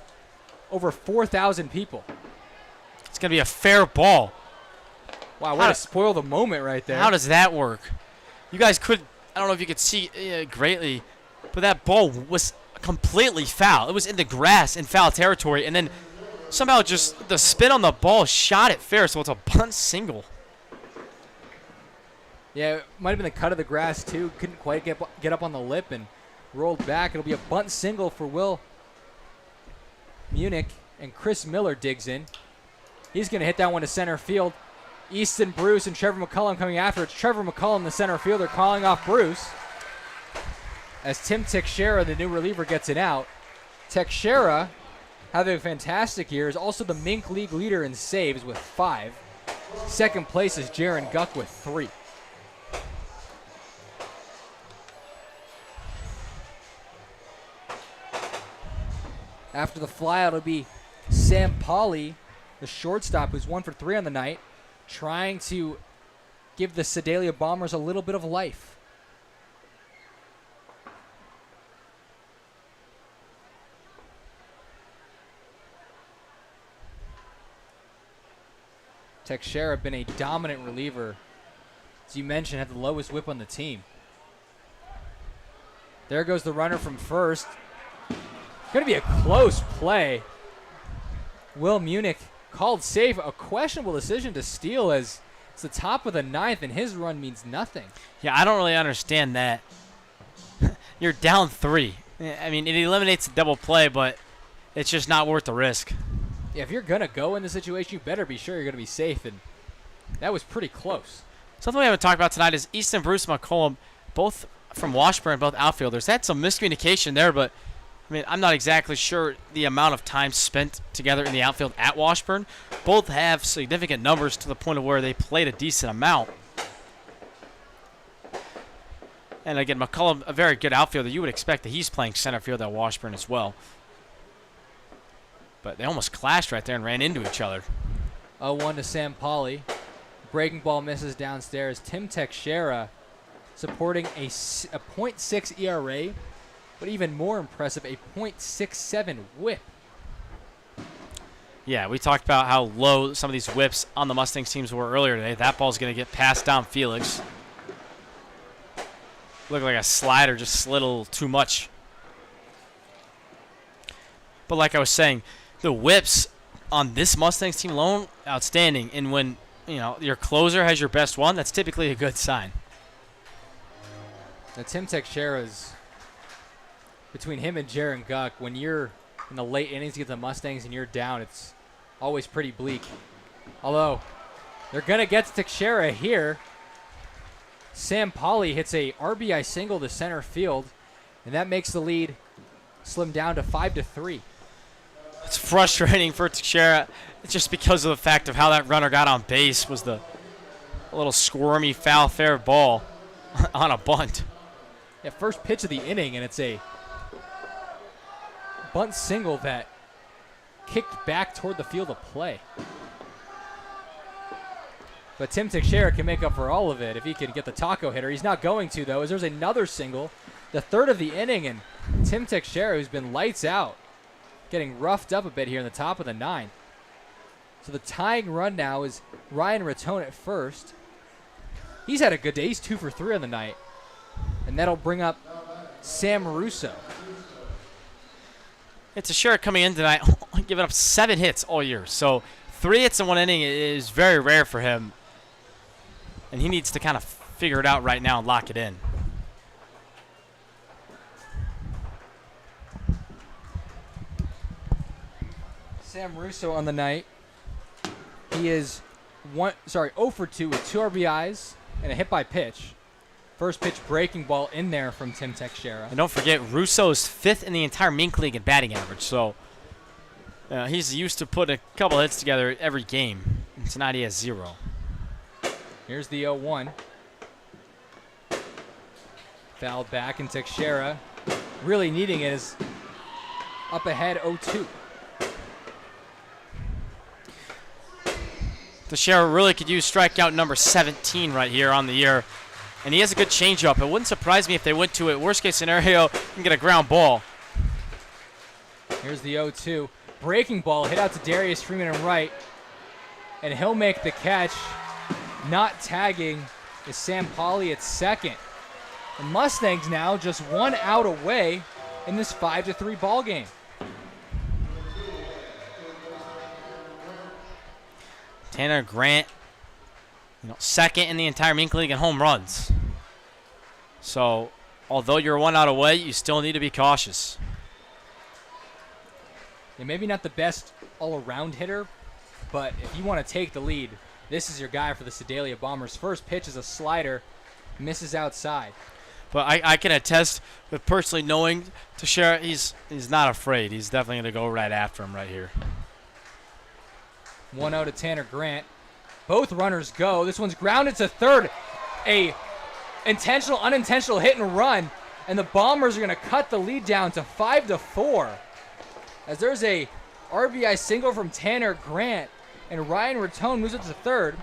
Over 4,000 people. It's going to be a fair ball. Wow, way to spoil the moment right there. How does that work? You guys could, I don't know if you could see greatly, but that ball was completely foul. It was in the grass in foul territory, and then somehow just the spin on the ball shot it fair, so it's a bunt single. Yeah, it might have been the cut of the grass, too. Couldn't quite get up on the lip and rolled back. It'll be a bunt single for Will Munich, and Chris Miller digs in. He's going to hit that one to center field. Easton Bruce and Trevor McCullum coming after. It's Trevor McCullum, the center fielder, calling off Bruce. As Tim Teixeira, the new reliever, gets it out. Teixeira, having a fantastic year, is also the Mink League leader in saves with 5. Second place is Jaron Guck with 3. After the flyout, it'll be Sam Pauley, the shortstop, who's 1 for 3 on the night, trying to give the Sedalia Bombers a little bit of life. Teixeira been a dominant reliever. As you mentioned, had the lowest whip on the team. There goes the runner from first. Going to be a close play. Will Munich called safe. A questionable decision to steal as it's the top of the 9th, and his run means nothing. Yeah, I don't really understand that. You're down 3. I mean, it eliminates the double play, but it's just not worth the risk. Yeah, if you're going to go in the situation, you better be sure you're going to be safe, and that was pretty close. Something we haven't talked about tonight is Easton Bruce and McCollum, both from Washburn, both outfielders. Had some miscommunication there, but I mean, I'm not exactly sure the amount of time spent together in the outfield at Washburn. Both have significant numbers to the point of where they played a decent amount. And again, McCullum, a very good outfielder. You would expect that he's playing center field at Washburn as well. But they almost clashed right there and ran into each other. 0-1 to Sam Pauley. Breaking ball misses downstairs. Tim Teixeira supporting a .6 ERA. But even more impressive, a .67 whip. Yeah, we talked about how low some of these whips on the Mustangs teams were earlier today. That ball's going to get passed down Felix. Looked like a slider, just slid a little too much. But like I was saying, the whips on this Mustangs team alone, outstanding. And when your closer has your best one, that's typically a good sign. Now, Tim Teixeira's, between him and Jaron Guck, when you're in the late innings against the Mustangs and you're down, it's always pretty bleak. Although, they're going to get to Teixeira here. Sam Pauley hits a RBI single to center field, and that makes the lead slim down to 5-3. It's frustrating for Teixeira just because of the fact of how that runner got on base was a little squirmy foul fair ball on a bunt. Yeah, first pitch of the inning, and it's a bunt single that kicked back toward the field of play. But Tim Teixeira can make up for all of it if he can get the taco hitter. He's not going to, though, as there's another single, the third of the inning, and Tim Teixeira, who's been lights out, getting roughed up a bit here in the top of the 9th. So the tying run now is Ryan Rattone at first. He's had a good day. He's 2 for 3 on the night. And that'll bring up Sam Russo. It's a Teixeira coming in tonight, giving up 7 hits all year. So 3 hits in 1 inning is very rare for him. And he needs to kind of figure it out right now and lock it in. Sam Russo on the night. He is 0 for 2 with 2 RBIs and a hit by pitch. First pitch breaking ball in there from Tim Teixeira. And don't forget, Russo's 5th in the entire Mink League in batting average. So he's used to putting a couple hits together every game. And tonight he has 0. Here's the 0-1. Fouled back, and Teixeira really needing it is up ahead 0-2. Teixeira really could use strikeout number 17 right here on the year. And he has a good changeup. It wouldn't surprise me if they went to it. Worst case scenario, you can get a ground ball. Here's the 0-2. Breaking ball hit out to Darius Freeman and right. And he'll make the catch. Not tagging is Sam Pauley at second. The Mustangs now just 1 out away in this 5-3 ball game. Tanner Grant, second in the entire Mink League in home runs. So, although you're 1 out away, you still need to be cautious. Yeah, maybe not the best all-around hitter, but if you want to take the lead, this is your guy for the Sedalia Bombers. First pitch is a slider, misses outside. But I can attest with personally knowing Teixeira, he's not afraid. He's definitely going to go right after him right here. 1-0 to Tanner Grant. Both runners go. This one's grounded to third. A intentional, unintentional hit and run, and the Bombers are going to cut the lead down to 5-4. As there's a RBI single from Tanner Grant, and Ryan Raton moves up to third.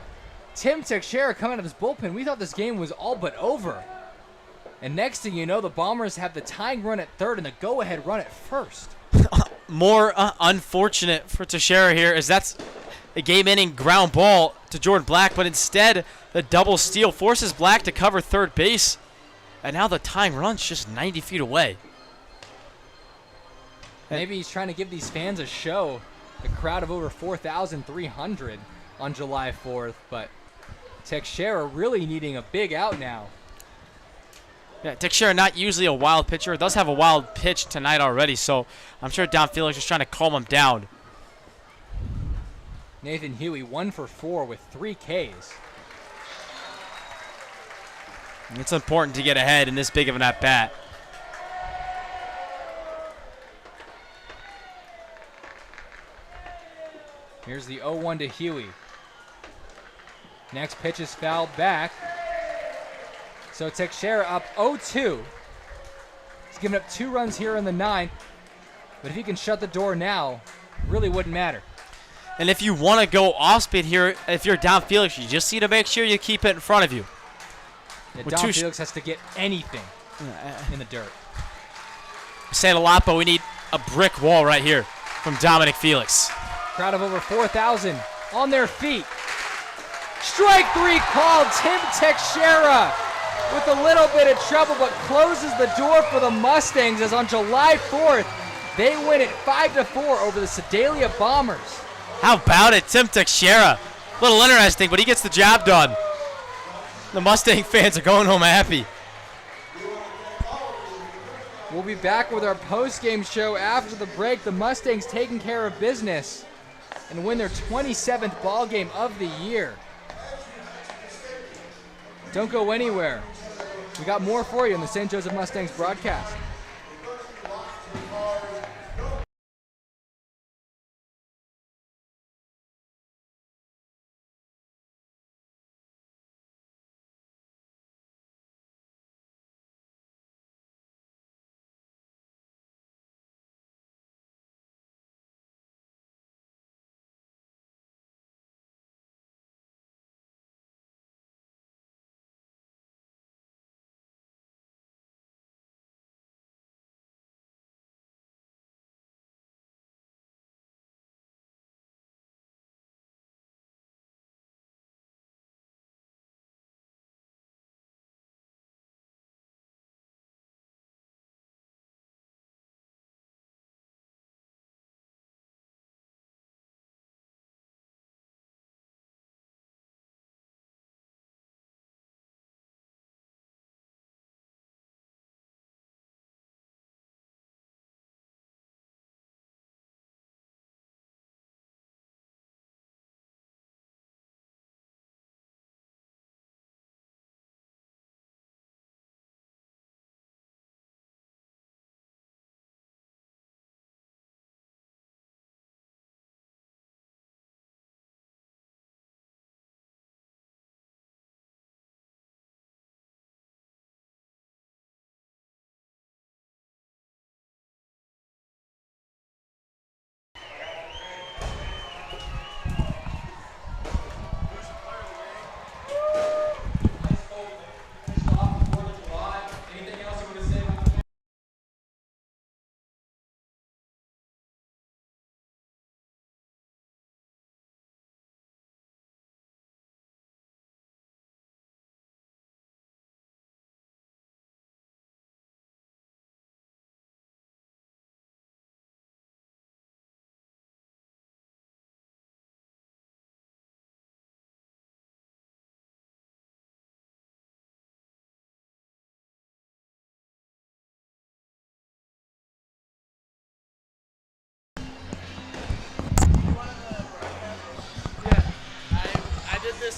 Tim Teixeira coming out of his bullpen. We thought this game was all but over. And next thing you know, the Bombers have the tying run at third and the go-ahead run at first. More unfortunate for Teixeira here is that's a game-ending ground ball to Jordan Black, but instead the double steal forces Black to cover third base, and now the tying run's just 90 feet away. Maybe he's trying to give these fans a show. The crowd of over 4,300 on July 4th, but Teixeira really needing a big out now. Yeah, Teixeira not usually a wild pitcher. Does have a wild pitch tonight already, so I'm sure downfield is just trying to calm him down. Nathan Huey 1 for 4 with 3 Ks. It's important to get ahead in this big of an at-bat. Here's the 0-1 to Huey. Next pitch is fouled back. So Teixeira up 0-2. He's given up 2 runs here in the 9th. But if he can shut the door now, really wouldn't matter. And if you want to go off speed here, if you're downfield, you just need to make sure you keep it in front of you. Yeah, Dom Felix has to get anything in the dirt. I say it a lot, but we need a brick wall right here from Dominic Felix. Crowd of over 4,000 on their feet. Strike 3 called. Tim Teixeira with a little bit of trouble, but closes the door for the Mustangs as on July 4th, they win it 5-4 over the Sedalia Bombers. How about it, Tim Teixeira? A little interesting, but he gets the job done. The Mustang fans are going home happy. We'll be back with our post-game show after the break. The Mustangs taking care of business and win their 27th ball game of the year. Don't go anywhere. We got more for you in the St. Joseph Mustangs broadcast.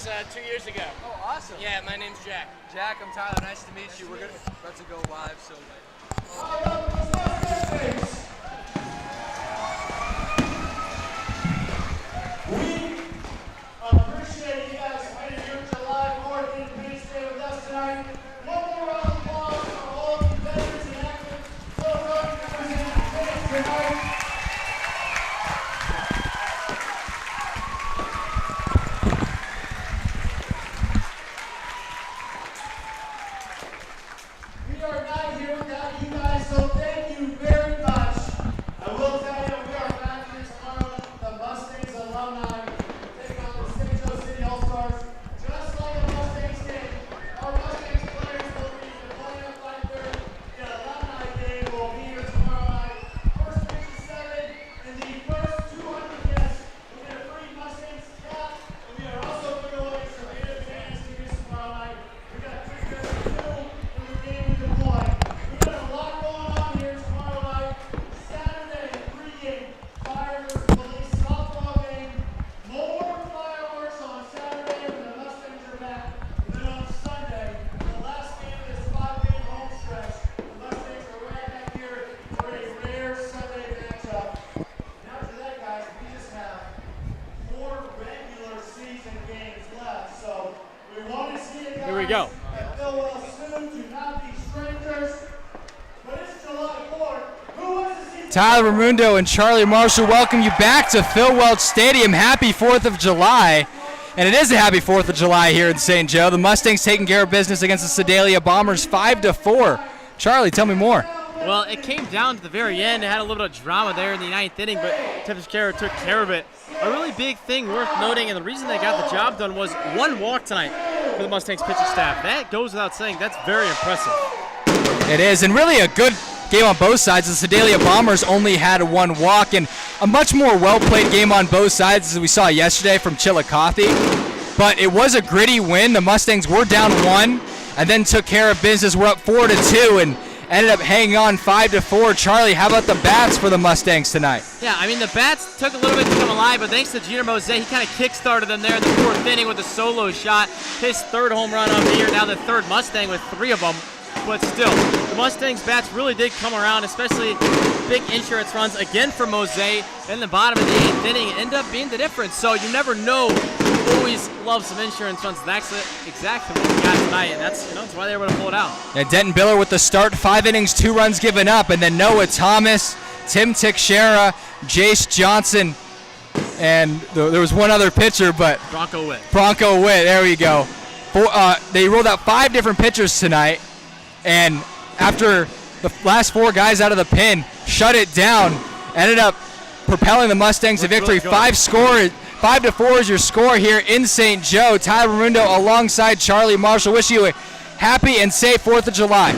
this 2 years ago. Oh, awesome. Yeah, my name's Jack. Jack, I'm Tyler. Nice to meet you. We're about to go live, so. We appreciate you guys spending your July 4th Independence Day with us tonight. One more round of applause for all the veterans and actives who are running to present Independence tonight. We are not here without you guys, so thank you very much. I will tell you, we are back here tomorrow. The Mustangs alumni take on the St. Joe City All-Stars. Just like the Mustangs did, our Mustangs players will be deploying at 5:30. The alumni game will be here tomorrow night. First pitch is 7, and the first 200 guests will get a free Mustangs cap. And we are also giving away some Independence tickets tomorrow night. We got tickets to do in the game we deploy. We got a lot going on here tomorrow night. Saturday, pregame, fire versus police softball game. More fireworks on Saturday when the Mustangs are back. And then on Sunday, the last game of this 5-game home stretch, the Mustangs are right back here for a rare Sunday matchup. And after that, guys, we just have 4 regular season games left. So we want to see you guys Here we go. at Philwell soon. Do not be strangers. But it's July 4th. Who wants to see Tyler Raimundo and Charlie Marshall welcome you back to Phil Welch Stadium. Happy 4th of July. And it is a happy 4th of July here in St. Joe. The Mustangs taking care of business against the Sedalia Bombers 5-4. Charlie, tell me more. Well, it came down to the very end. It had a little bit of drama there in the 9th inning, but Tepes took care of it. A really big thing worth noting, and the reason they got the job done was 1 walk tonight for the Mustangs pitching staff. That goes without saying. That's very impressive. It is, and really a good game on both sides. The Sedalia Bombers only had 1 walk, and a much more well-played game on both sides as we saw yesterday from Chillicothe. But it was a gritty win. The Mustangs were down 1 and then took care of business. We're up 4-2 and ended up hanging on 5-4. Charlie, how about the bats for the Mustangs tonight? Yeah, I mean, the bats took a little bit to come alive, but thanks to Junior Mose, he kind of kick-started them there in the 4th inning with a solo shot. His 3rd home run of the year, now the 3rd Mustang with 3 of them. But still, the Mustangs bats really did come around, especially big insurance runs again for Mose in the bottom of the 8th inning. End up being the difference. So you never know. Always love some insurance runs. That's exactly what we got tonight, and that's why they were able to pull it out. And Denton Biller with the start, 5 innings, 2 runs given up, and then Noah Thomas, Tim Teixeira, Jace Johnson, and there was one other pitcher, but Bronco Witt. There we go. They rolled out 5 different pitchers tonight, and after the last 4 guys out of the pen shut it down, ended up propelling the Mustangs to victory. Really 5-4 is your score here in St. Joe. Tyler Raimundo alongside Charlie Marshall. Wish you a happy and safe 4th of July.